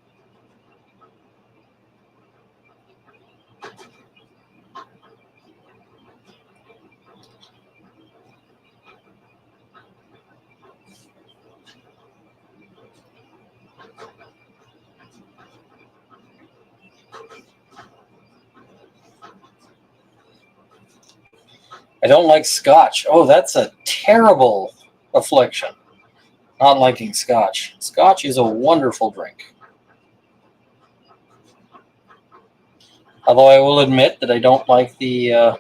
I don't like Scotch. Oh, that's a terrible affliction. Not liking Scotch. Scotch is a wonderful drink. Although I will admit that I don't like the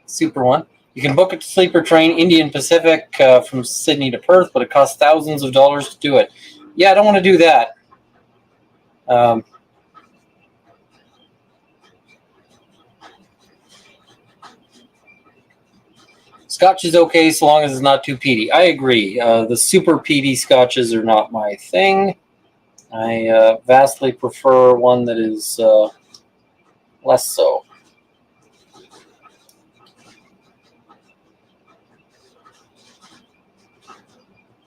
super one. You can book a sleeper train Indian Pacific from Sydney to Perth, but it costs thousands of dollars to do it. Yeah, I don't want to do that. Scotch is okay so long as it's not too peaty. I agree. The super peaty Scotches are not my thing. I vastly prefer one that is less so.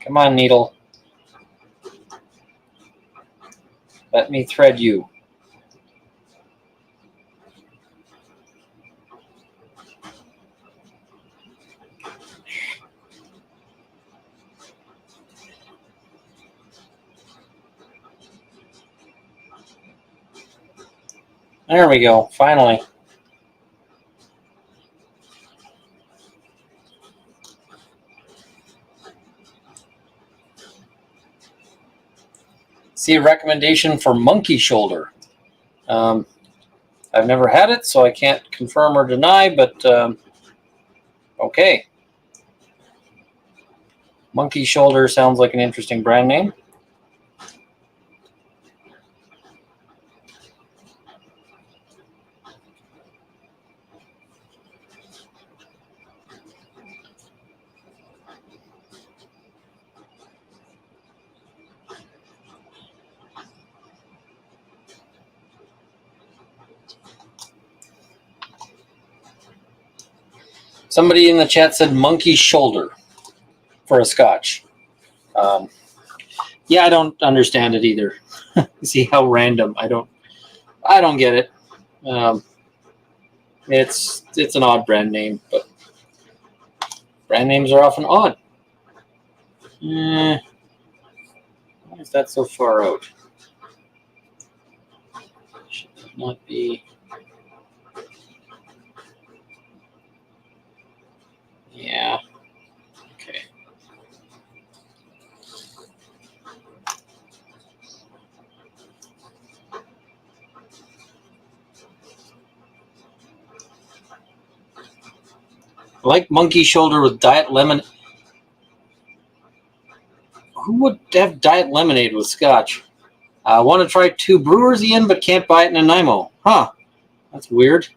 Come on, needle. Let me thread you. There we go, finally. See a recommendation for monkey shoulder. I've never had it, so I can't confirm or deny, but okay. Monkey shoulder sounds like an interesting brand name. Somebody in the chat said monkey shoulder for a Scotch. Yeah, I don't understand it either. See how random. I don't get it. It's an odd brand name, but brand names are often odd. Why is that so far out? Should not be. Yeah. Okay. I like monkey shoulder with diet lemon. Who would have diet lemonade with Scotch? I want to try 2 brewers, Ian, but can't buy it in Nanaimo. Huh. That's weird.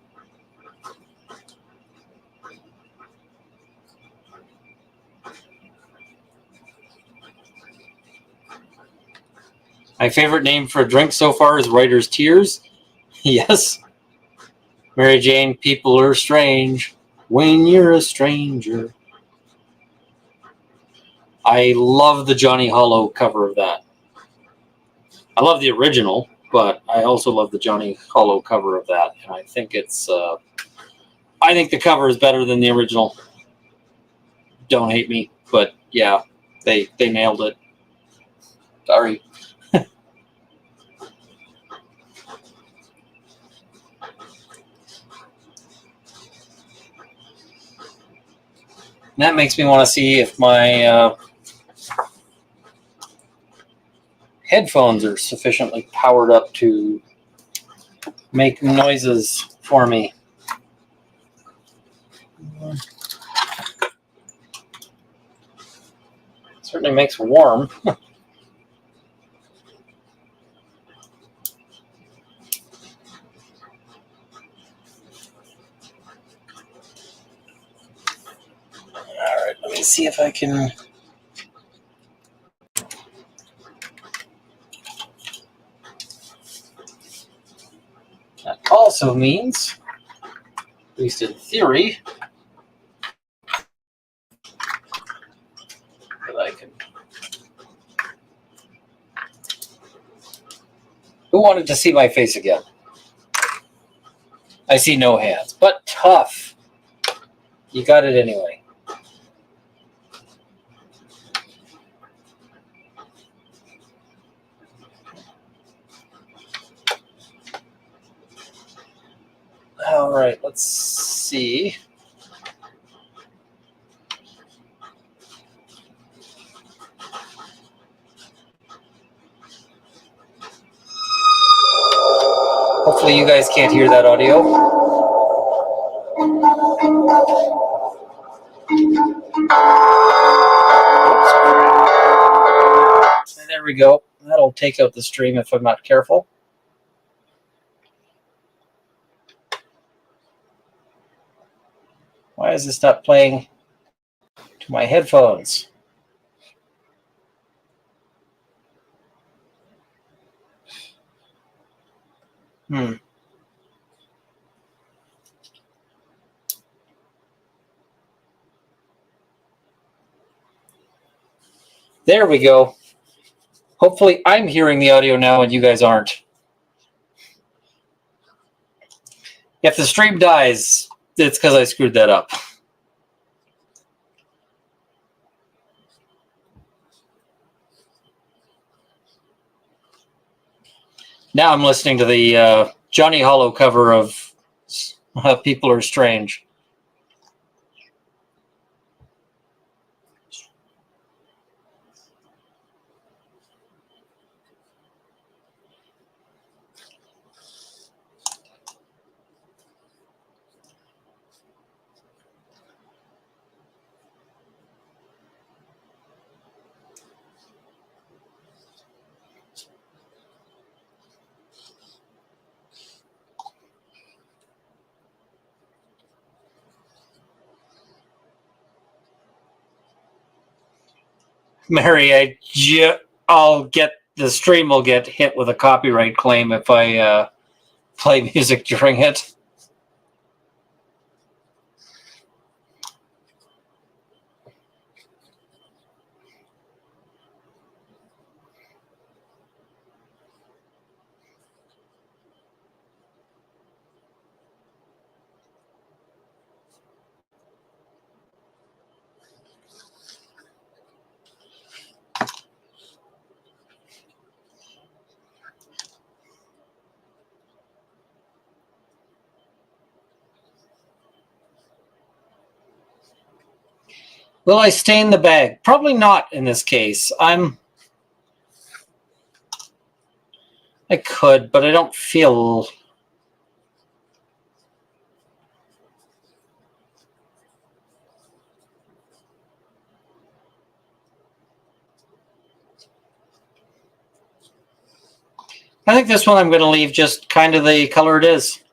My favorite name for a drink so far is Writer's Tears. Yes. Mary Jane, people are strange when you're a stranger. I love the Johnny Hollow cover of that. I love the original, but I also love the Johnny Hollow cover of that. And I think it's, I think the cover is better than the original. Don't hate me, but yeah, they nailed it. Sorry. That makes me want to see if my headphones are sufficiently powered up to make noises for me. Certainly makes warm. All right, let me see if I can. That also means, at least in theory, that I can. Who wanted to see my face again? I see no hands, but tough. You got it anyway. All right, let's see. Hopefully you guys can't hear that audio. And there we go. That'll take out the stream if I'm not careful. Why is this not playing to my headphones? There we go. Hopefully I'm hearing the audio now and you guys aren't. If the stream dies, it's because I screwed that up. Now I'm listening to the Johnny Hollow cover of People Are Strange. Mary, I'll get the stream will get hit with a copyright claim if I play music during it. Will I stain the bag? Probably not in this case. I could, but I don't feel... I think this one I'm going to leave just kind of the color it is.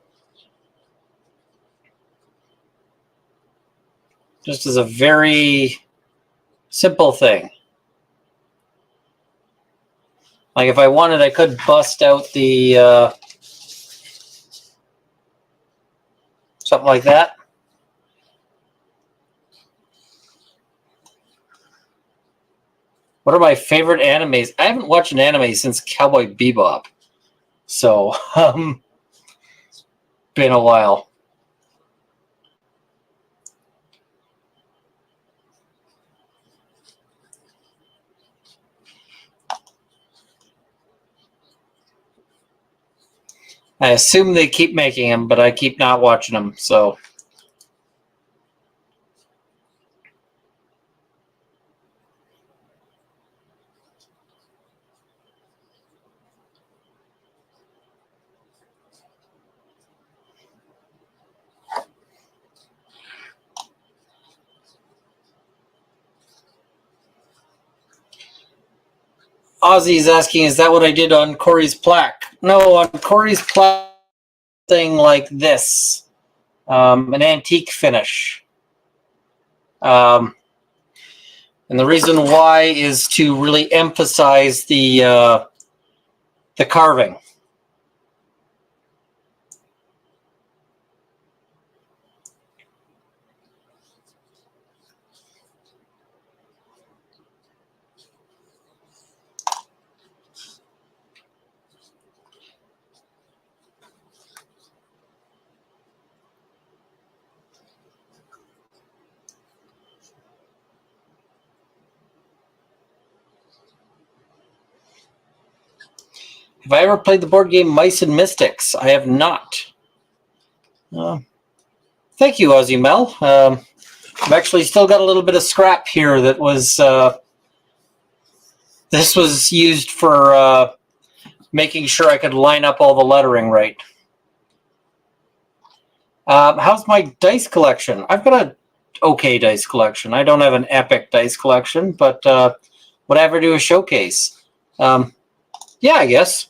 Just as a very simple thing. Like if I wanted, I could bust out the something like that. What are my favorite animes? I haven't watched an anime since Cowboy Bebop. So, been a while. I assume they keep making them, but I keep not watching them, so. Ozzy's asking, is that what I did on Corey's plaque? No, on Corey's plaque, thing like this, an antique finish. And the reason why is to really emphasize the carving. Have I ever played the board game Mice and Mystics? I have not. Thank you, Ozzy Mel. I've actually still got a little bit of scrap here that was... this was used for making sure I could line up all the lettering right. How's my dice collection? I've got a okay dice collection. I don't have an epic dice collection, but would I ever do a showcase? Yeah, I guess.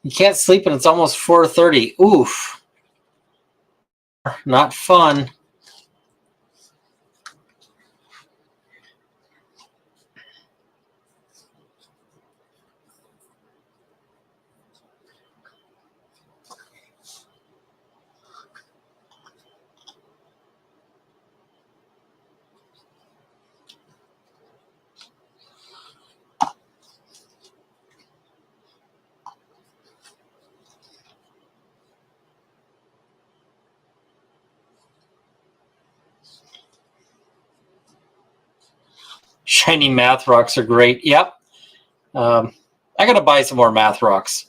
You can't sleep and it's almost 4:30. Oof. Not fun. Shiny math rocks are great. Yep. I got to buy some more math rocks.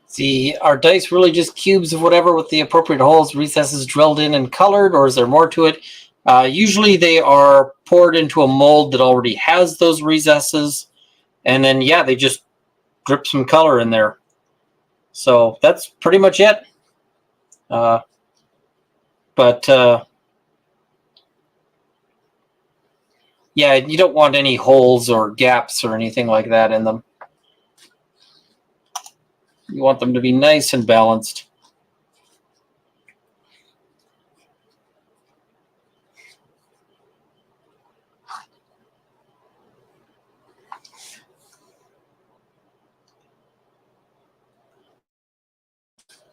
See, are dice really just cubes of whatever with the appropriate holes, recesses drilled in and colored, or is there more to it? Usually they are poured into a mold that already has those recesses, and then, yeah, they just drip some color in there. So that's pretty much it. Yeah, you don't want any holes or gaps or anything like that in them. You want them to be nice and balanced.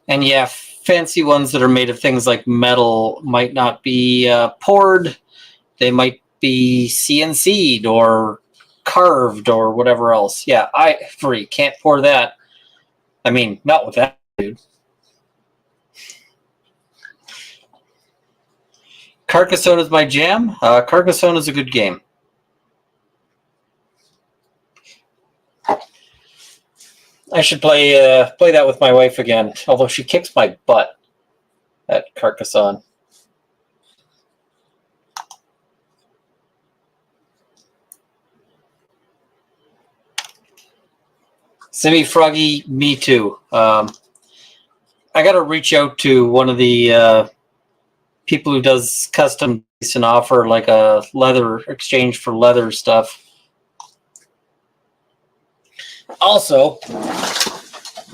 And yeah, fancy ones that are made of things like metal might not be poured. They might be CNC'd or carved or whatever else. Yeah, ivory, can't pour that. I mean, not with that, dude. Carcassonne is my jam. Carcassonne is a good game. I should play that with my wife again, although she kicks my butt at Carcassonne. Simi Froggy, me too. I got to reach out to one of the people who does custom and offer like a leather exchange for leather stuff. Also,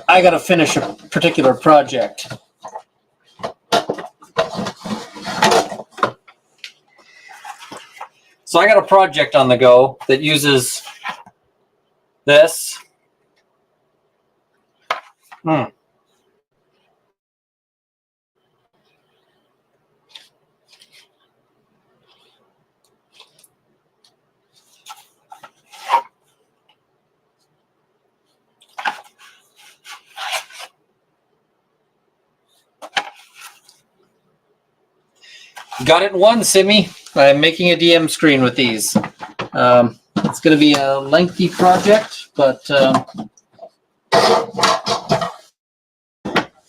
I got to finish a particular project. So I got a project on the go that uses this. Got it in one, Simi. I'm making a DM screen with these. It's going to be a lengthy project, but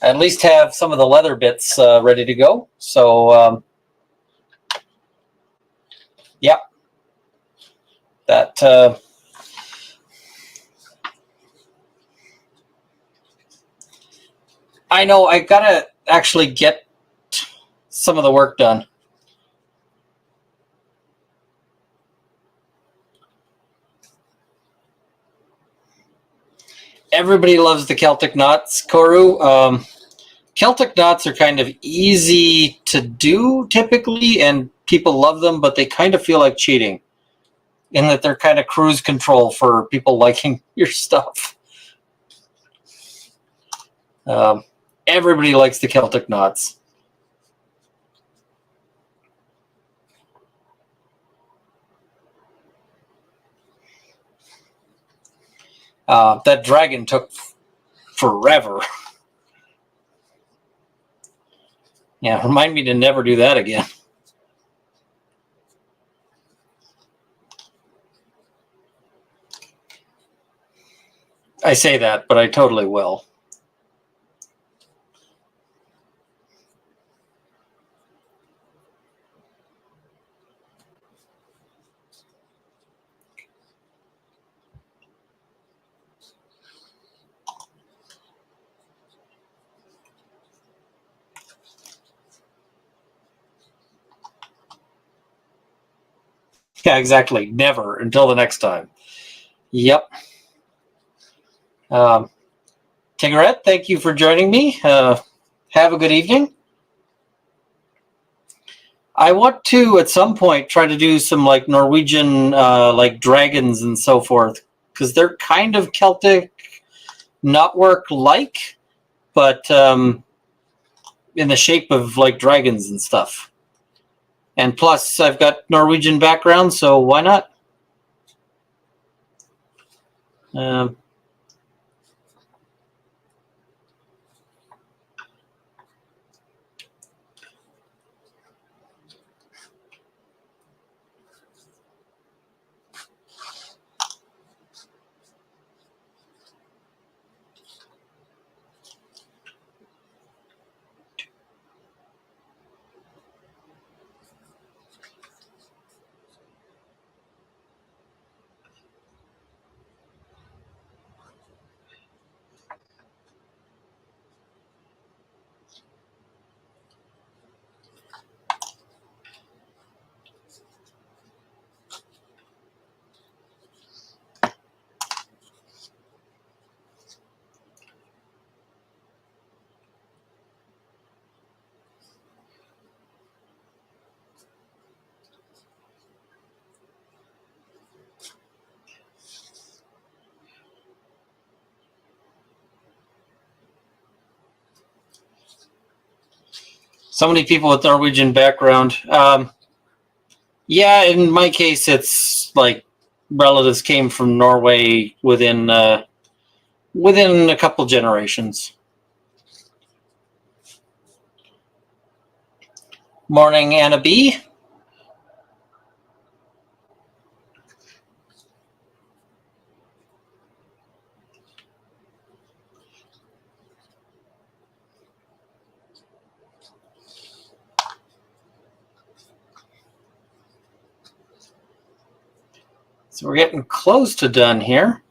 I at least have some of the leather bits ready to go. So Yep. That I know I gotta actually get some of the work done. Everybody loves the Celtic knots, Koru. Celtic knots are kind of easy to do typically, and people love them, but they kind of feel like cheating in that they're kind of cruise control for people liking your stuff. Everybody likes the Celtic knots. That dragon took forever. Yeah, remind me to never do that again. I say that, but I totally will. Yeah, exactly. Never until the next time. Yep. Tiggerette, thank you for joining me. Have a good evening. I want to, at some point, try to do some like Norwegian like dragons and so forth, because they're kind of Celtic knotwork-like, but in the shape of like dragons and stuff. And plus, I've got Norwegian background, so why not? So many people with Norwegian background. Yeah, in my case, it's like relatives came from Norway within a couple generations. Morning, Anna B. So we're getting close to done here.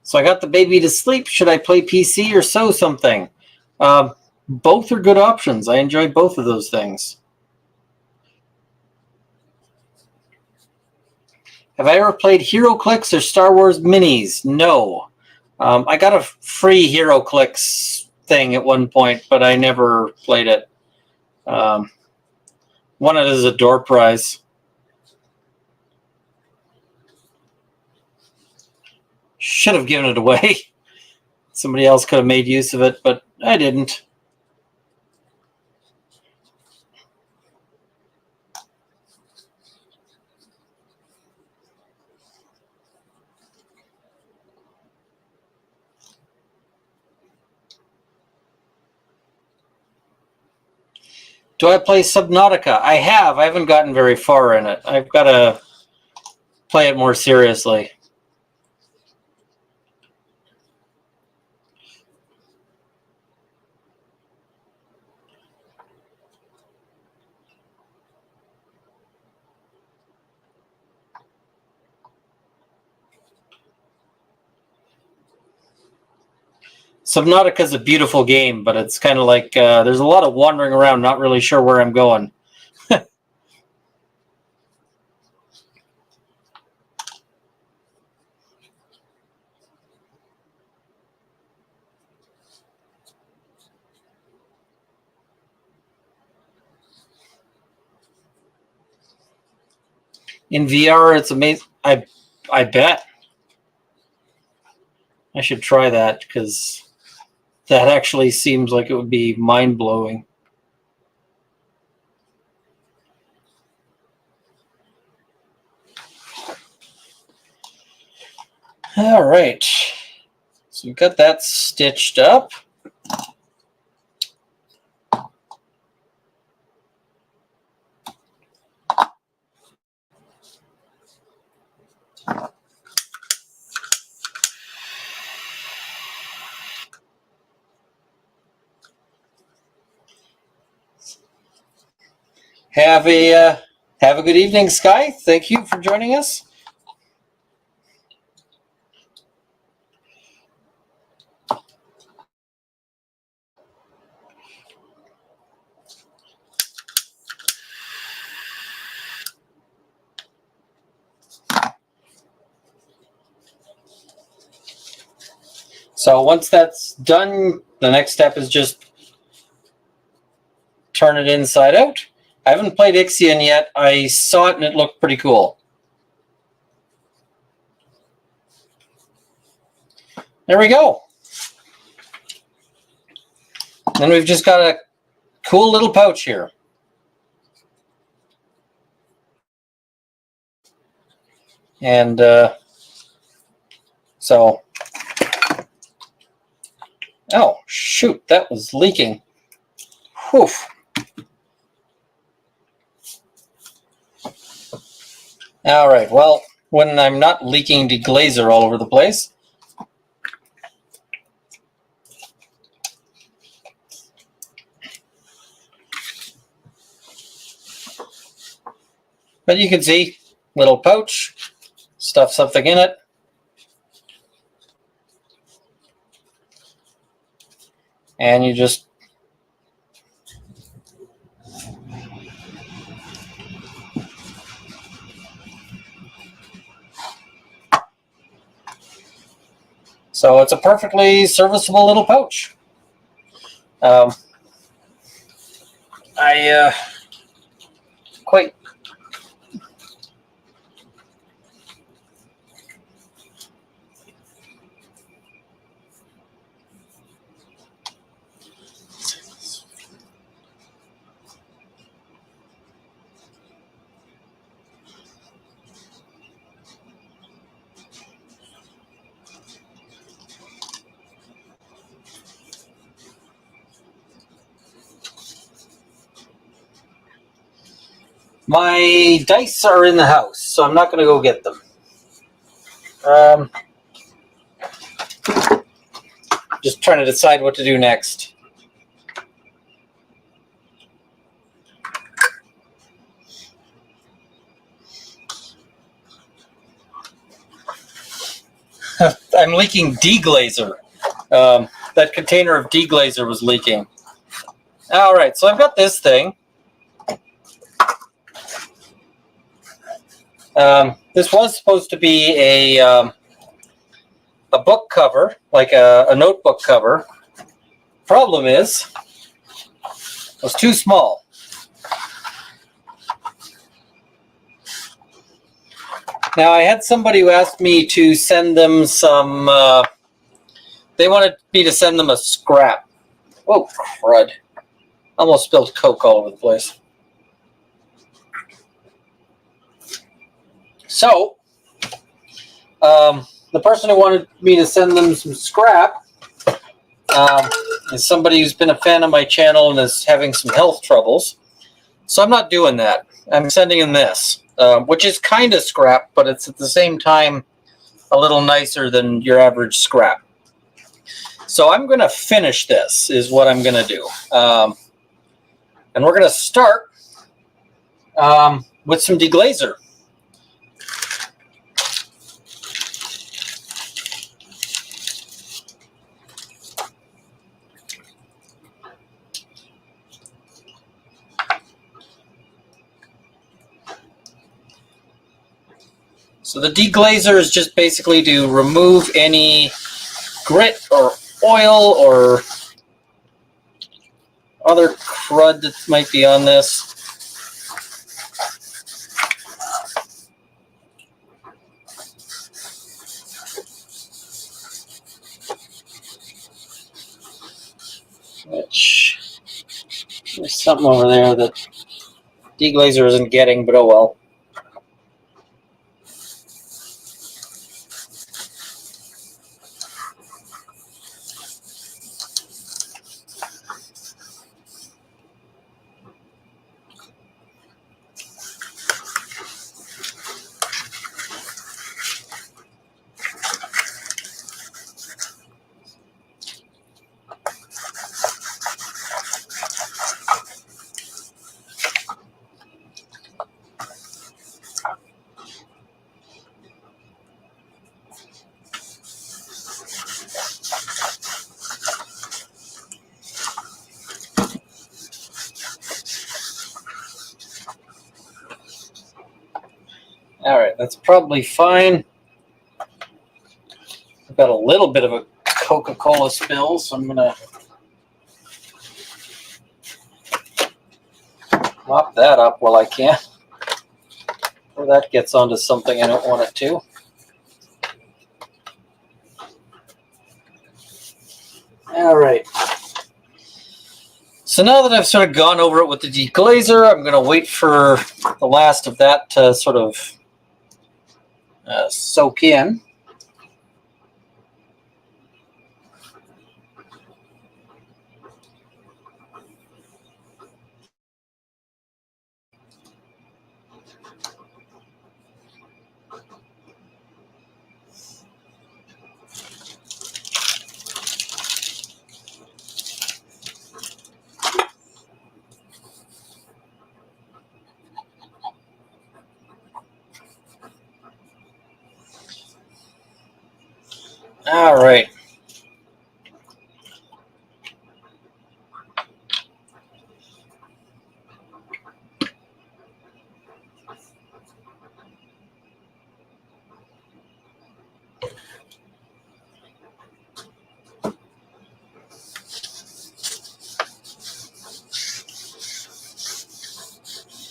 So I got the baby to sleep. Should I play PC or sew something? Both are good options. I enjoy both of those things. Have I ever played HeroClix or Star Wars Minis? No. I got a free HeroClix thing at one point, but I never played it. Won it as a door prize. Should have given it away. Somebody else could have made use of it, but I didn't. Do I play Subnautica? I have. I haven't gotten very far in it. I've got to play it more seriously. Subnautica's a beautiful game, but it's kind of like there's a lot of wandering around, not really sure where I'm going. In VR, it's amazing. I bet. I should try that because that actually seems like it would be mind-blowing. All right. So we've got that stitched up. Have a good evening, Sky. Thank you for joining us. So once that's done, the next step is just turn it inside out. I haven't played Ixion yet. I saw it and it looked pretty cool. There we go. Then we've just got a cool little pouch here. And so, oh, shoot, that was leaking. Whew. All right, well, when I'm not leaking deglazer all over the place, but you can see, little pouch, stuff something in it. And you just so it's a perfectly serviceable little pouch. I quite my dice are in the house, so I'm not going to go get them. Just trying to decide what to do next. I'm leaking deglazer. That container of deglazer was leaking. All right, so I've got this thing. This was supposed to be a book cover, like a notebook cover. Problem is, it was too small. Now, I had somebody who asked me to send them some, they wanted me to send them a scrap. Oh, crud. Almost spilled Coke all over the place. So, the person who wanted me to send them some scrap is somebody who's been a fan of my channel and is having some health troubles. So I'm not doing that. I'm sending him this, which is kind of scrap, but it's at the same time a little nicer than your average scrap. So I'm going to finish this, is what I'm going to do. And we're going to start with some deglazer. So the deglazer is just basically to remove any grit or oil or other crud that might be on this. Which there's something over there that deglazer isn't getting, but oh well. All right, that's probably fine. I've got a little bit of a Coca-Cola spill, so I'm going to mop that up while I can. Before that gets onto something I don't want it to. All right. So now that I've sort of gone over it with the deglazer, I'm going to wait for the last of that to sort of soak in. All right.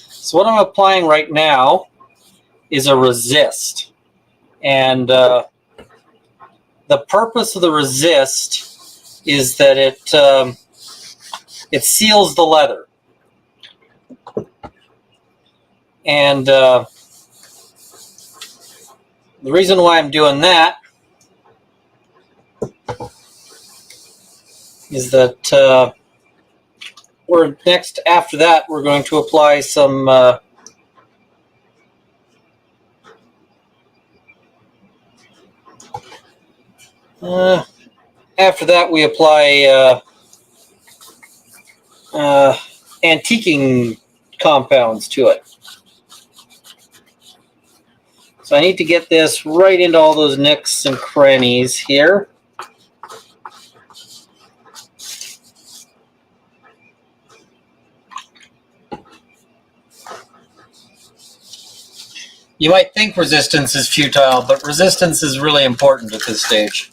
So what I'm applying right now is a resist. And the purpose of the resist is that it seals the leather. And the reason why I'm doing that is that after that, we're going to apply some after that we apply antiquing compounds to it. So I need to get this right into all those nooks and crannies here. You might think resistance is futile, but resistance is really important at this stage.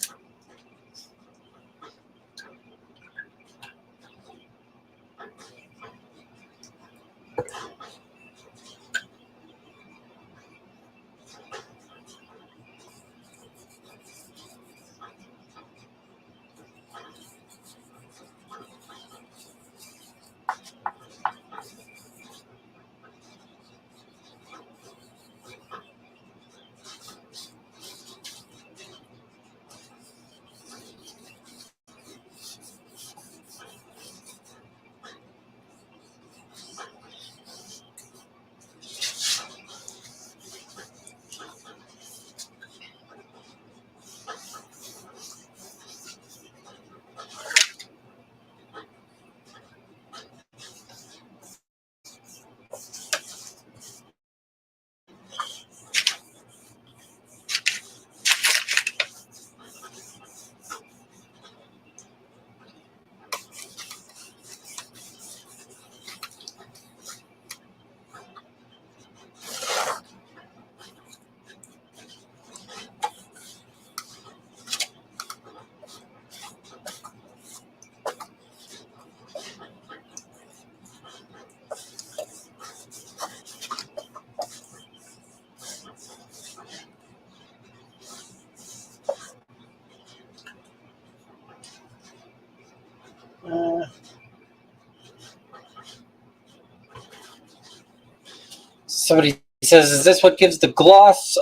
Somebody says, is this what gives the gloss?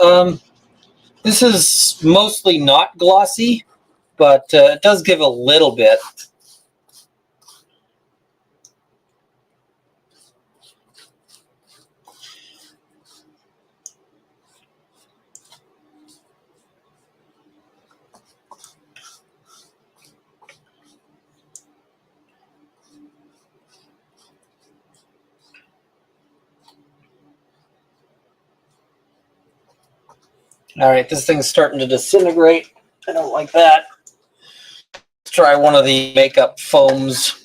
This is mostly not glossy, but it does give a little bit. All right, this thing's starting to disintegrate. I don't like that. Let's try one of the makeup foams.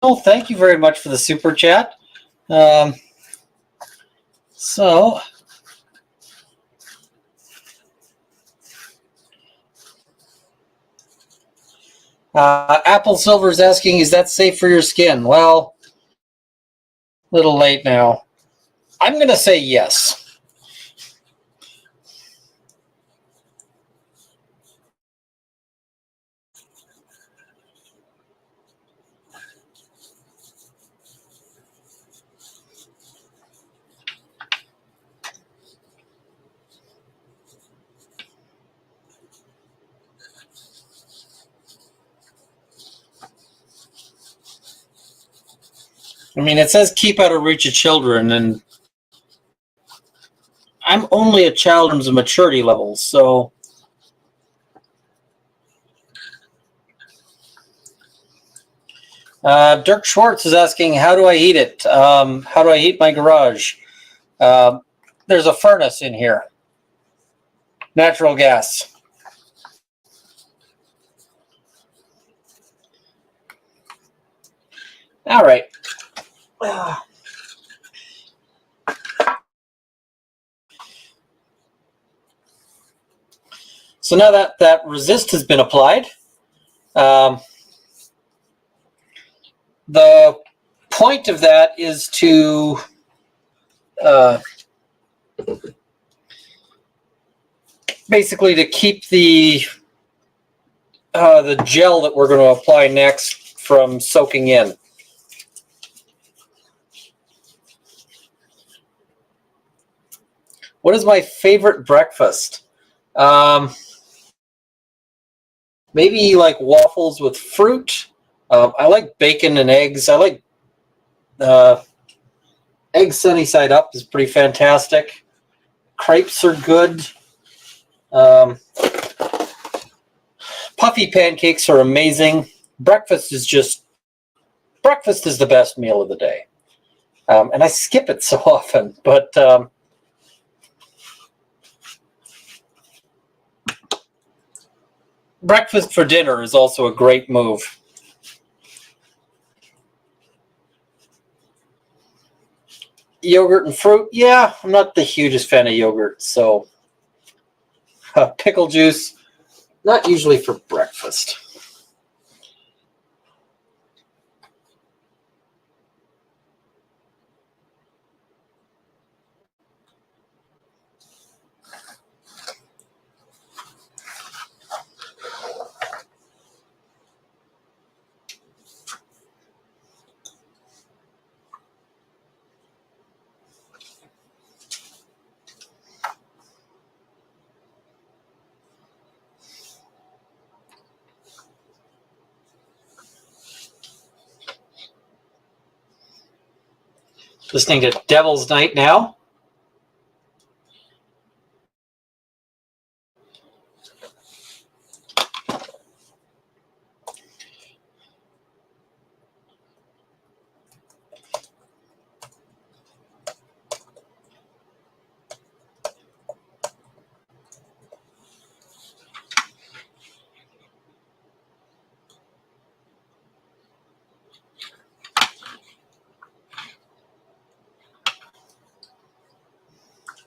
Oh, thank you very much for the super chat. So, Apple Silver is asking, is that safe for your skin? Well, a little late now. I'm going to say yes. I mean, it says keep out of reach of children, and I'm only a child in terms of maturity levels, so... Dirk Schwartz is asking, how do I heat it? How do I heat my garage? There's a furnace in here. Natural gas. All right. So now that resist has been applied, the point of that is to basically to keep the gel that we're going to apply next from soaking in. What is my favorite breakfast? Maybe like waffles with fruit. I like bacon and eggs. I like eggs sunny side up is pretty fantastic. Crepes are good. Puffy pancakes are amazing. Breakfast is the best meal of the day. And I skip it so often, but breakfast for dinner is also a great move. Yogurt and fruit, yeah, I'm not the hugest fan of yogurt, so pickle juice, not usually for breakfast. listening to Devil's Night now.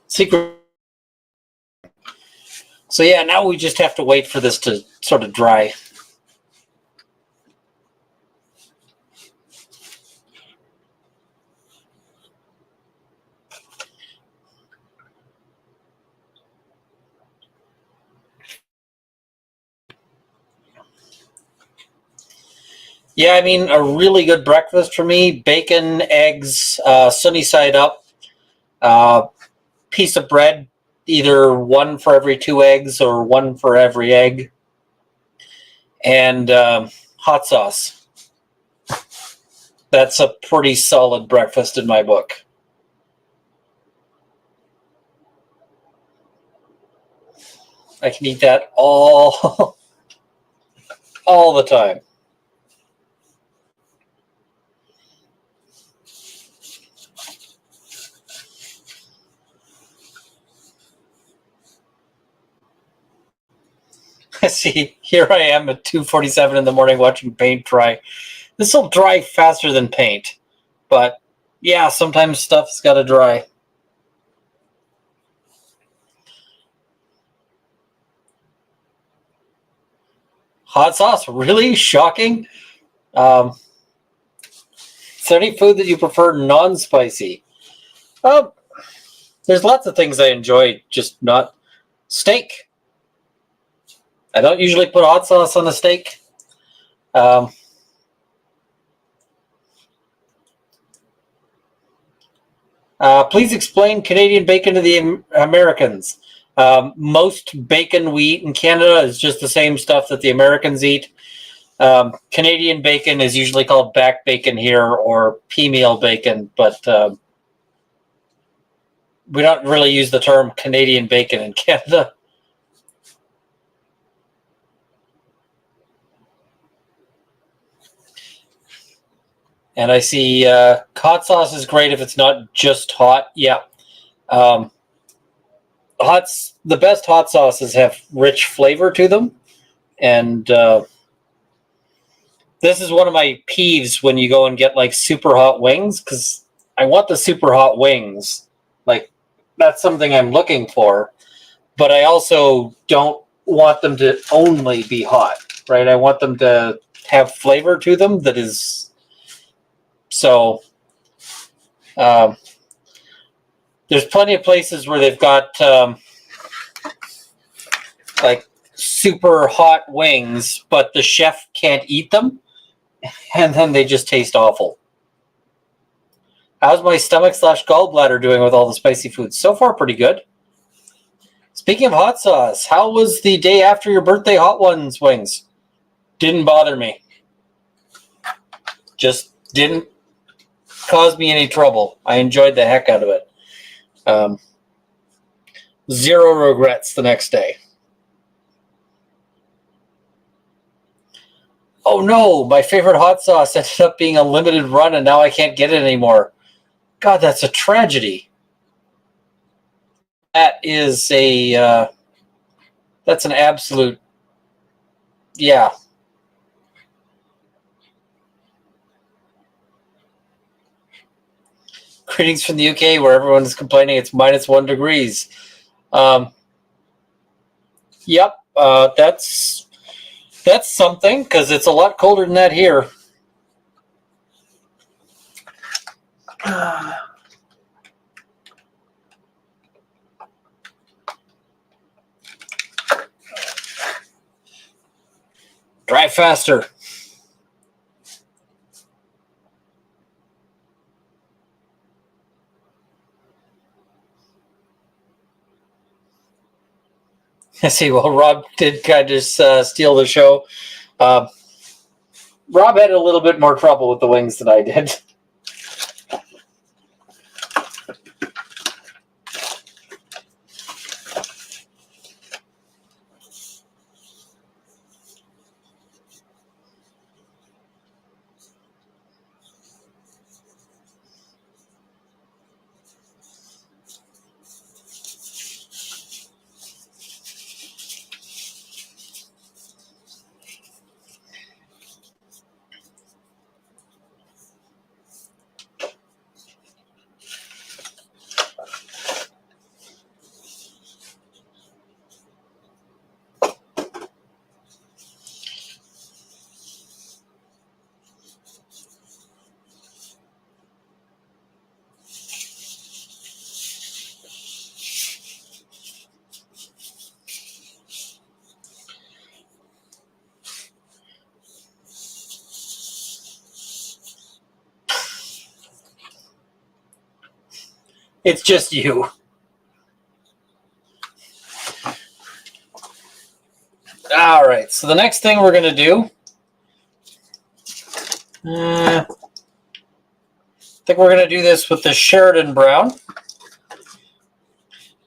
Secret. So yeah, now we just have to wait for this to sort of dry. Yeah, I mean, a really good breakfast for me: bacon, eggs, sunny side up, piece of bread, either one for every 2 eggs or one for every egg, and hot sauce. That's a pretty solid breakfast in my book. I can eat that all the time. See, here I am at 2:47 in the morning watching paint dry. This will dry faster than paint, but yeah, sometimes stuff's got to dry. Hot sauce, really shocking. Is there any food that you prefer non-spicy? There's lots of things I enjoy, just not steak. I don't usually put hot sauce on a steak. Please explain Canadian bacon to the Americans. Most bacon we eat in Canada is just the same stuff that the Americans eat. Canadian bacon is usually called back bacon here or pea-meal bacon, but we don't really use the term Canadian bacon in Canada. And I see hot sauce is great if it's not just hot. Yeah. The best hot sauces have rich flavor to them. And this is one of my peeves when you go and get like super hot wings, because I want the super hot wings. Like, that's something I'm looking for. But I also don't want them to only be hot, right? I want them to have flavor to them that is... So there's plenty of places where they've got like super hot wings, but the chef can't eat them, and then they just taste awful. How's my stomach/gallbladder doing with all the spicy foods? So far, pretty good. Speaking of hot sauce, how was the day after your birthday hot ones wings? Didn't bother me. Just didn't cause me any trouble. I enjoyed the heck out of it. Zero regrets the next day. Oh no, my favorite hot sauce ended up being a limited run and now I can't get it anymore. God, that's a tragedy. That is that's an absolute, yeah. Greetings from the UK, where everyone is complaining it's -1 degrees. Yep, that's something, because it's a lot colder than that here. Drive faster. I see. Well, Rob did kind of steal the show. Rob had a little bit more trouble with the wings than I did. It's just you. All right, so the next thing we're going to do, I think we're going to do this with the Sheridan Brown.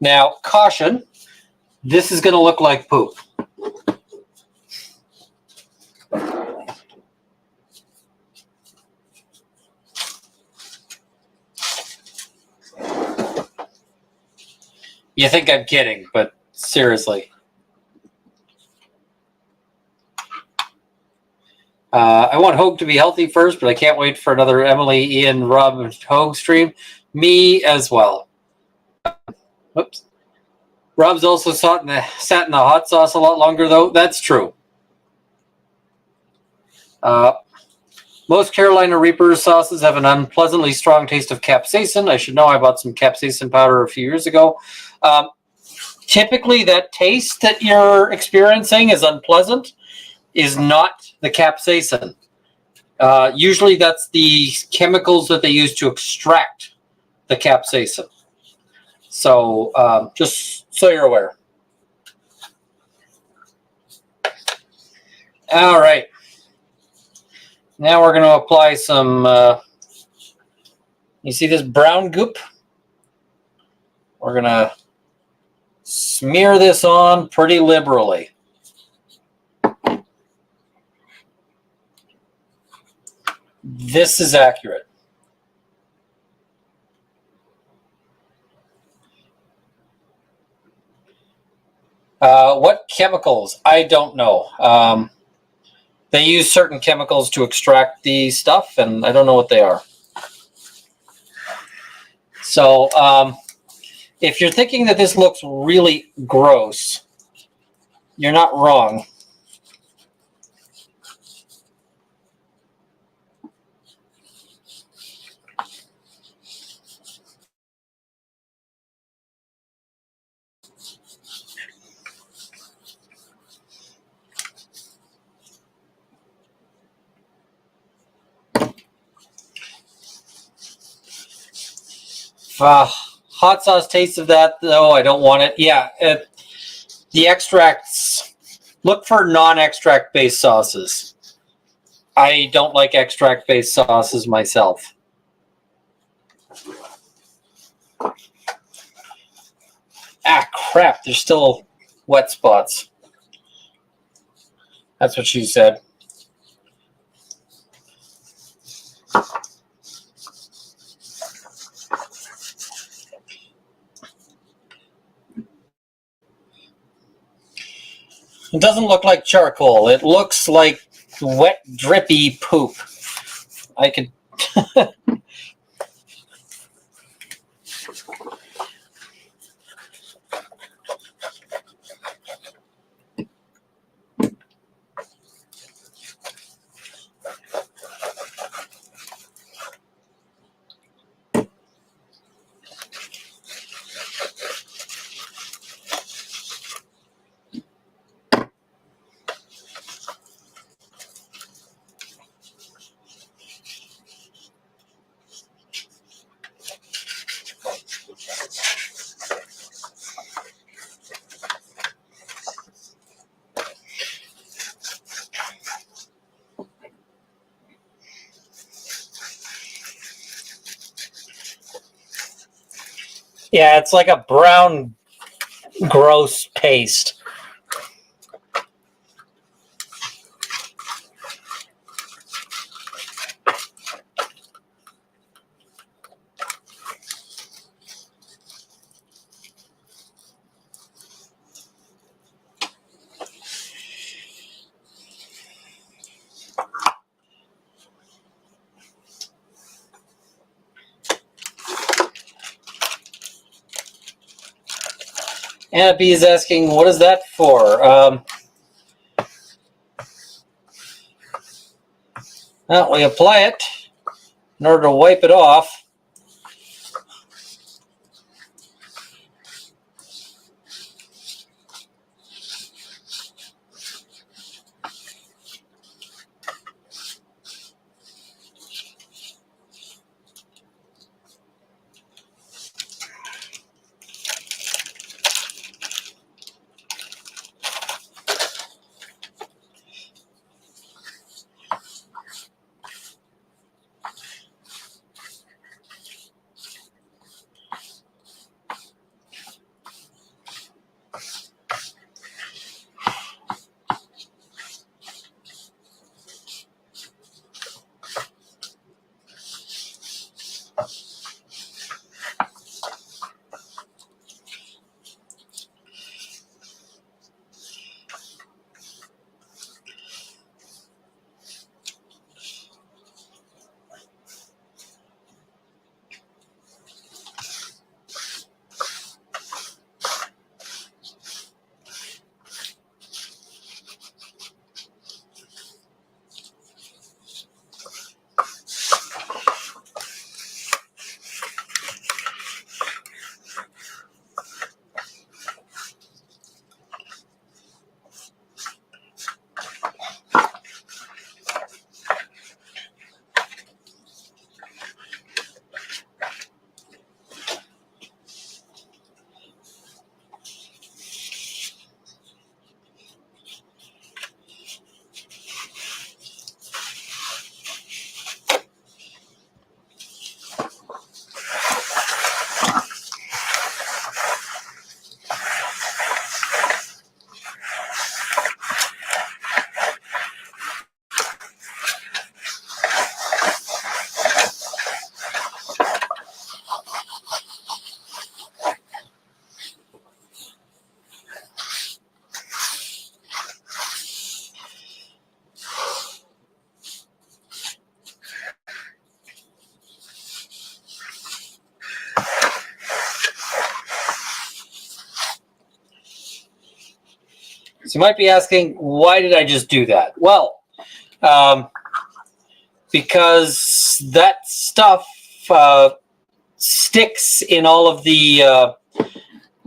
Now, caution, this is going to look like poop. You think I'm kidding, but seriously. I want Hogue to be healthy first, but I can't wait for another Emily, Ian, Rob, Hogue stream. Me as well. Whoops. Rob's also sat in the hot sauce a lot longer, though. That's true. Most Carolina Reaper sauces have an unpleasantly strong taste of capsaicin. I should know. I bought some capsaicin powder a few years ago. Typically, that taste that you're experiencing is unpleasant, is not the capsaicin. Usually that's the chemicals that they use to extract the capsaicin. So just so you're aware. All right. Now we're going to apply some, you see this brown goop? We're going to smear this on pretty liberally. This is accurate. What chemicals? I don't know. They use certain chemicals to extract the stuff, and I don't know what they are. So if you're thinking that this looks really gross, you're not wrong. Hot sauce taste of that, though, I don't want it. Yeah, the extracts, look for non-extract based sauces. I don't like extract based sauces myself. Ah, crap, there's still wet spots. That's what she said. It doesn't look like charcoal. It looks like wet, drippy poop. I could... Yeah, it's like a brown, gross paste. Anna B is asking, what is that for? Well, we apply it in order to wipe it off. So you might be asking, why did I just do that? Well, because that stuff sticks in all of the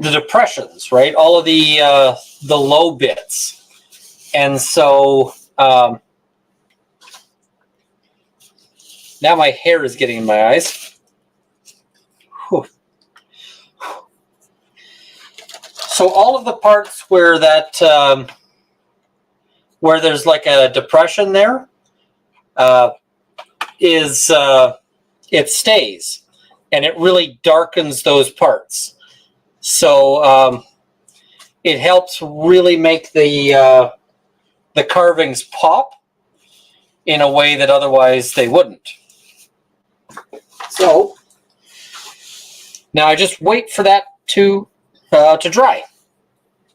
depressions, right? All of the low bits, and so now my hair is getting in my eyes. Whew. So all of the parts where that where there's like a depression there is it stays, and it really darkens those parts. So it helps really make the carvings pop in a way that otherwise they wouldn't. So now I just wait for that to dry,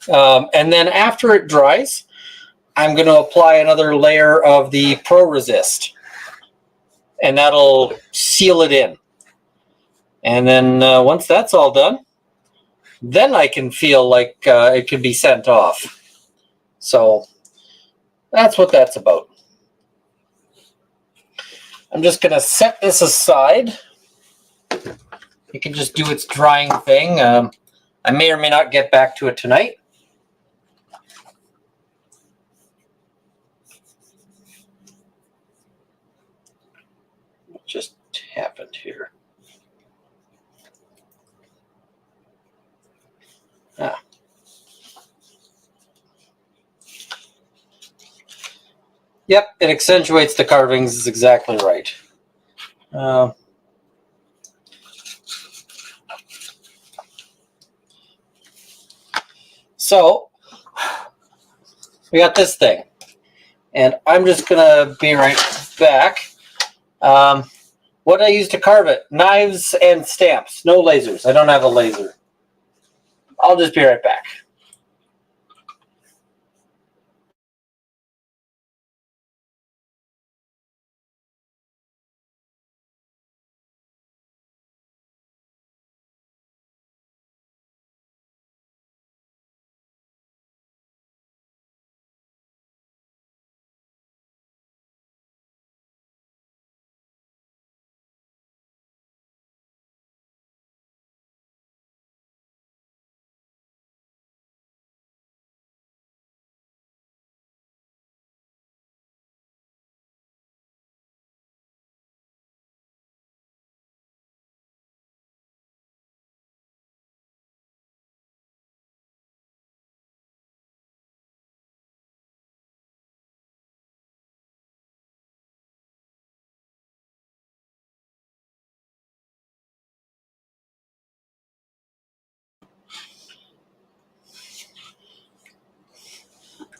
and then after it dries, I'm going to apply another layer of the Pro Resist, and that'll seal it in. And then once that's all done, then I can feel like it can be sent off. So that's what that's about. I'm just going to set this aside. It can just do its drying thing. I may or may not get back to it tonight. What just happened here? Ah. Yep, it accentuates the carvings, is exactly right. So we got this thing, and I'm just gonna be right back. What did I use to carve it? Knives and stamps, no lasers. I don't have a laser. I'll just be right back.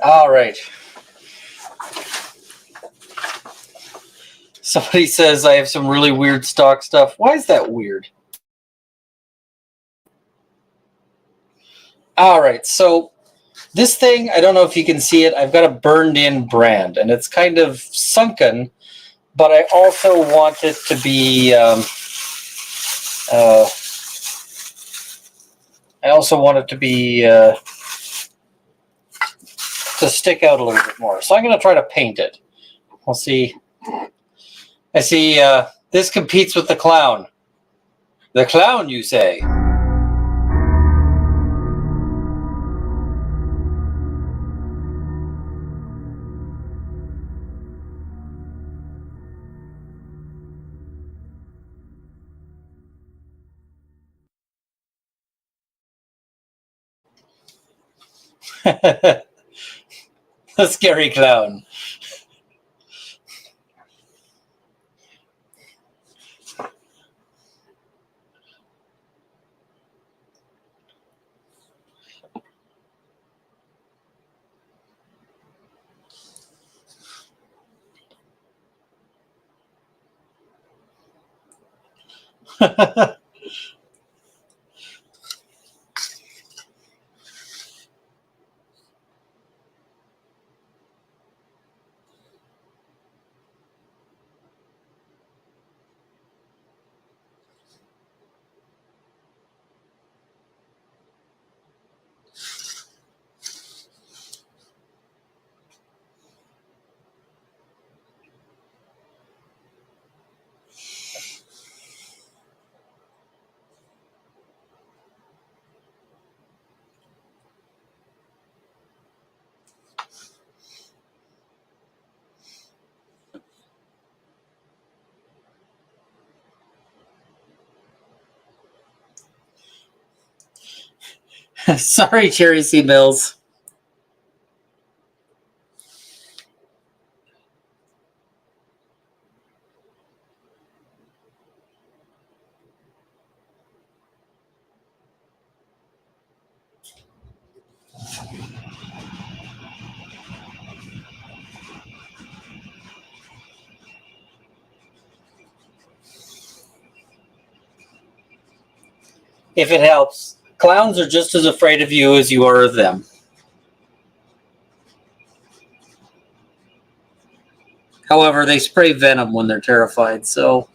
All right. Somebody says I have some really weird stock stuff. Why is that weird? All right, so this thing, I don't know if you can see it. I've got a burned in brand, and it's kind of sunken, but I also want it to be, I also want it to be, to stick out a little bit more. So I'm going to try to paint it. We'll see. I see this competes with the clown. The clown, you say? The scary clown. Sorry, Cherry C. Mills. If it helps, clowns are just as afraid of you as you are of them. However, they spray venom when they're terrified, so...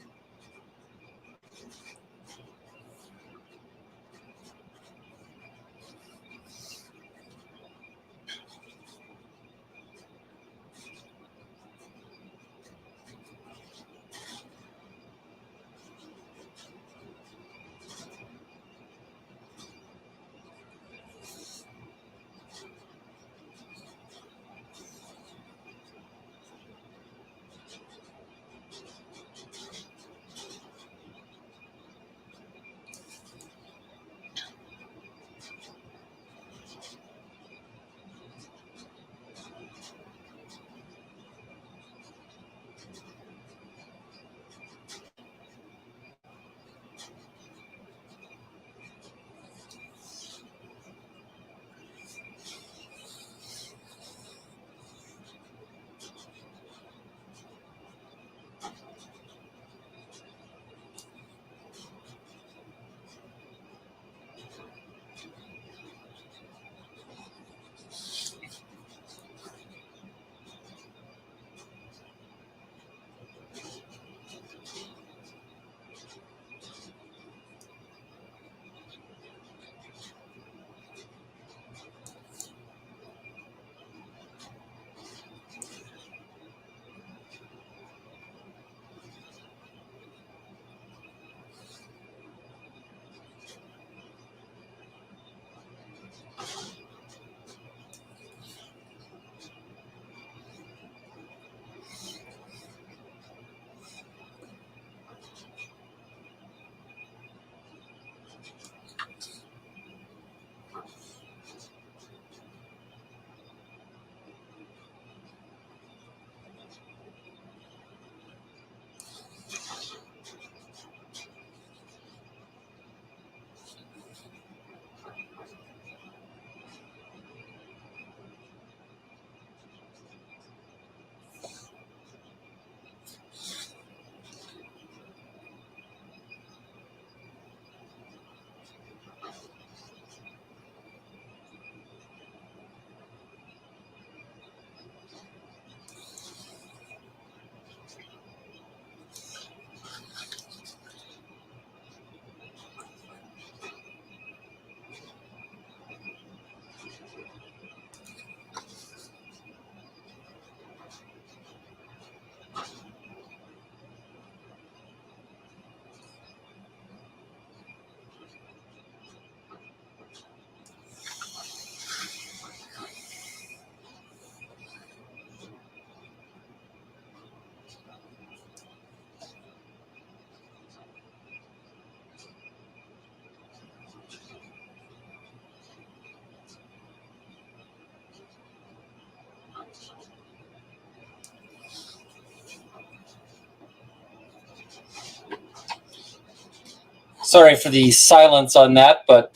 Sorry for the silence on that, but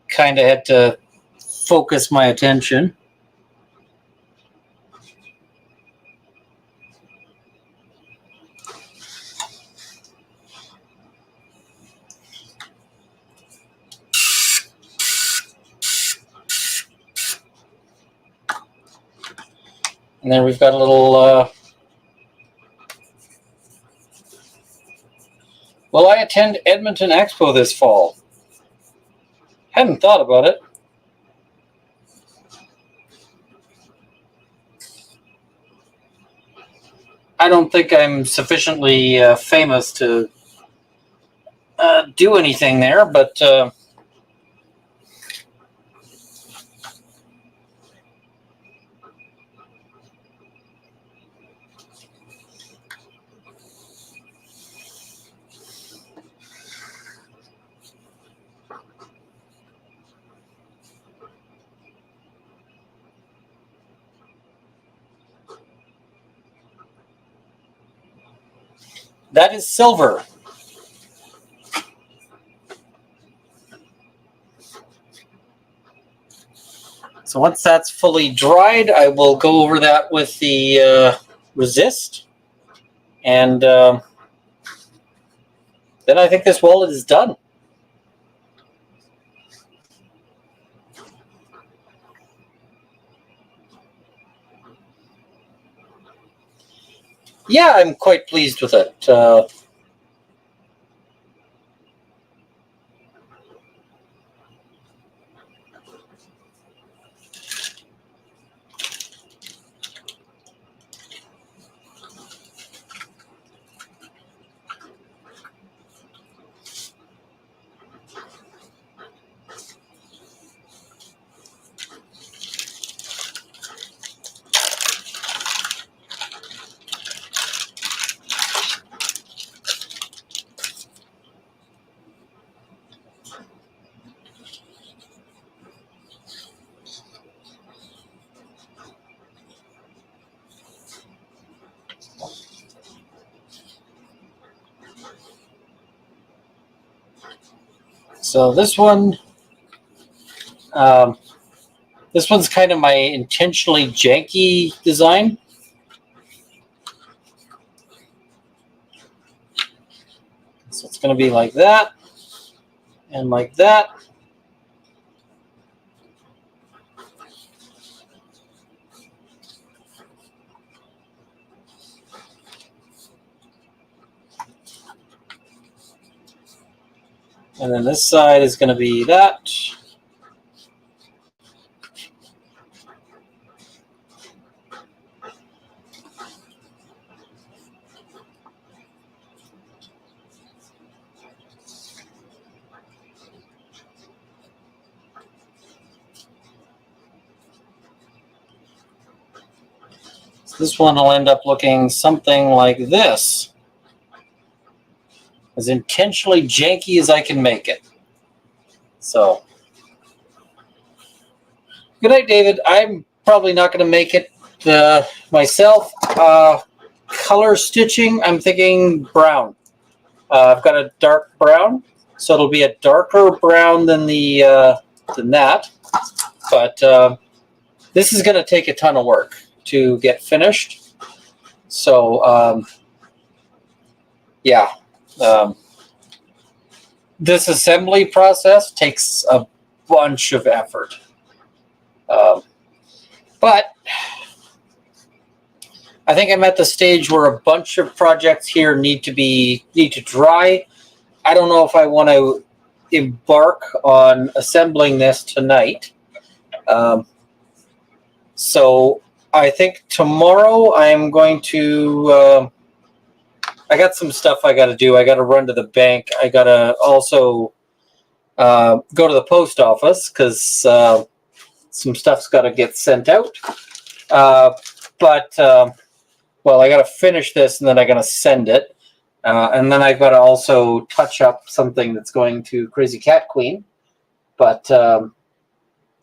kind of had to focus my attention. And then we've got a little... Will I attend Edmonton Expo this fall? Hadn't thought about it. I don't think I'm sufficiently famous to do anything there, but That is silver. So once that's fully dried, I will go over that with the resist, and then I think this wallet is done. Yeah, I'm quite pleased with it. So this one, this one's kind of my intentionally janky design. So it's going to be like that and like that. And then this side is going to be that. So this one will end up looking something like this. As intentionally janky as I can make it. So, good night, David. I'm probably not going to make it myself. Color stitching, I'm thinking brown. I've got a dark brown, so it'll be a darker brown than that. But this is going to take a ton of work to get finished. So, yeah. This assembly process takes a bunch of effort. But I think I'm at the stage where a bunch of projects here need to dry. I don't know if I want to embark on assembling this tonight. So I think tomorrow I'm going to I got some stuff I got to do. I got to run to the bank. I got to also go to the post office because some stuff's got to get sent out. Well, I got to finish this and then I got to send it. And then I've got to also touch up something that's going to Crazy Cat Queen. But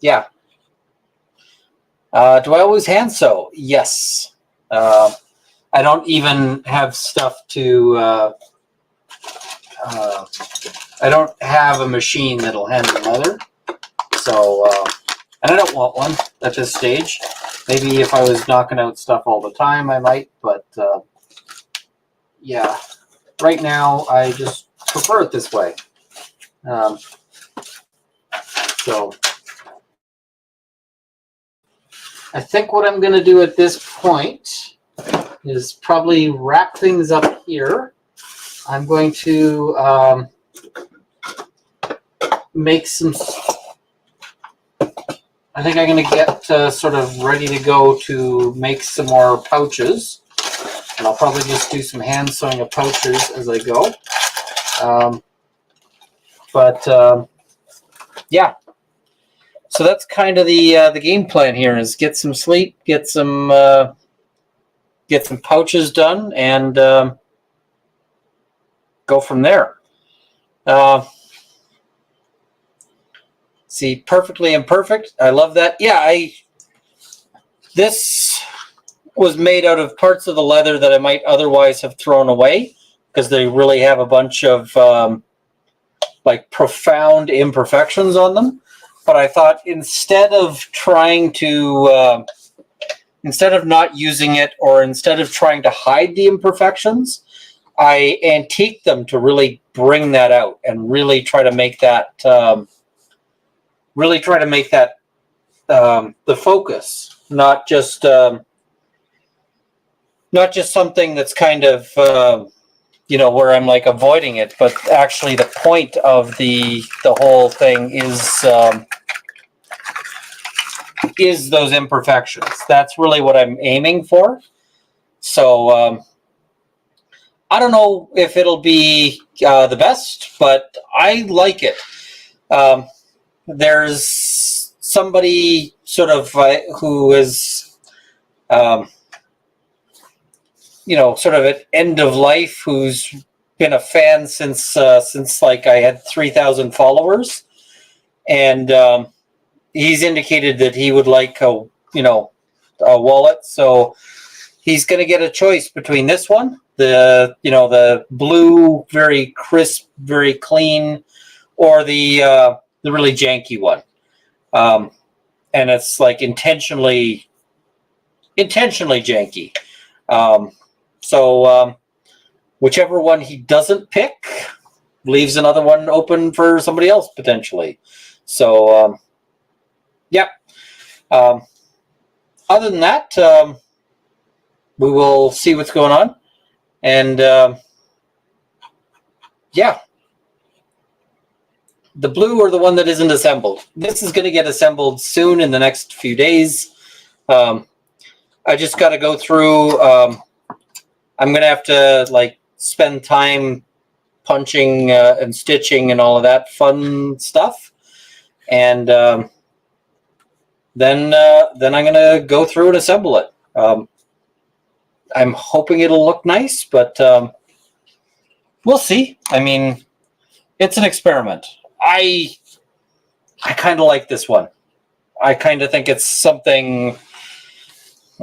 yeah. Do I always hand sew? Yes. I don't even have stuff to, I don't have a machine that'll handle leather. So, and I don't want one at this stage. Maybe if I was knocking out stuff all the time, I might, but yeah, right now I just prefer it this way. So I think what I'm going to do at this point is probably wrap things up here. I'm going to make some, I think I'm going to get sort of ready to go to make some more pouches. And I'll probably just do some hand sewing of pouches as I go. Yeah. So that's kind of the game plan here is get some sleep, get some pouches done, and go from there. See, perfectly imperfect. I love that. Yeah, this was made out of parts of the leather that I might otherwise have thrown away. because they really have a bunch of like profound imperfections on them. But I thought instead of trying to, instead of not using it, or instead of trying to hide the imperfections, I antique them to really bring that out and really try to make that, the focus, not just something that's kind of, you know, where I'm like avoiding it, but actually the point of the whole thing is those imperfections. That's really what I'm aiming for. So I don't know if it'll be the best, but I like it. There's somebody sort of who is, you know, sort of at end of life, who's been a fan since like I had 3,000 followers, and he's indicated that he would like a wallet. So he's going to get a choice between this one, the blue, very crisp, very clean, or the really janky one. And it's like intentionally janky. So whichever one he doesn't pick leaves another one open for somebody else potentially. So yeah. Other than that, we will see what's going on. And yeah. The blue, or the one that isn't assembled. This is going to get assembled soon in the next few days. I just got to go through. I'm going to have to like spend time punching and stitching and all of that fun stuff. And then I'm going to go through and assemble it. I'm hoping it'll look nice, but we'll see. I mean, it's an experiment. I kind of like this one. I kind of think it's something.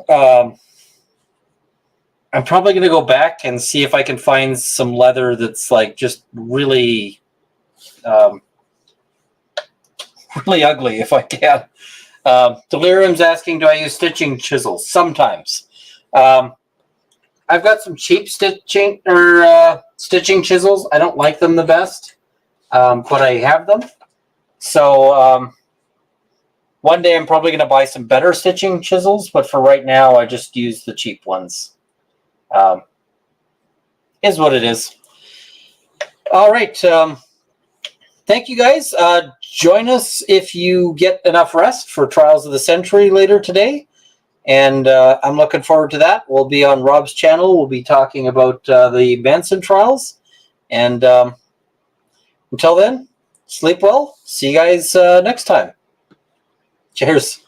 I'm probably going to go back and see if I can find some leather that's like just really, really ugly if I can. Delirium's asking, do I use stitching chisels? Sometimes. I've got some cheap stitching chisels. I don't like them the best. But I have them. So one day I'm probably going to buy some better stitching chisels, but for right now I just use the cheap ones. Is what it is. All right. Thank you guys. Join us if you get enough rest for Trials of the Century later today. And I'm looking forward to that. We'll be on Rob's channel. We'll be talking about the Manson trials. And until then, sleep well. See you guys next time. Cheers.